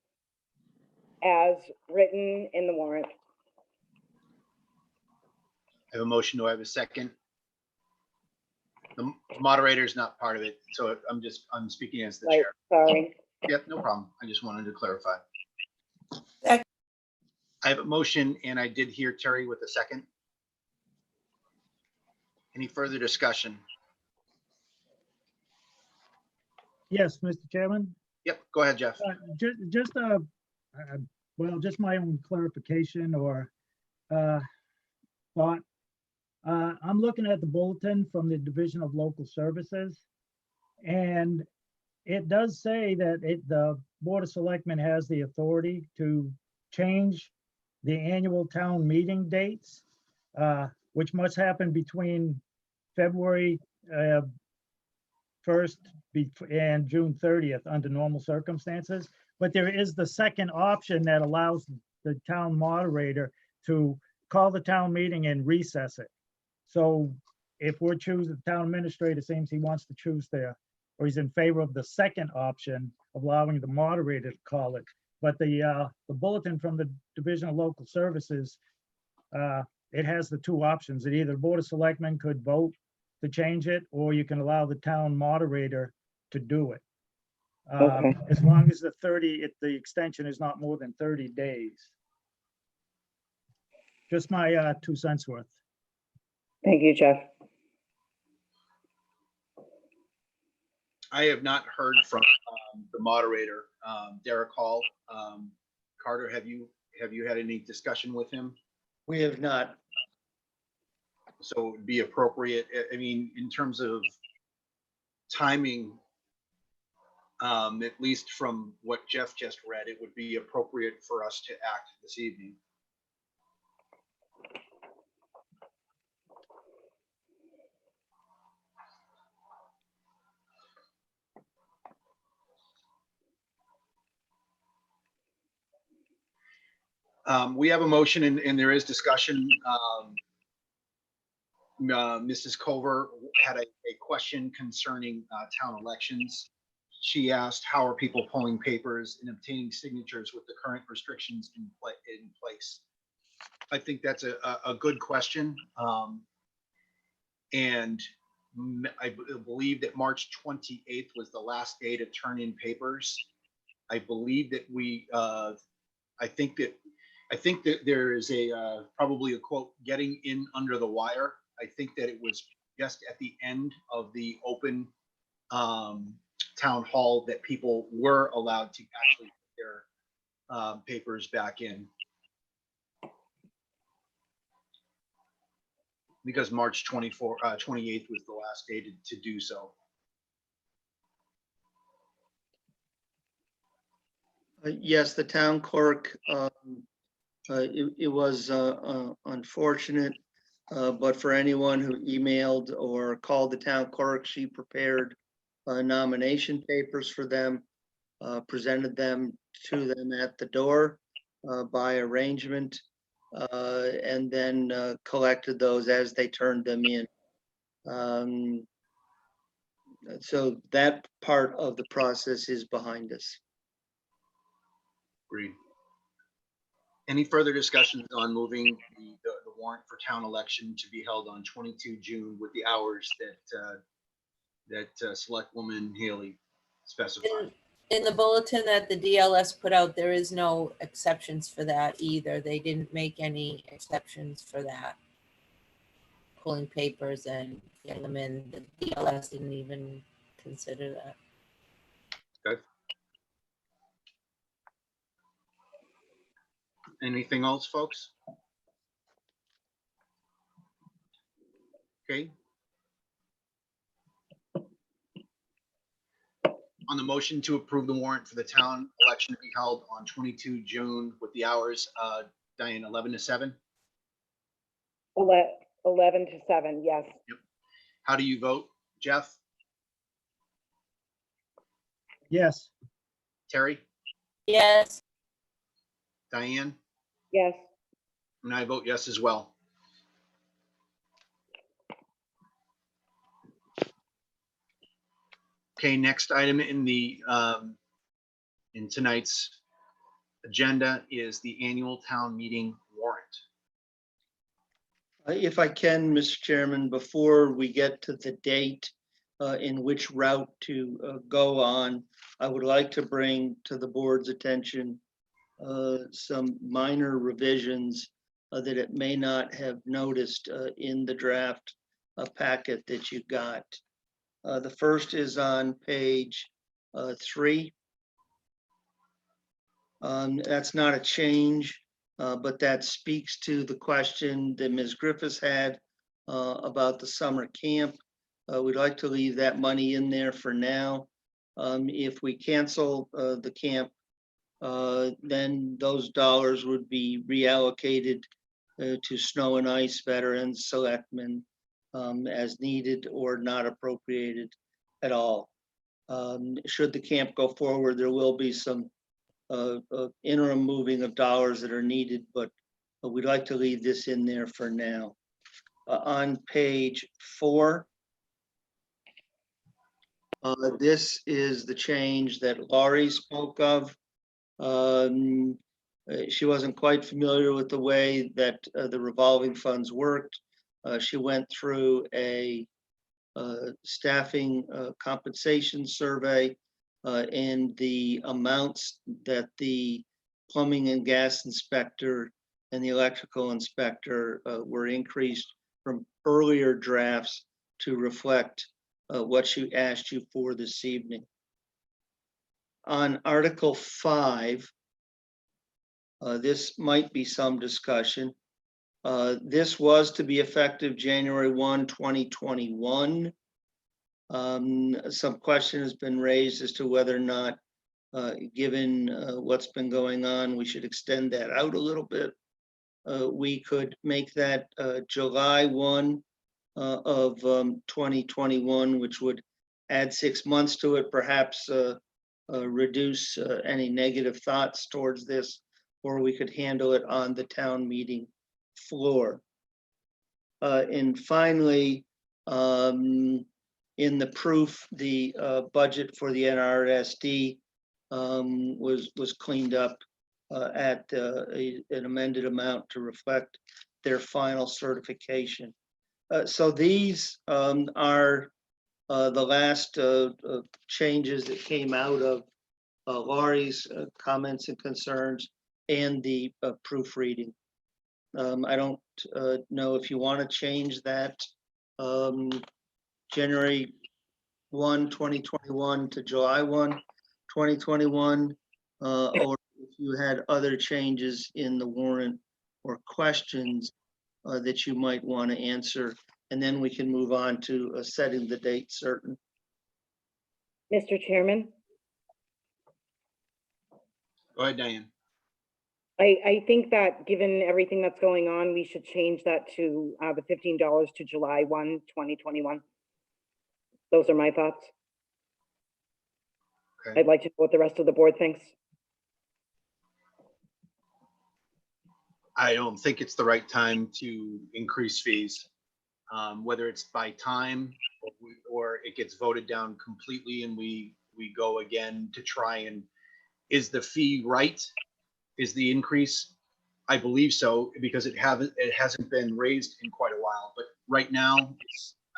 as written in the warrant. I have a motion. Do I have a second? The moderator is not part of it, so I'm speaking as the Right, chair. sorry. Yep, no problem. I just wanted to clarify. Second. I have a motion and I did hear Terry with a second. Any further discussion? Yes, Mr. Chairman. Yep, go ahead, Jeff. Just well, just my own clarification or thought. I'm looking at the bulletin from the Division of Local Services, and it does say that the Board of Selectmen has the authority to change the annual town meeting dates, which must happen between February 1st and June 30th under normal circumstances. But there is the second option that allows the town moderator to call the town meeting and recess it. So if we're choosing, the town administrator seems he wants to choose or he's in favor of the second option of allowing the moderator to call it. But the bulletin from the Division of Local Services, it has the two options. That either the Board of Selectmen could vote to change it, or you can allow the town moderator to do it. Okay. As long as the extension is not more than 30 days. Just my 2 cents worth. Thank you, Jeff. I have not heard from the moderator, Derek Hall. Carter, have you had any discussion with him? We have not. So it would be appropriate, I mean, in terms of timing, at least from what Jeff just read, it would be appropriate for us to act this evening. We have a motion and there is discussion. Mrs. Culver had a question concerning town elections. she asked, how are people pulling papers and obtaining signatures with the current restrictions in place? I think that's a good question. And I believe that March 28th was the last day to turn in papers. I believe that I think that there is probably a quote, getting in under the wire. I think that it was just at the end of the open town hall that people were allowed to actually put their papers back in. Because March 28th was the last day to do so. Yes, the town clerk, it was unfortunate, but for anyone who emailed or called the town clerk, she prepared nomination papers for them, presented them to them at the door by arrangement, and then collected those as they turned them in. So that part of the process is behind us. Agreed. Any further discussions on moving the warrant for town election to be held on 22 June with the hours that Selectwoman Haley specified? In the bulletin that the DLS put out, there is no exceptions for that either. They didn't make any exceptions for that. Pulling papers and getting them in, the DLS didn't even consider that. Okay. Anything else, folks? Okay. On the motion to approve the warrant for the town election to be held on 22 June with the hours, Diane, 11 to 7? 11 to 7, yes. Yep. How do you vote, Jeff? Yes. Terry? Yes. Diane? Yes. And I vote yes as well. Okay, next item in tonight's agenda is the annual town meeting warrant. If I can, Mr. Chairman, before we get to the date in which route to go on, I would like to bring to the board's attention some minor revisions that it may not have noticed in the draft packet that you got. The first is on page 3. That's not a change, but that speaks to the question that Ms. Griffiths had about the summer camp. We'd like to leave that money in there for now. If we cancel the camp, then those dollars would be reallocated to snow and ice veterans, selectmen, as needed or not appropriated at all. Should the camp go forward, there will be some interim moving of dollars that are needed, but we'd like to leave this in there for now. On page 4, this is the change that Laurie spoke of. She wasn't quite familiar with the way that the revolving funds worked. She went through a staffing compensation survey, and the amounts that the plumbing and gas inspector and the electrical inspector were increased from earlier drafts to reflect what she asked you for this evening. On Article 5, this might be some discussion. This was to be effective January 1, 2021. Some question has been raised as to whether or not, given what's been going on, we should extend that out a little bit. We could make that July 1 of 2021, which would add 6 months to it, perhaps reduce any negative thoughts towards this, or we could handle it on the town meeting floor. And finally, in the proof, the budget for the NRSD was cleaned up at an amended amount to reflect their final certification. So these are the last changes that came out of Laurie's comments and concerns and the proofreading. I don't know if you want to change that January 1, 2021 to July 1, 2021, or if you had other changes in the warrant or questions that you might want to answer, and then we can move on to setting the date certain. Mr. Chairman, Go ahead, Diane. I think that given everything that's going on, we should change that to the $15 to July 1, 2021. Those are my thoughts. Okay. I'd like to know what the rest of the board thinks. I don't think it's the right time to increase fees, whether it's by time or it gets voted down completely and we go again to try and, is the fee right? Is the increase? I believe so, because it hasn't been raised in quite a while, but right now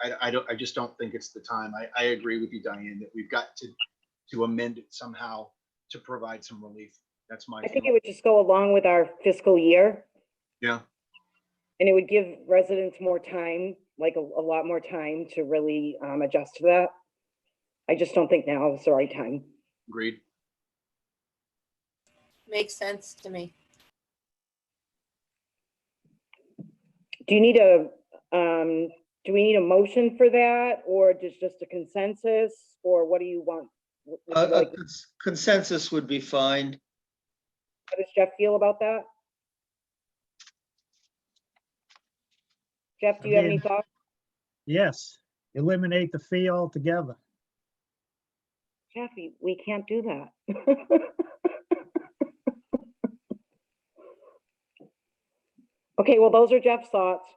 I just don't think it's the time. I agree with you, Diane, that we've got to amend it somehow to provide some relief. That's my I think it feeling. would just go along with our fiscal year, Yeah. and it would give residents more time, like a lot more time to really adjust to that. I just don't think now is the right time. Agreed. Makes sense to me. Do you need a, do we need a motion for that, or just a consensus, or what do you want? Would you like- Consensus would be fine. How does Jeff feel about that? Jeff, do you have any thoughts? Yes, eliminate the fee altogether. Jeff, we can't do that. Okay, well, those are Jeff's thoughts.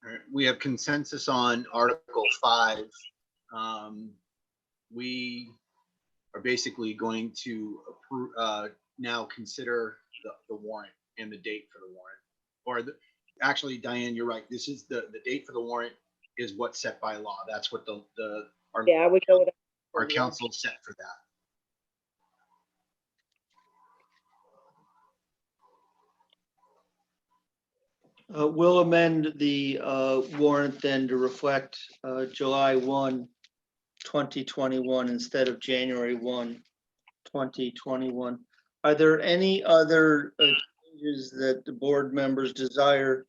All right, we have consensus on Article 5. We are basically going to approve, now consider the warrant and the date for the warrant. Or actually, Diane, you're right. This is the date for the warrant is what's set by law. That's what our, Yeah, I would go with our council set for that. We'll amend the warrant then to reflect July 1, 2021 instead of January 1, 2021. Are there any other changes that the board members desire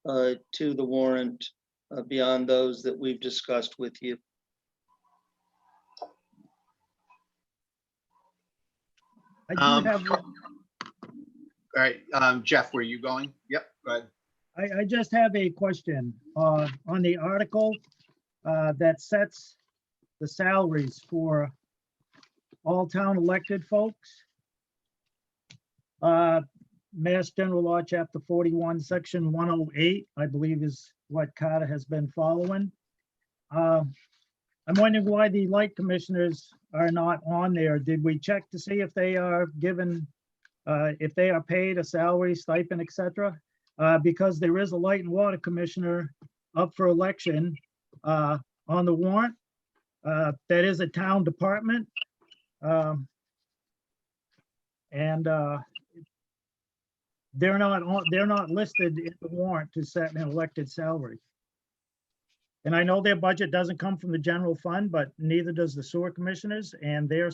to the warrant beyond those that we've discussed with you? I do have, All right, Jeff, were you going? Yep, go ahead. I just have a question on the article that sets the salaries for all town elected folks. Mass General Law, Chapter 41, Section 108, I believe is what Carter has been following. I'm wondering why the light commissioners are not on there. Did we check to see if they are given, if they are paid a salary, stipend, etc.? Because there is a light and water commissioner up for election on the warrant. That is a town department. And they're not listed in the warrant to set an elected salary. And I know their budget doesn't come from the general fund, but neither does the sewer commissioners, and their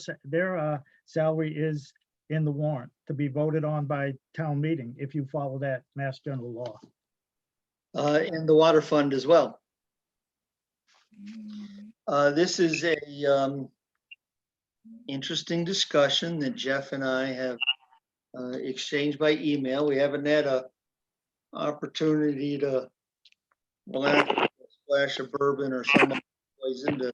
salary is in the warrant to be voted on by town meeting if you follow that Mass General Law. And the water fund as well. This is a interesting discussion that Jeff and I have exchanged by email. We haven't had a opportunity to blast a splash of bourbon or some poison to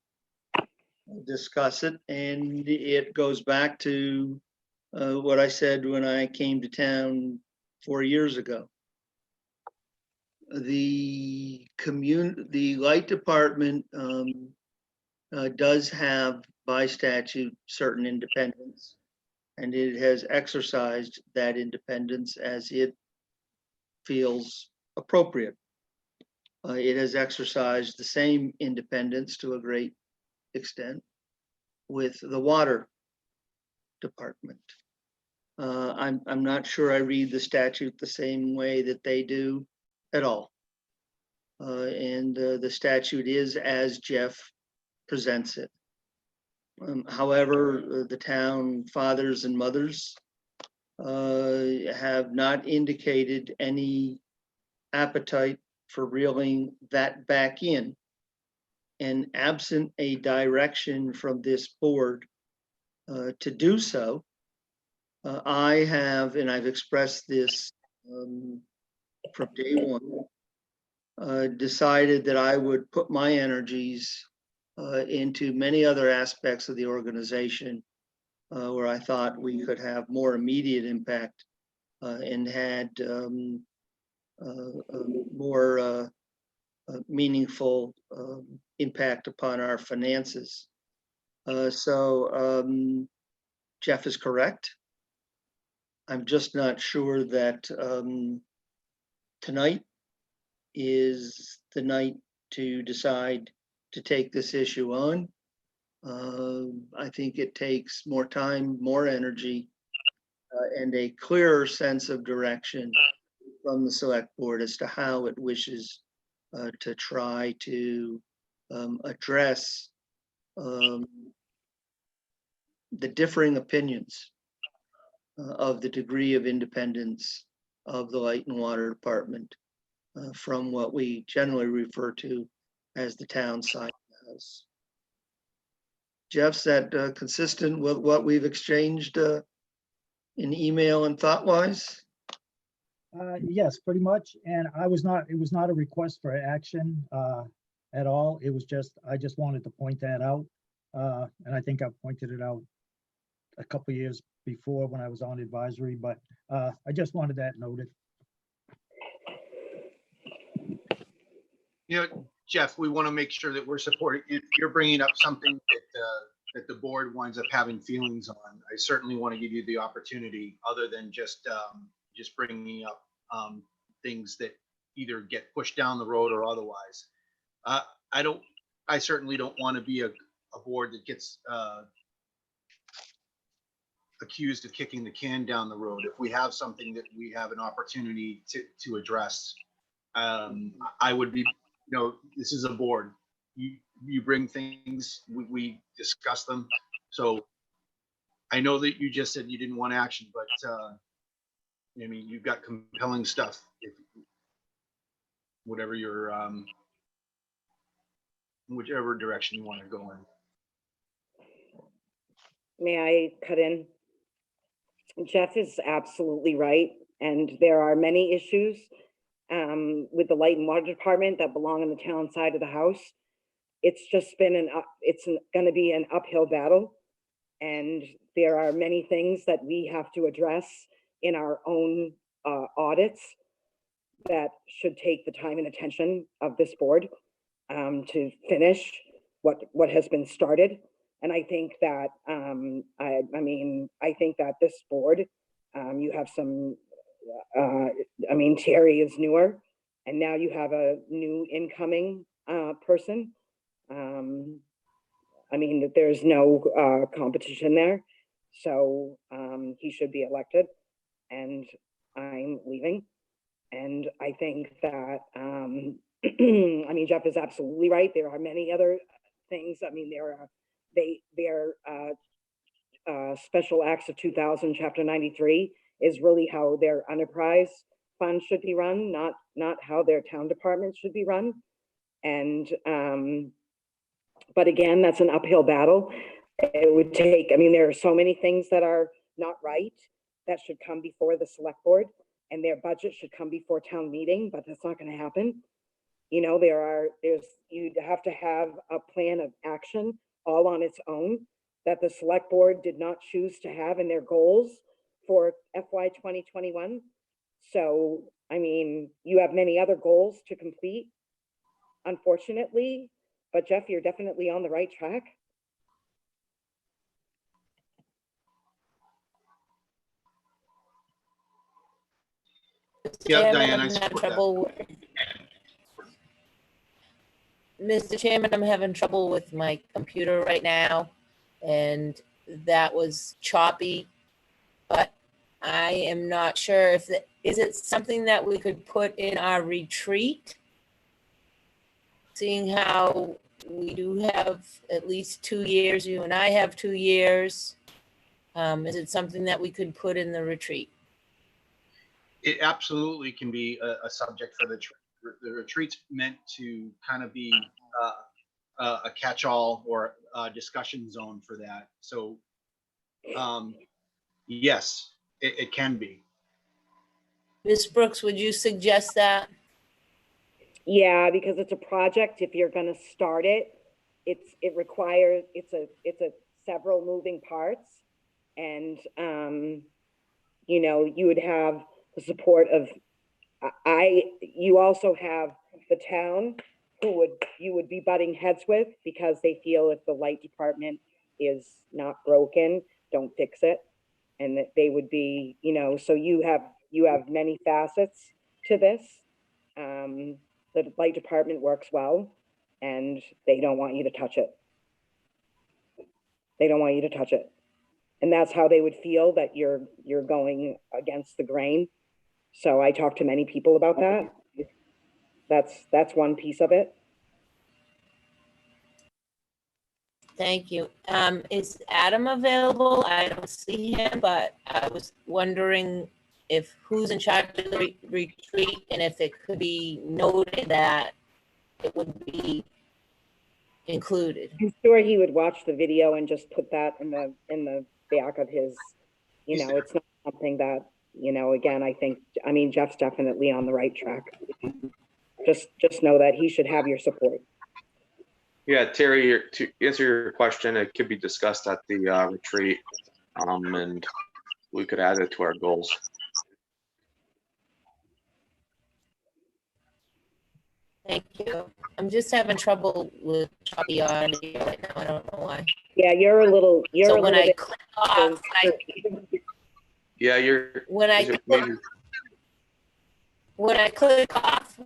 discuss it. And it goes back to what I said when I came to town 4 years ago. The light department does have by statute certain independence, and it has exercised that independence as it feels appropriate. It has exercised the same independence to a great extent with the water department. I'm not sure I read the statute the same way that they do at all. And the statute is as Jeff presents it. However, the town fathers and mothers have not indicated any appetite for reeling that back in. And absent a direction from this board to do so, I have, and I've expressed this from day one, decided that I would put my energies into many other aspects of the organization where I thought we could have more immediate impact and had more meaningful impact upon our finances. So Jeff is correct. I'm just not sure that tonight is the night to decide to take this issue on. I think it takes more time, more energy, and a clearer sense of direction from the select board as to how it wishes to try to address the differing opinions of the degree of independence of the Light and Water Department from what we generally refer to as the town side of the house. Jeff's that consistent with what we've exchanged in email and thought-wise? Yes, pretty much. And it was not a request for action at all. It was just, I just wanted to point that out. And I think I pointed it out a couple of years before when I was on advisory, but I just wanted that noted. You know, Jeff, we want to make sure that we're supporting, if you're bringing up something that the board winds up having feelings on, I certainly want to give you the opportunity, other than just bringing up things that either get pushed down the road or otherwise. I certainly don't want to be a board that gets accused of kicking the can down the road. If we have something that we have an opportunity to address, I would be, this is a board. You bring things, we discuss them. So I know that you just said you didn't want action, but I mean, you've got compelling stuff. Whatever your whichever direction you want to go in. May I cut in? Jeff is absolutely right. And there are many issues with the Light and Water Department that belong on the town side of the house. It's just been it's going to be an uphill battle. And there are many things that we have to address in our own audits that should take the time and attention of this board to finish what has been started. And I think that, I think that this board, you have some, Terry is newer, and now you have a new incoming person. There's no competition there. So he should be elected, and I'm leaving. And I think that, Jeff is absolutely right. There are many other things. There are Special Acts of 2000, Chapter 93 is really how their enterprise fund should be run, not how their town departments should be run. And, but again, that's an uphill battle. It would take, there are so many things that are not right that should come before the select board, and their budget should come before town meeting, but that's not gonna happen. You know, you'd have to have a plan of action all on its own that the select board did not choose to have in their goals for FY 2021. So, I mean, you have many other goals to complete, unfortunately, but Jeff, you're definitely on the right track. Yeah, Chairman, Diane, I I'm having support that. trouble. Mr. Chairman, I'm having trouble with my computer right now, and that was choppy, but I am not sure if is it something that we could put in our retreat? Seeing how we do have at least 2 years, you and I have 2 years. Is it something that we could put in the retreat? It absolutely can be a subject for the retreat's meant to kind of be a catch-all or a discussion zone for that. So yes, it can be. Ms. Brooks, would you suggest that? Yeah, because it's a project. If you're gonna start it, it requires, it's a several moving parts. And, you know, you would have the support of, you also have the town who you would be butting heads with, because they feel if the light department is not broken, don't fix it. And that they would be, you know, so you have many facets to this. The light department works well, and they don't want you to touch it. They don't want you to touch it. And that's how they would feel that you're going against the grain. So I talked to many people about that. That's one piece of it. Thank you. Is Adam available? I don't see him, but I was wondering if who's in charge of the retreat, and if it could be noted that it would be included. I'm sure he would watch the video and just put that in the back of his, you know, it's not something that, you know, again, I mean, Jeff's definitely on the right track. Just know that he should have your support. Yeah, Terry, to answer your question, it could be discussed at the retreat, and we could add it to our goals. Thank you. I'm just having trouble with choppy audio right now. I don't know why. Yeah, you're a little bit. Click off, Yeah, you're. when I click off,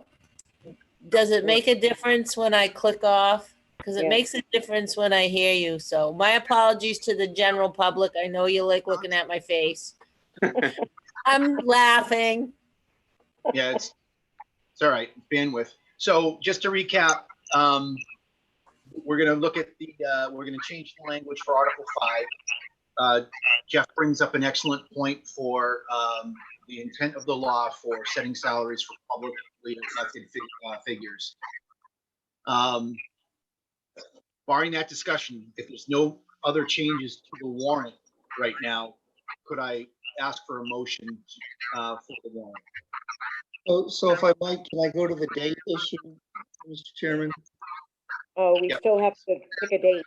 does it make a difference when I click off? Because it makes a difference when I hear you. So my apologies to the general public. I know you like looking at my face. I'm laughing. Yeah, it's all right. Bandwidth. So just to recap, we're going to look at we're going to change the language for Article 5. Jeff brings up an excellent point for the intent of the law for setting salaries for publicly elected figures. Barring that discussion, if there's no other changes to the warrant right now, could I ask for a motion for the warrant? So if I might, can I go to the date issue, Mr. Chairman? Oh, we still have to pick a date.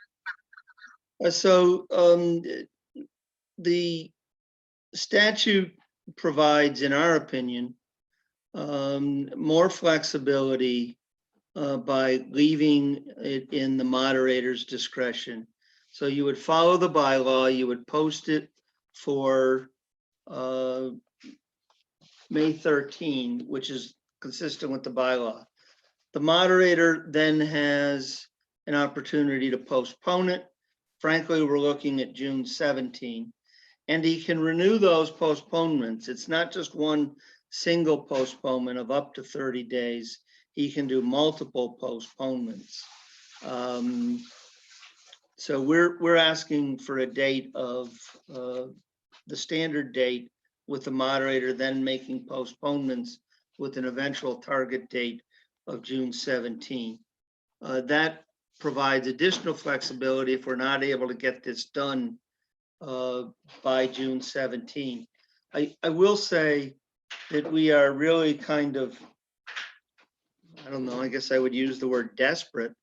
The statute provides, in our opinion, more flexibility by leaving it in the moderator's discretion. So you would follow the bylaw, you would post it for May 13, which is consistent with the bylaw. The moderator then has an opportunity to postpone it. Frankly, we're looking at June 17, and he can renew those postponements. It's not just one single postponement of up to 30 days. He can do multiple postponements. So we're asking for a date of the standard date, with the moderator then making postponements with an eventual target date of June 17. That provides additional flexibility if we're not able to get this done by June 17. I will say that we are really kind of, I don't know, I guess I would use the word desperate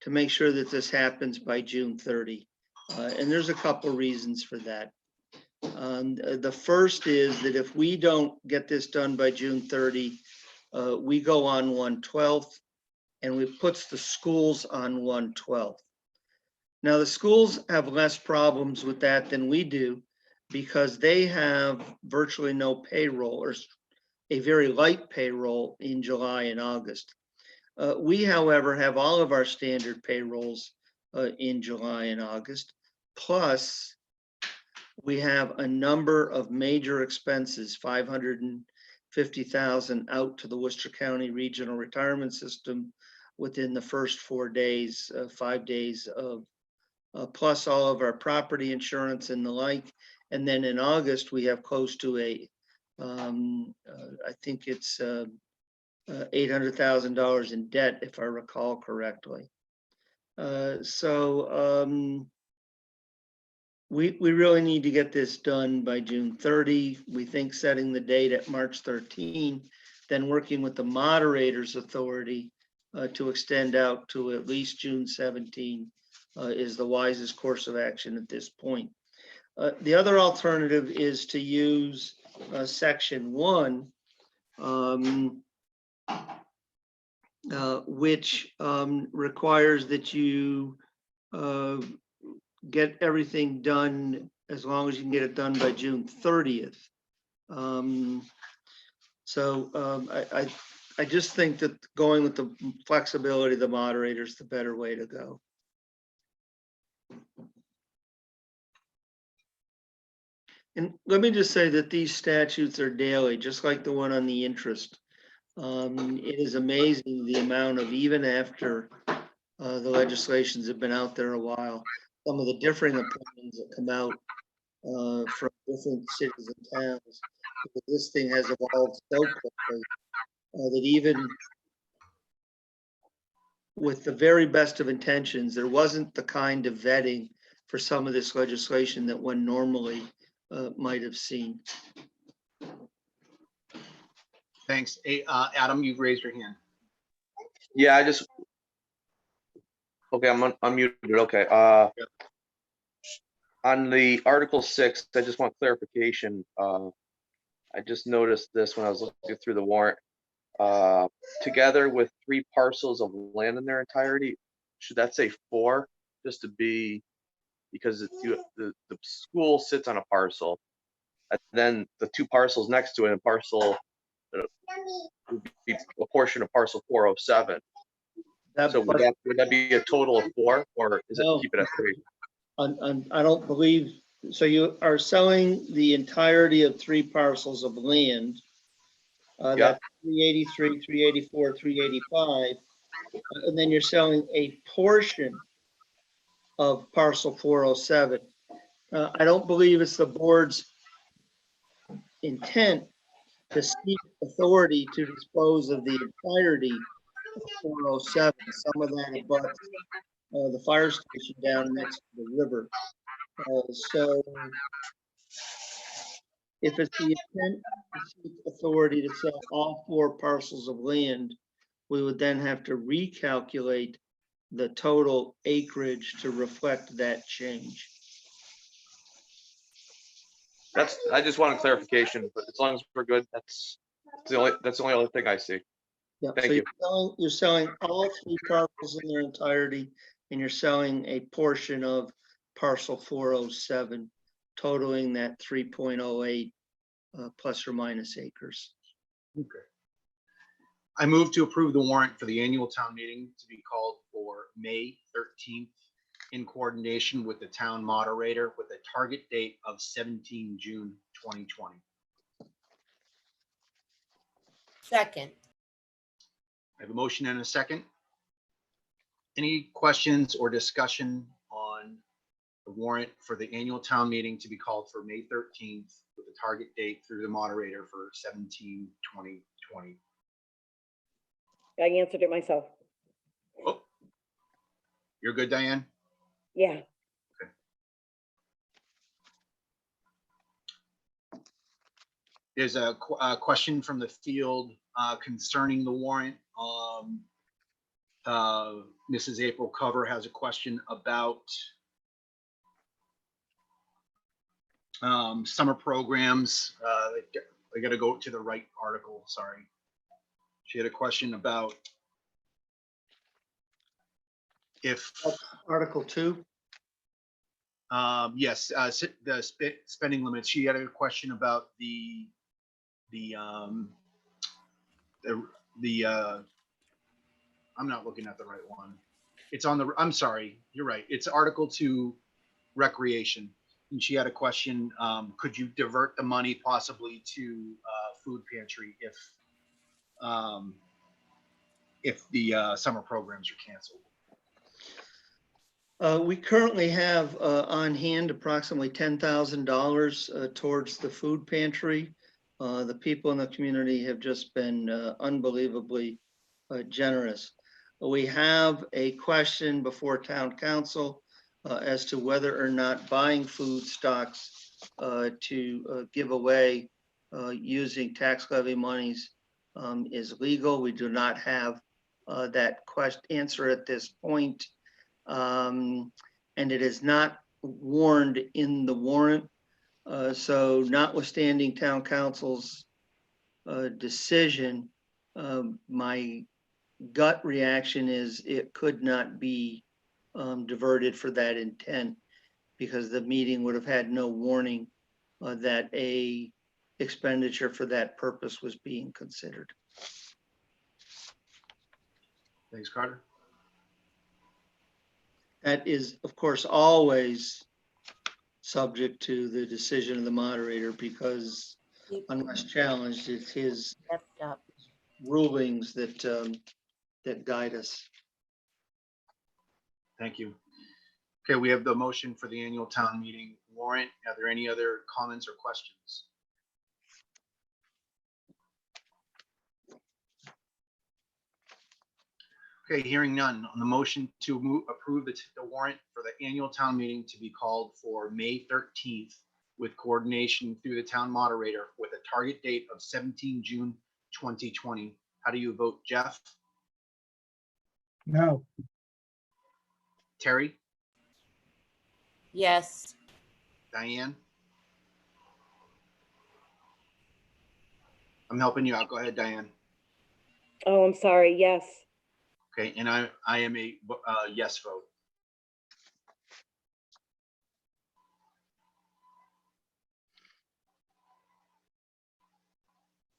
to make sure that this happens by June 30. And there's a couple reasons for that. The first is that if we don't get this done by June 30, we go on 1/12 and it puts the schools on 1/12. Now, the schools have less problems with that than we do because they have virtually no payroll or a very light payroll in July and August. We, however, have all of our standard payrolls in July and August. Plus, we have a number of major expenses, $550,000 out to the Worcester County Regional Retirement System within the first 4 days, 5 days of, plus all of our property insurance and the like. And then in August, we have close to I think it's $800,000 in debt, if I recall correctly. We really need to get this done by June 30. We think setting the date at March 13, then working with the moderator's authority to extend out to at least June 17 is the wisest course of action at this point. The other alternative is to use section 1, which requires that you get everything done as long as you can get it done by June 30th. I just think that going with the flexibility of the moderator is the better way to go. And let me just say that these statutes are daily, just like the one on the interest. It is amazing the amount of, even after the legislations have been out there a while, some of the differing opinions that come out from different cities and towns. Because this thing has evolved so quickly that even with the very best of intentions, there wasn't the kind of vetting for some of this legislation that one normally might have seen. Thanks. Hey, Adam, you've raised your hand. Yeah, okay, I'm unmuted. Okay. On the Article 6, I just want clarification. I just noticed this when I was looking through the warrant. Together with 3 parcels of land in their entirety, should that say 4? Just to be, because the school sits on a parcel, and then the 2 parcels next to it, a parcel would be a portion of parcel 407. So would that be a total of 4, or is it keep it at 3? I don't believe, so you are selling the entirety of 3 parcels of land. That's 383, 384, 385. And then you're selling a portion of parcel 407. I don't believe it's the board's intent to seek authority to dispose of the entirety of 407. Some of that abuts the fire station down next to the river. So if it's the intent to seek authority to sell all 4 parcels of land, we would then have to recalculate the total acreage to reflect that change. I just wanted clarification, but as long as we're good, that's the only other thing I see. Yeah, Thank so you. you're selling all 3 parcels in their entirety, and you're selling a portion of parcel 407, totaling that 3.08 plus or minus acres. Okay. I move to approve the warrant for the annual town meeting to be called for May 13th in coordination with the town moderator with a target date of 17 June 2020. Second. I have a motion and a second. Any questions or discussion on the warrant for the annual town meeting to be called for May 13th with a target date through the moderator for 17/20/20? I answered it myself. Oh, you're good, Diane? Yeah. There's a question from the field concerning the warrant. Mrs. April Cover has a question about summer programs. I got to go to the right article. Sorry. She had a question about if Article 2. yes, the spending limits. She had a question about the I'm not looking at the right one. It's on the, I'm sorry, you're right. It's Article 2, recreation. And she had a question, could you divert the money possibly to food pantry if the summer programs are canceled? We currently have on hand approximately $10,000 towards the food pantry. The people in the community have just been unbelievably generous. We have a question before town council as to whether or not buying food stocks to give away using tax levy monies is legal. We do not have that answer at this point. And it is not warned in the warrant. So notwithstanding town council's decision, my gut reaction is it could not be diverted for that intent because the meeting would have had no warning that a expenditure for that purpose was being considered. Thanks, Carter. That is, of course, always subject to the decision of the moderator because unless challenged, it's his rulings that that guide us. Thank you. Okay, we have the motion for the annual town meeting warrant. Are there any other comments or questions? Okay, hearing none on the motion to approve the warrant for the annual town meeting to be called for May 13th with coordination through the town moderator with a target date of 17 June 2020. How do you vote, Jeff? No. Terry? Yes. Diane? I'm helping you out. Go ahead, Diane. Oh, I'm sorry. Yes. Okay, and I am a yes vote.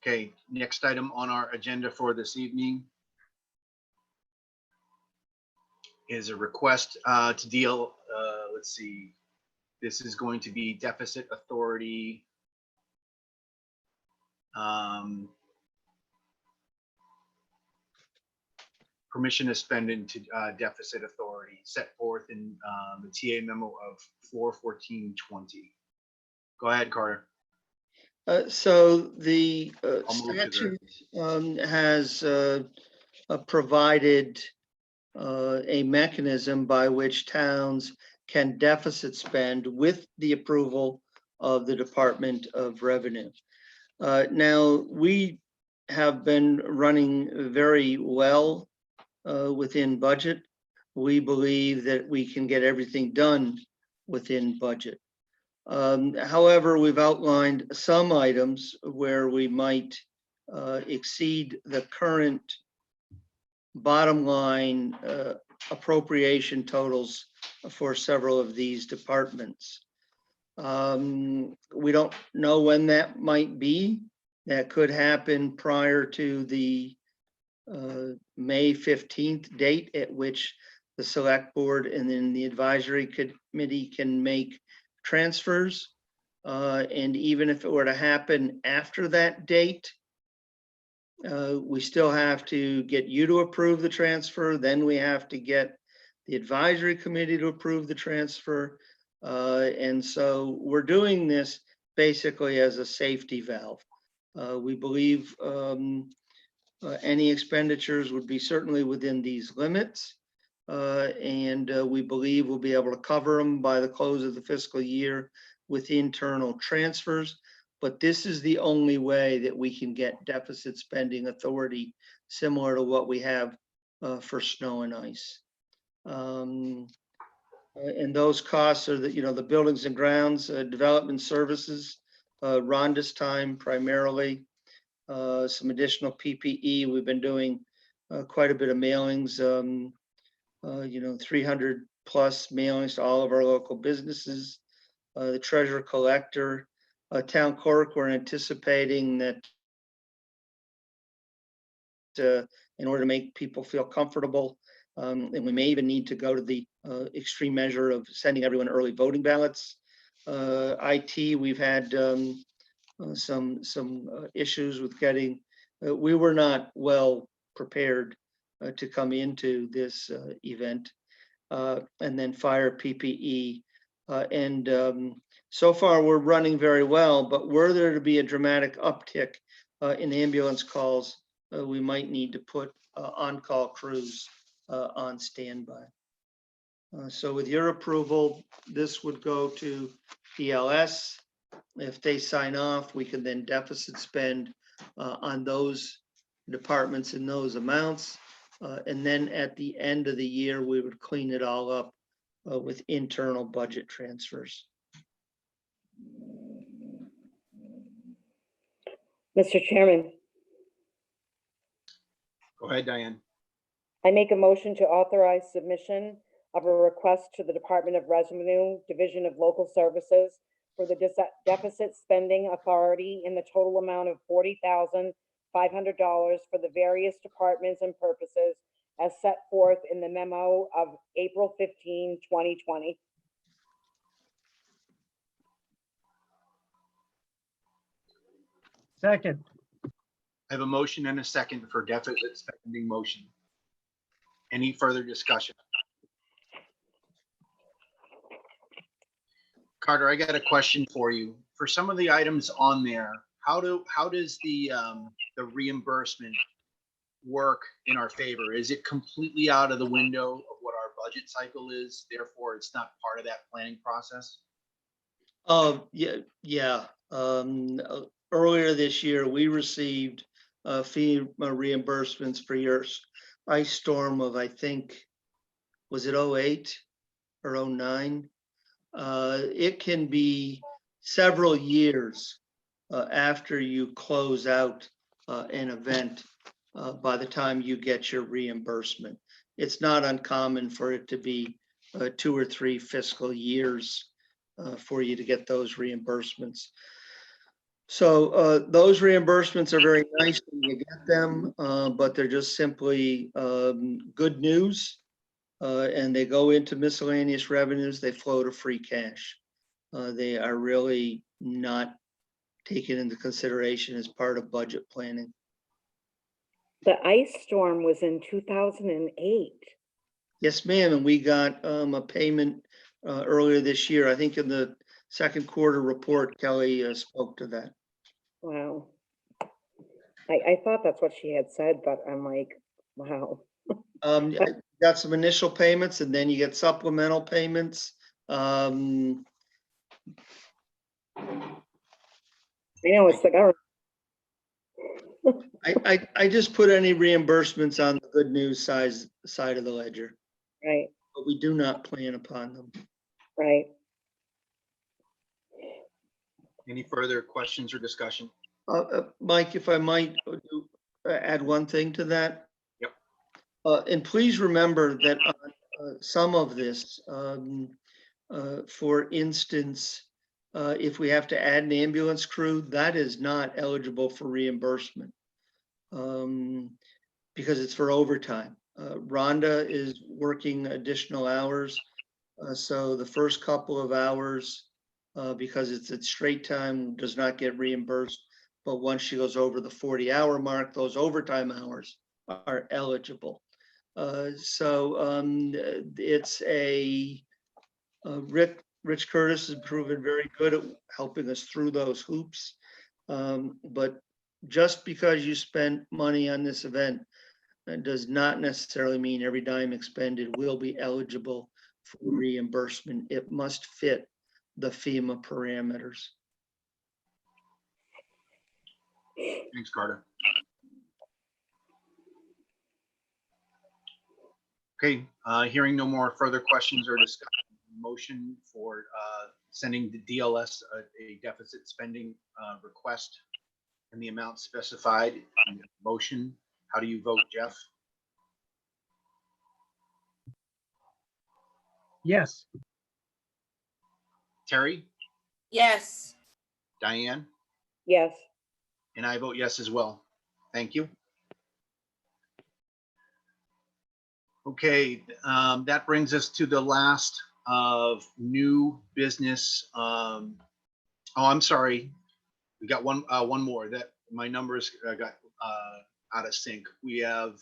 Okay, next item on our agenda for this evening is a request to deal, let's see, this is going to be deficit authority. Permission to spend into deficit authority set forth in the TA memo of 4/14/20. Go ahead, Carter. So the I'll move to statute has provided a mechanism by which towns can deficit spend with the approval of the Department of Revenue. Now, we have been running very well within budget. We believe that we can get everything done within budget. However, we've outlined some items where we might exceed the current bottom line appropriation totals for several of these departments. We don't know when that might be. That could happen prior to the May 15th date at which the select board and then the advisory committee can make transfers. And even if it were to happen after that date, we still have to get you to approve the transfer. Then we have to get the advisory committee to approve the transfer. And so we're doing this basically as a safety valve. We believe any expenditures would be certainly within these limits. And we believe we'll be able to cover them by the close of the fiscal year with internal transfers. but this is the only way that we can get deficit spending authority similar to what we have for snow and ice. And those costs are the buildings and grounds, development services, Rhonda's time primarily, some additional PPE. We've been doing quite a bit of mailings, 300 plus mailings to all of our local businesses. The treasurer collector, town clerk, we're anticipating that in order to make people feel comfortable, and we may even need to go to the extreme measure of sending everyone early voting ballots. IT, we've had some issues with getting, we were not well prepared to come into this event. And then fire PPE. So far we're running very well, but were there to be a dramatic uptick in ambulance calls, we might need to put on-call crews on standby. So with your approval, this would go to DLS. If they sign off, we can then deficit spend on those departments in those amounts. And then at the end of the year, we would clean it all up with internal budget transfers. Mr. Chairman, Go ahead, Diane. I make a motion to authorize submission of a request to the Department of Revenue, Division of Local Services for the deficit spending authority in the total amount of $40,500 for the various departments and purposes as set forth in the memo of April 15, 2020. Second. I have a motion and a second for deficit spending motion. Any further discussion? Carter, I got a question for you. For some of the items on there, how does the reimbursement work in our favor? Is it completely out of the window of what our budget cycle is? Therefore, it's not part of that planning process? Yeah. Earlier this year, we received FEMA reimbursements for your ice storm of, I think, was it 08 or 09? It can be several years after you close out an event by the time you get your reimbursement. It's not uncommon for it to be 2 or 3 fiscal years for you to get those reimbursements. So those reimbursements are very nice when you get them, but they're just simply good news. And they go into miscellaneous revenues, they flow to free cash. They are really not taken into consideration as part of budget planning. The ice storm was in 2008. Yes, ma'am, and we got a payment earlier this year. I think in the second quarter report, Kelly spoke to that. Wow. I thought that's what she had said, but I'm like, wow. Got some initial payments and then you get supplemental payments. I know it's the government. I just put any reimbursements on the good news side of the ledger. Right. But we do not plan upon them. Right. Any further questions or discussion? Mike, if I might add one thing to that. Yep. And please remember that some of this, for instance, if we have to add an ambulance crew, that is not eligible for reimbursement because it's for overtime. Rhonda is working additional hours. So the first couple of hours, because it's at straight time, does not get reimbursed. But once she goes over the 40-hour mark, those overtime hours are eligible. So it's Rich Curtis has proven very good at helping us through those hoops. But just because you spend money on this event does not necessarily mean every dime expended will be eligible for reimbursement. It must fit the FEMA parameters. Thanks, Carter. Okay, hearing no more further questions or discussion, motion for sending the DLS a deficit spending request in the amount specified in the motion. How do you vote, Jeff? Yes. Terry? Yes. Diane? Yes. And I vote yes as well. Thank you. Okay, that brings us to the last of new business. Oh, I'm sorry. We got one more that my numbers got out of sync. We have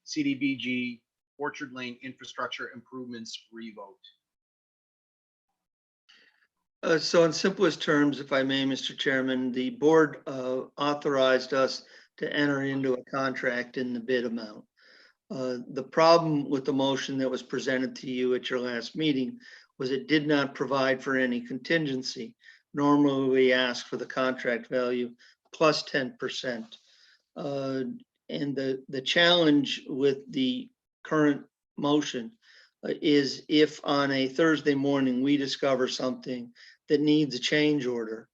CDBG Orchard Lane infrastructure improvements revote. So in simplest terms, if I may, Mr. Chairman, the board authorized us to enter into a contract in the bid amount. The problem with the motion that was presented to you at your last meeting was it did not provide for any contingency. Normally, we ask for the contract value plus 10%. And the challenge with the current motion is if on a Thursday morning we discover something that needs a change order,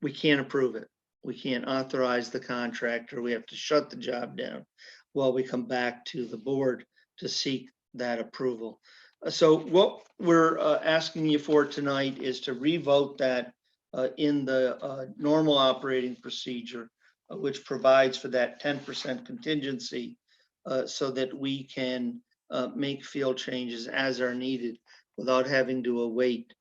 we can't approve it. We can't authorize the contractor. We have to shut the job down while we come back to the board to seek that approval. So what we're asking you for tonight is to revote that in the normal operating procedure, which provides for that 10% contingency so that we can make field changes as are needed without having to await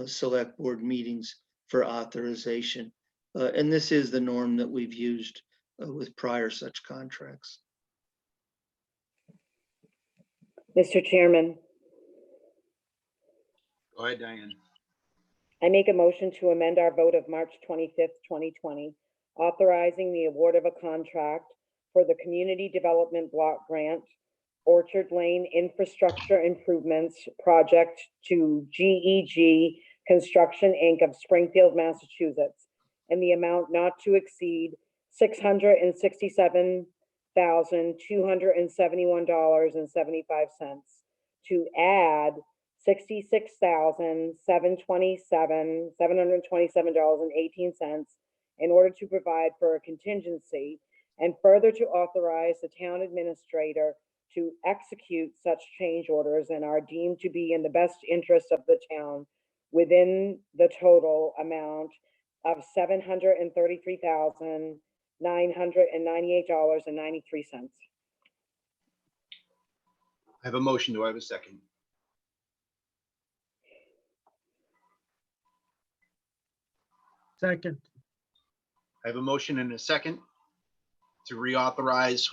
select board meetings for authorization. And this is the norm that we've used with prior such contracts. Mr. Chairman, Go ahead, Diane. I make a motion to amend our vote of March 25th, 2020, authorizing the award of a contract for the Community Development Block Grant Orchard Lane Infrastructure Improvements Project to GEG Construction, Inc. of Springfield, Massachusetts, in the amount not to exceed $667,271.75 to add $66,727.18 in order to provide for a contingency, and further to authorize the town administrator to execute such change orders and are deemed to be in the best interest of the town within the total amount of $733,998.93. I have a motion. Do I have a second? Second. I have a motion and a second to reauthorize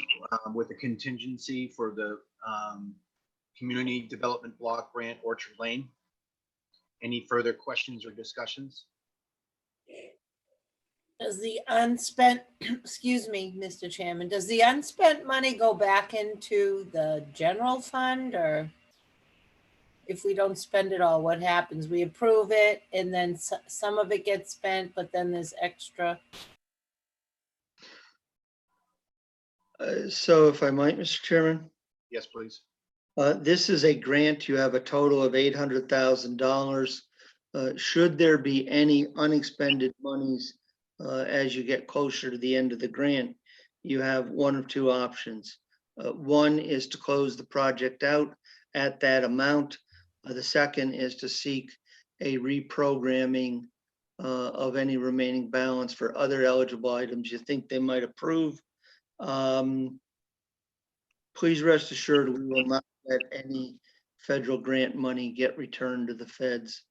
with a contingency for the Community Development Block Grant Orchard Lane. Any further questions or discussions? Does the unspent, excuse me, Mr. Chairman, does the unspent money go back into the general fund, or if we don't spend it all, what happens? We approve it and then some of it gets spent, but then there's extra. So if I might, Mr. Chairman. Yes, please. This is a grant. You have a total of $800,000. Should there be any unexpended monies as you get closer to the end of the grant, you have one of two options. One is to close the project out at that amount. The second is to seek a reprogramming of any remaining balance for other eligible items you think they might approve. Please rest assured we will not let any federal grant money get returned to the feds.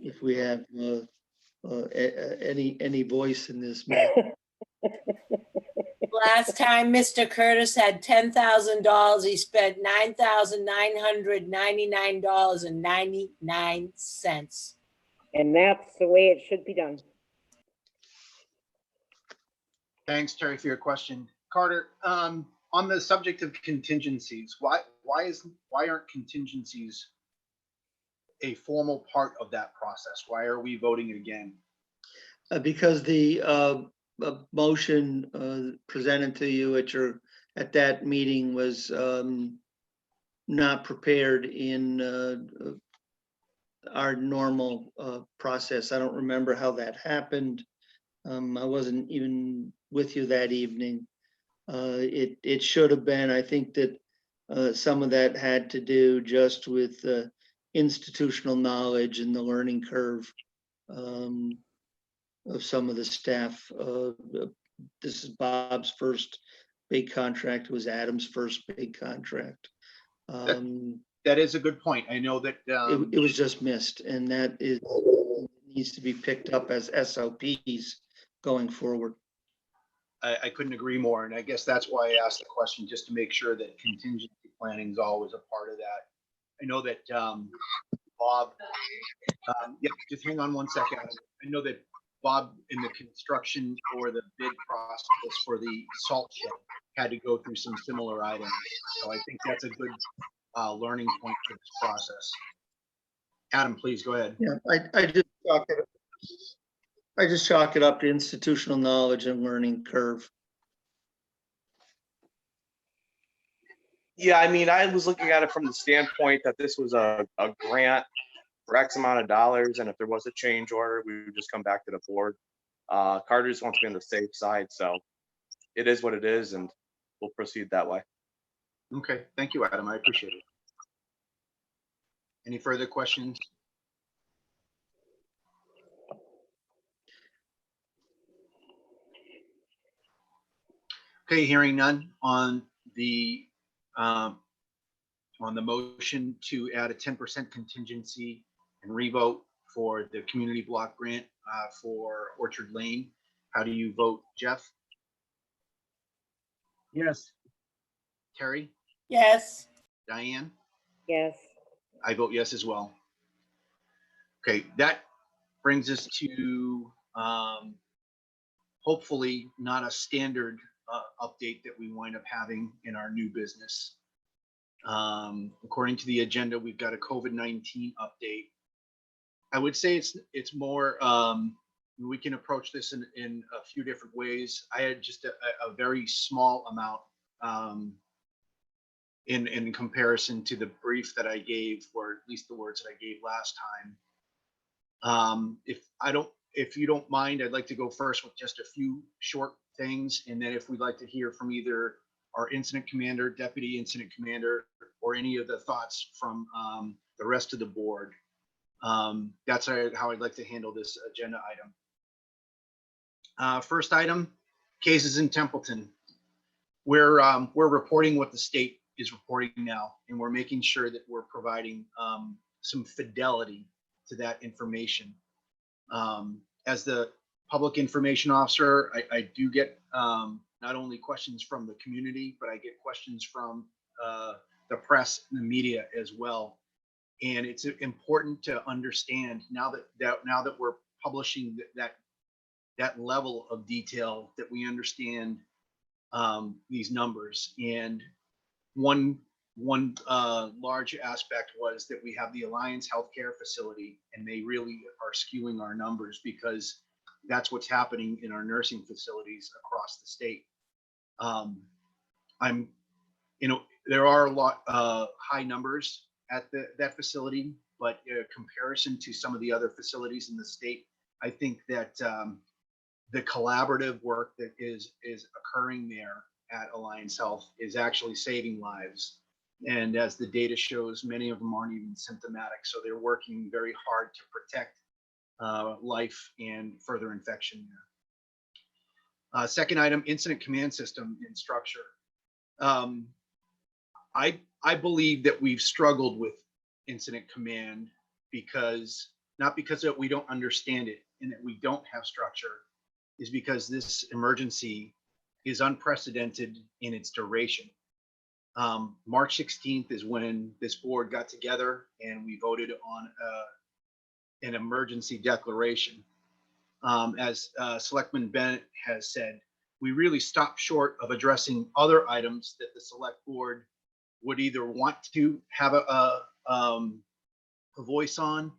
If we have any voice in this matter. Last time Mr. Curtis had $10,000, he spent $9,999.99. And that's the way it should be done. Thanks, Terry, for your question. Carter, on the subject of contingencies, why aren't contingencies a formal part of that process? Why are we voting again? Because the motion presented to you at that meeting was not prepared in our normal process. I don't remember how that happened. I wasn't even with you that evening. It should have been. I think that some of that had to do just with institutional knowledge and the learning curve of some of the staff. This is Bob's first big contract. It was Adam's first big contract. That is a good point. I know that It was just missed, and that needs to be picked up as SOPs going forward. I couldn't agree more. And I guess that's why I asked the question, just to make sure that contingency planning is always a part of that. I know that Bob, yeah, just hang on one second. I know that Bob, in the construction or the bid process for the salt shed, had to go through some similar items. So I think that's a good learning point for this process. Adam, please go ahead. Yeah, I just chalk it up to institutional knowledge and learning curve. Yeah, I mean, I was looking at it from the standpoint that this was a grant for X amount of dollars, and if there was a change order, we would just come back to the board. Carter just wants to be on the safe side, so it is what it is, and we'll proceed that way. Okay, thank you, Adam. I appreciate it. Any further questions? Okay, hearing none on the motion to add a 10% contingency and revote for the community block grant for Orchard Lane. How do you vote, Jeff? Yes. Terry? Yes. Diane? Yes. I vote yes as well. Okay, that brings us to hopefully not a standard update that we wind up having in our new business. According to the agenda, we've got a COVID-19 update. I would say it's more, we can approach this in a few different ways. I had just a very small amount in comparison to the brief that I gave, or at least the words that I gave last time. If you don't mind, I'd like to go first with just a few short things, and then if we'd like to hear from either our incident commander, deputy incident commander, or any of the thoughts from the rest of the board. That's how I'd like to handle this agenda item. First item, cases in Templeton. We're reporting what the state is reporting now, and we're making sure that we're providing some fidelity to that information. As the public information officer, I do get not only questions from the community, but I get questions from the press and the media as well. And it's important to understand now that we're publishing that level of detail, that we understand these numbers. And one large aspect was that we have the Alliance Healthcare facility, and they really are skewing our numbers because that's what's happening in our nursing facilities across the state. There are a lot high numbers at that facility, but in comparison to some of the other facilities in the state, I think that the collaborative work that is occurring there at Alliance Health is actually saving lives. And as the data shows, many of them aren't even symptomatic. So they're working very hard to protect life and further infection there. Second item, incident command system and structure. I believe that we've struggled with incident command not because that we don't understand it and that we don't have structure, is because this emergency is unprecedented in its duration. March 16th is when this board got together and we voted on an emergency declaration. As Selectman Bennett has said, we really stopped short of addressing other items that the select board would either want to have a voice on,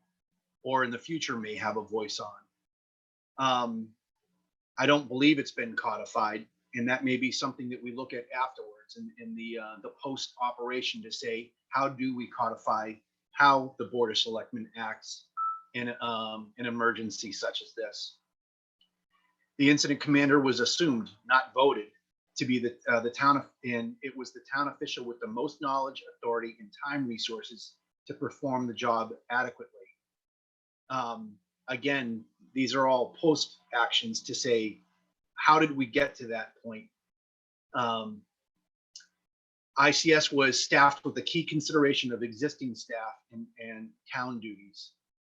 or in the future may have a voice on. I don't believe it's been codified, and that may be something that we look at afterwards in the post operation to say, how do we codify how the Board of Selectmen acts in an emergency such as this? The incident commander was assumed, not voted, to be the town, and it was the town official with the most knowledge, authority, and time resources to perform the job adequately. Again, these are all post actions to say, how did we get to that point? ICS was staffed with the key consideration of existing staff and town duties.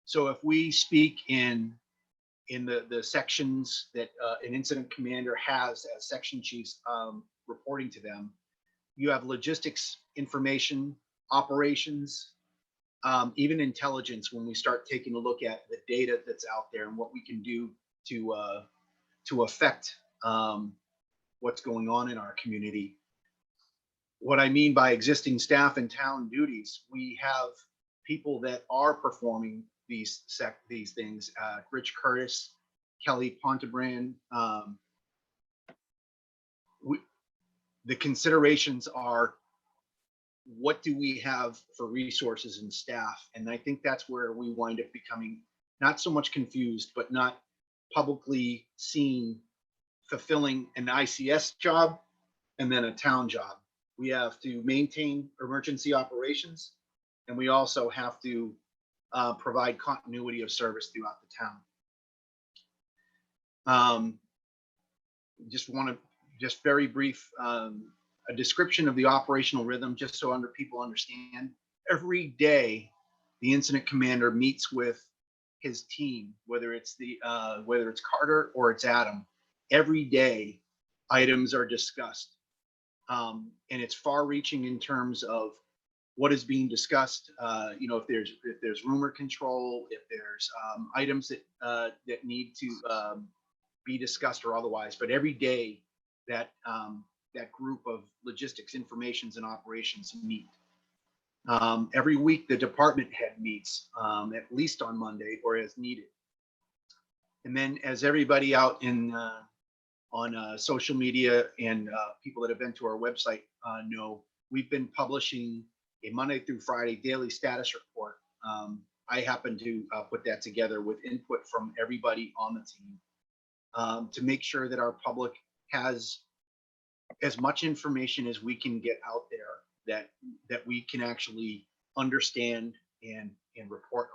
So if we speak in the sections that an incident commander has as section chiefs reporting to them, you have logistics, information, operations, even intelligence, when we start taking a look at the data that's out there and what we can do to affect what's going on in our community. What I mean by existing staff and town duties, we have people that are performing these things. Rich Curtis, Kelly Pontebrand. The considerations are, what do we have for resources and staff? And I think that's where we wind up becoming not so much confused, but not publicly seen fulfilling an ICS job and then a town job. We have to maintain emergency operations, and we also have to provide continuity of service throughout the town. Just very brief, a description of the operational rhythm, just so people understand. Every day, the incident commander meets with his team, whether it's Carter or it's Adam. Every day, items are discussed, and it's far-reaching in terms of what is being discussed. If there's rumor control, if there's items that need to be discussed or otherwise. But every day, that group of logistics, informations, and operations meet. Every week, the department head meets, at least on Monday or as needed. And then, as everybody out on social media and people that have been to our website know, we've been publishing a Monday through Friday daily status report. I happen to put that together with input from everybody on the team to make sure that our public has as much information as we can get out there that we can actually understand and report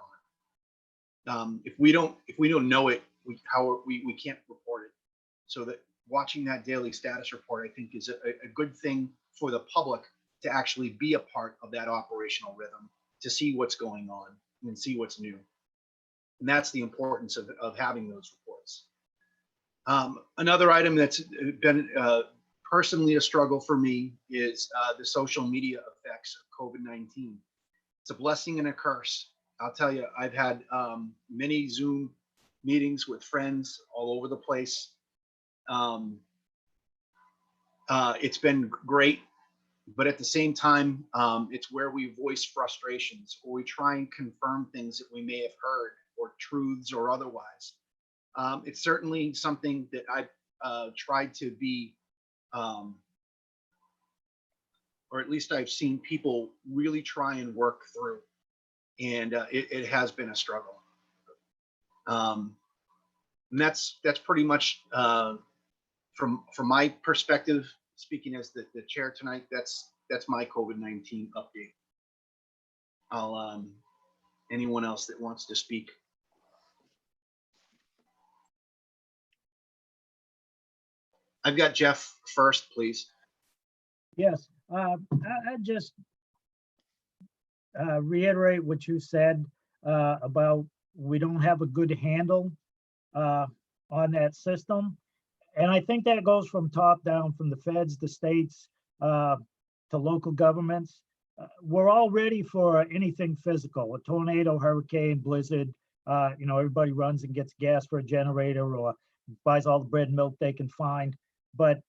on. If we don't know it, we can't report it. So that watching that daily status report, I think, is a good thing for the public to actually be a part of that operational rhythm, to see what's going on and see what's new. And that's the importance of having those reports. Another item that's been personally a struggle for me is the social media effects of COVID-19. It's a blessing and a curse. I'll tell you, I've had many Zoom meetings with friends all over the place. It's been great, but at the same time, it's where we voice frustrations, or we try and confirm things that we may have heard, or truths or otherwise. It's certainly something that I've tried to be, or at least I've seen people really try and work through, and it has been a struggle. And that's pretty much from my perspective, speaking as the chair tonight. That's my COVID-19 update. I'll anyone else that wants to speak. I've got Jeff first, please. Yes, I just reiterate what you said about we don't have a good handle on that system. And I think that goes from top down, from the feds, the states, to local governments. We're all ready for anything physical, a tornado, hurricane, blizzard. Everybody runs and gets gas for a generator or buys all the bread and milk they can find. But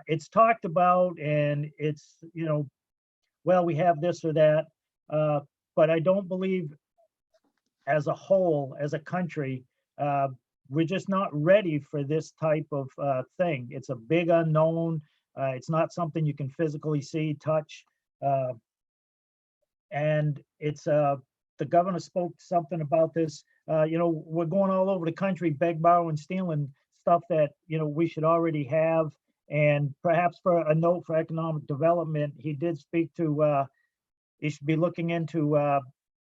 it's talked about, and it's, well, we have this or that. But I don't believe as a whole, as a country, we're just not ready for this type of thing. It's a big unknown. It's not something you can physically see, touch. And it's, the governor spoke something about this. We're going all over the country, beg, borrow, and stealing stuff that, we should already have. And perhaps for a note for economic development, he did speak to, he should be looking into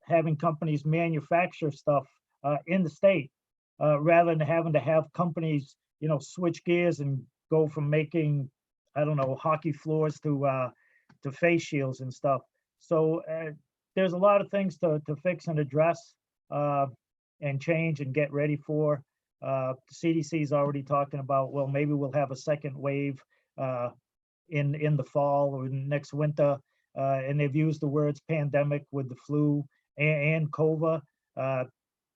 having companies manufacture stuff in the state rather than having to have companies, switch gears and go from making, I don't know, hockey floors to face shields and stuff. So there's a lot of things to fix and address and change and get ready for. The CDC is already talking about, well, maybe we'll have a second wave in the fall or next winter. And they've used the words pandemic with the flu and COVID. I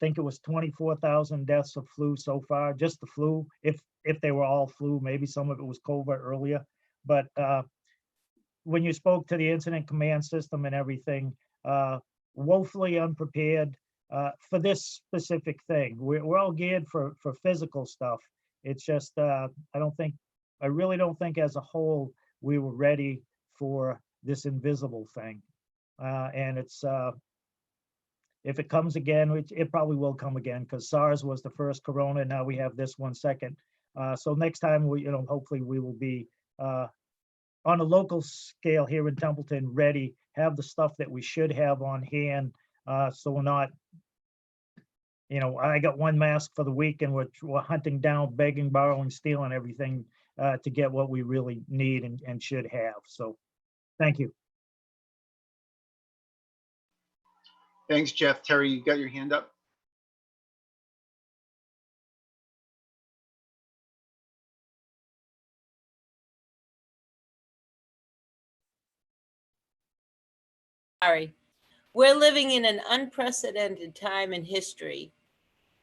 think it was 24,000 deaths of flu so far, just the flu, if they were all flu, maybe some of it was COVID earlier. But when you spoke to the incident command system and everything, woefully unprepared for this specific thing. We're all geared for physical stuff. It's just, I really don't think as a whole, we were ready for this invisible thing. And it's, if it comes again, it probably will come again, because SARS was the first corona, now we have this one second. So next time, hopefully we will be on a local scale here in Templeton, ready, have the stuff that we should have on hand. So we're not, I got one mask for the week and we're hunting down, begging, borrowing, stealing everything to get what we really need and should have. So thank you. Thanks, Jeff. Terry, you got your hand up? Sorry. We're living in an unprecedented time in history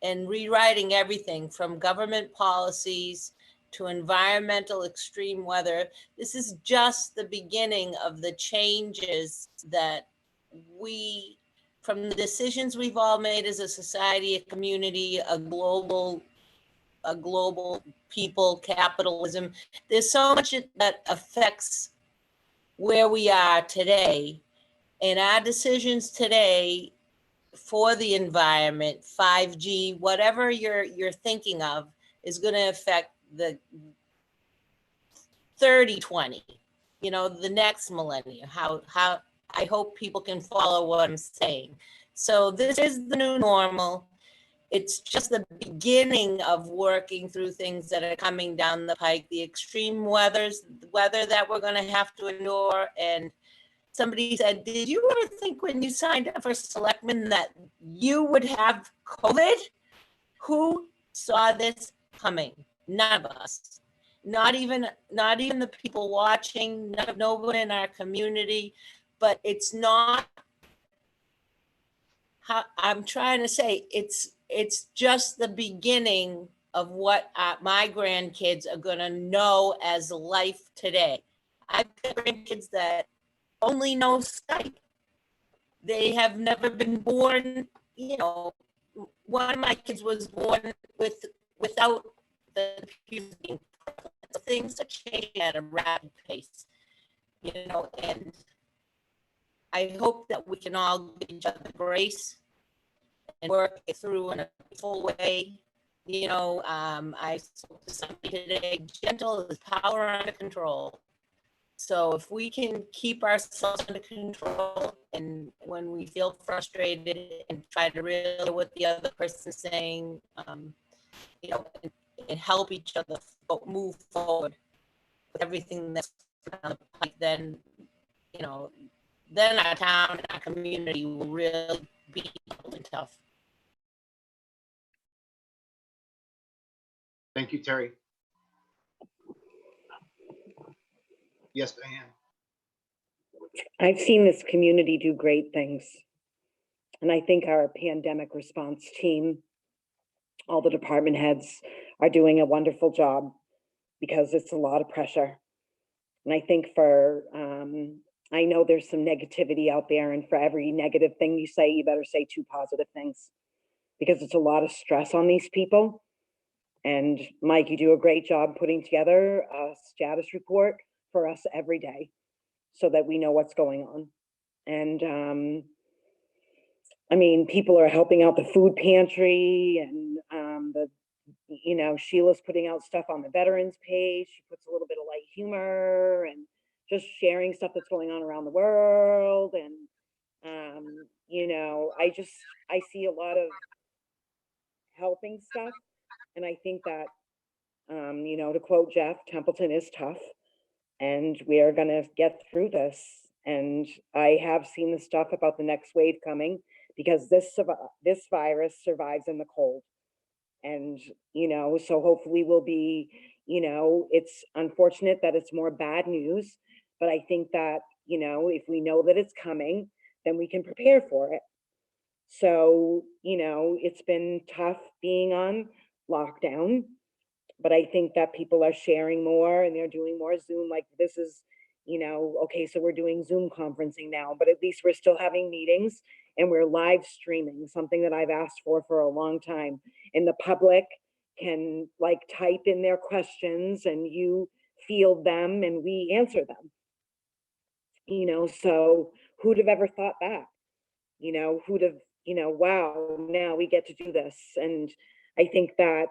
and rewriting everything from government policies to environmental extreme weather. This is just the beginning of the changes that from the decisions we've all made as a society, a community, a global people, capitalism. There's so much that affects where we are today. And our decisions today for the environment, 5G, whatever you're thinking of, is going to affect the 3020, the next millennium. How I hope people can follow what I'm saying. So this is the new normal. It's just the beginning of working through things that are coming down the pike, the extreme weather that we're going to have to endure. And somebody said, did you ever think when you signed up for selectmen that you would have COVID? Who saw this coming? None of us. Not even the people watching, no one in our community. But it's not how I'm trying to say, it's just the beginning of what my grandkids are going to know as life today. I've got grandkids that only know Skype. They have never been born, one of my kids was born without the computer being prevalent. Things are changing at a rapid pace, and I hope that we can all give each other grace and work it through in a full way. I spoke to somebody today, gentle is power under control. So if we can keep ourselves under control, and when we feel frustrated and try to realize what the other person's saying, and help each other move forward with everything that's on the pike, then our town and our community will really be tough. Thank you, Terry. Yes, Diane. I've seen this community do great things. And I think our pandemic response team, all the department heads, are doing a wonderful job, because it's a lot of pressure. And I think I know there's some negativity out there, and for every negative thing you say, you better say 2 positive things, because it's a lot of stress on these people. And Mike, you do a great job putting together a status report for us every day so that we know what's going on. And I mean, people are helping out the food pantry, and Sheila's putting out stuff on the veterans page. She puts a little bit of light humor and just sharing stuff that's going on around the world. And I see a lot of helping stuff. And I think that, to quote Jeff, Templeton is tough and we are going to get through this. And I have seen the stuff about the next wave coming because this virus survives in the cold. And, so hopefully we'll be, it's unfortunate that it's more bad news, but I think that, if we know that it's coming, then we can prepare for it. So, it's been tough being on lockdown, but I think that people are sharing more and they're doing more Zoom. Like this is, okay, so we're doing Zoom conferencing now, but at least we're still having meetings and we're live streaming, something that I've asked for a long time. And the public can like type in their questions and you field them and we answer them. So who'd have ever thought that? Who'd have, wow, now we get to do this. And I think that,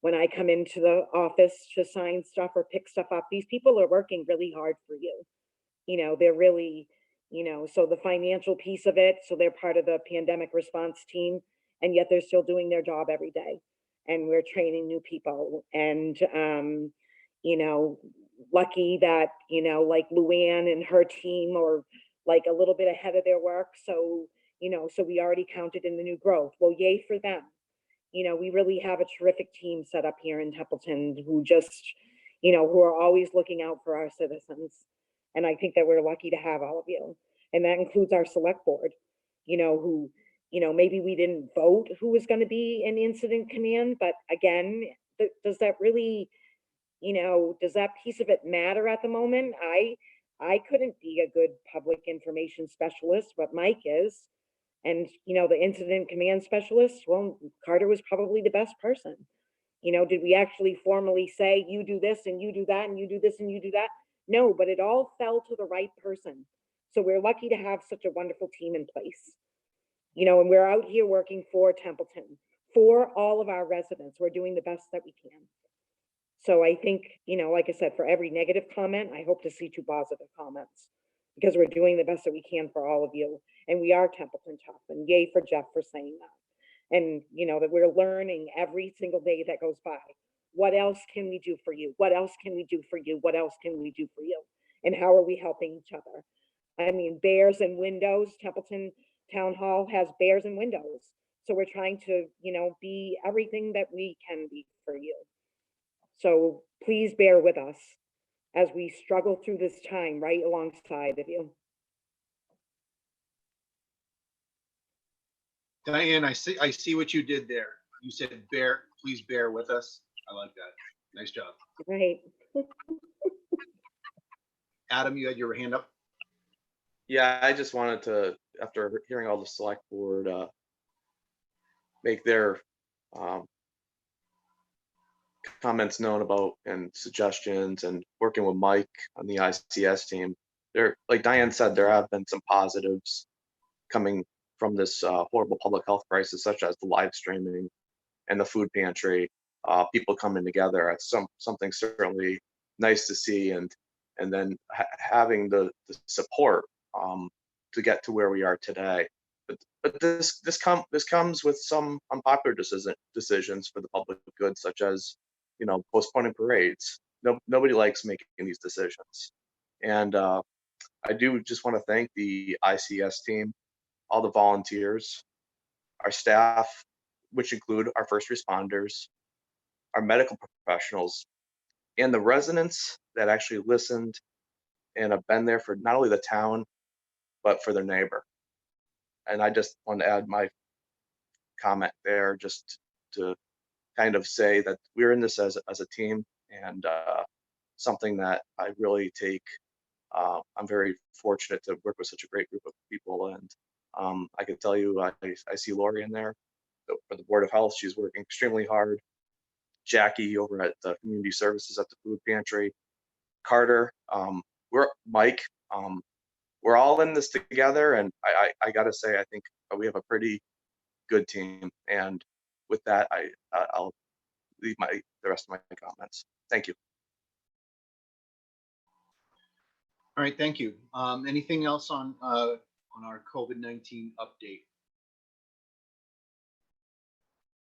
when I come into the office to sign stuff or pick stuff up, these people are working really hard for you. They're really, so the financial piece of it, so they're part of the pandemic response team, and yet they're still doing their job every day. And we're training new people. And, lucky that, like Luann and her team are like a little bit ahead of their work. So, so we already counted in the new growth. Well, yay for them. We really have a terrific team set up here in Templeton who just, who are always looking out for our citizens. And I think that we're lucky to have all of you. And that includes our select board, who, maybe we didn't vote who was going to be in incident command, but again, does that really, does that piece of it matter at the moment? I couldn't be a good public information specialist, but Mike is. And, the incident command specialist, well, Carter was probably the best person. Did we actually formally say, you do this and you do that and you do this and you do that? No, but it all fell to the right person. So we're lucky to have such a wonderful team in place. And we're out here working for Templeton, for all of our residents. We're doing the best that we can. So I think, like I said, for every negative comment, I hope to see 2 positive comments because we're doing the best that we can for all of you. And we are Templeton tough, and yay for Jeff for saying that. And, that we're learning every single day that goes by. What else can we do for you? What else can we do for you? What else can we do for you? And how are we helping each other? I mean, bears and windows, Templeton Town Hall has bears and windows. So we're trying to, be everything that we can be for you. So please bear with us as we struggle through this time right alongside of you. Diane, I see what you did there. You said please bear with us. I like that. Nice job. Right. Adam, you had your hand up. Yeah, I just wanted to, after hearing all the select board, make their comments known about and suggestions, and working with Mike on the ICS team. There, like Diane said, there have been some positives coming from this horrible public health crisis, such as the live streaming and the food pantry, people coming together. It's something certainly nice to see, and then having the support to get to where we are today. But this comes with some unpopular decisions for the public good, such as postponing parades. Nobody likes making these decisions, and I do just want to thank the ICS team, all the volunteers, our staff, which include our first responders, our medical professionals, and the residents that actually listened and have been there for not only the town, but for their neighbor. And I just want to add my comment there, just to kind of say that we're in this as a team, and something that I really take. I'm very fortunate to work with such a great group of people, and I can tell you, I see Lori in there for the Board of Health. She's working extremely hard. Jackie over at the community services at the food pantry, Carter, Mike, we're all in this together. And I gotta say, I think we have a pretty good team. And with that, I'll leave the rest of my comments. Thank you. All right, thank you. Anything else on our COVID-19 update?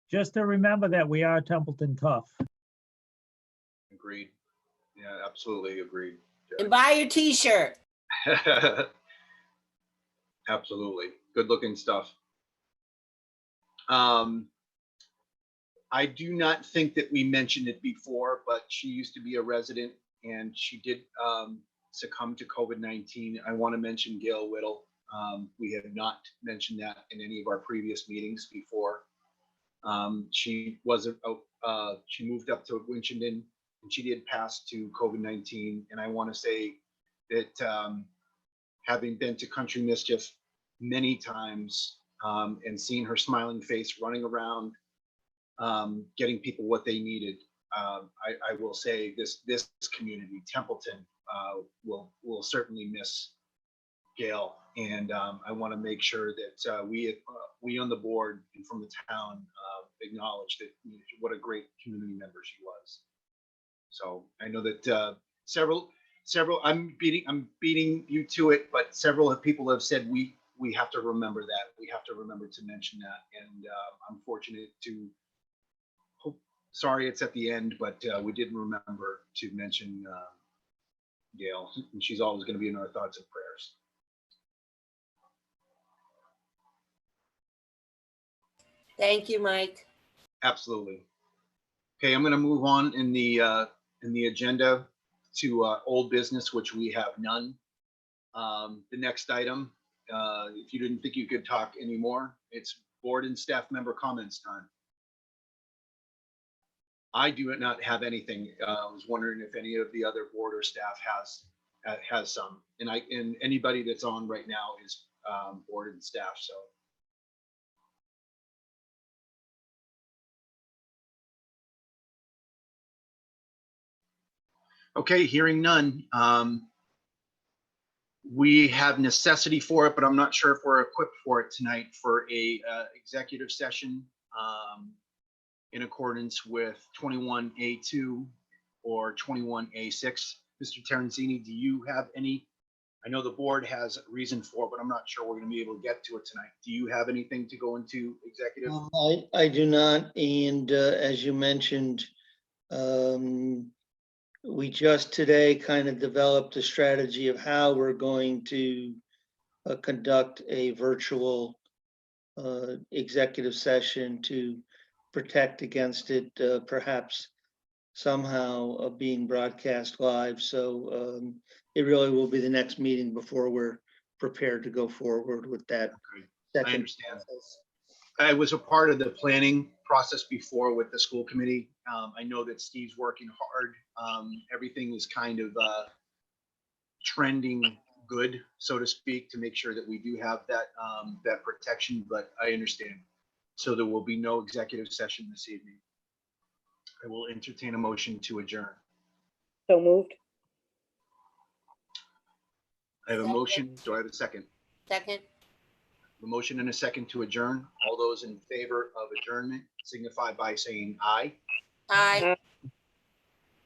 Just to remember that we are Templeton tough. Agreed. Yeah, absolutely agreed. And buy your t-shirt. Absolutely. Good looking stuff. I do not think that we mentioned it before, but she used to be a resident and she did succumb to COVID-19. I want to mention Gail Whittle. We have not mentioned that in any of our previous meetings before. She moved up to Winchendon and she did pass to COVID-19. And I want to say that having been to Country Mischief many times and seeing her smiling face running around, getting people what they needed, I will say this community, Templeton, will certainly miss Gail. And I want to make sure that we on the board and from the town acknowledge that what a great community member she was. So I know that several I'm beating you to it, but several people have said we have to remember that. We have to remember to mention that. And I'm fortunate to sorry it's at the end, but we did remember to mention Gail, and she's always going to be in our thoughts and prayers. Thank you, Mike. Absolutely. Okay, I'm going to move on in the agenda to old business, which we have none. The next item, if you didn't think you could talk anymore, it's board and staff member comments time. I do not have anything. I was wondering if any of the other board or staff has some, and anybody that's on right now is board and staff. So. Okay, hearing none. We have necessity for it, but I'm not sure if we're equipped for it tonight for a executive session in accordance with 21A2 or 21A6. Mr. Terenzini, do you have any? I know the board has a reason for it, but I'm not sure we're going to be able to get to it tonight. Do you have anything to go into executive? I do not. And as you mentioned, we just today kind of developed a strategy of how we're going to conduct a virtual executive session to protect against it, perhaps somehow being broadcast live. So it really will be the next meeting before we're prepared to go forward with that. I understand. I was a part of the planning process before with the school committee. I know that Steve's working hard. Everything is kind of trending good, so to speak, to make sure that we do have that that protection, but I understand. So there will be no executive session this evening. I will entertain a motion to adjourn. So moved. I have a motion. Do I have a second? Second. A motion and a second to adjourn. All those in favor of adjournment signify by saying aye. Aye.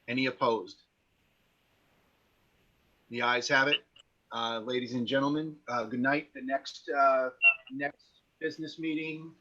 Any opposed? The ayes have it. Ladies and gentlemen, good night. The next business meeting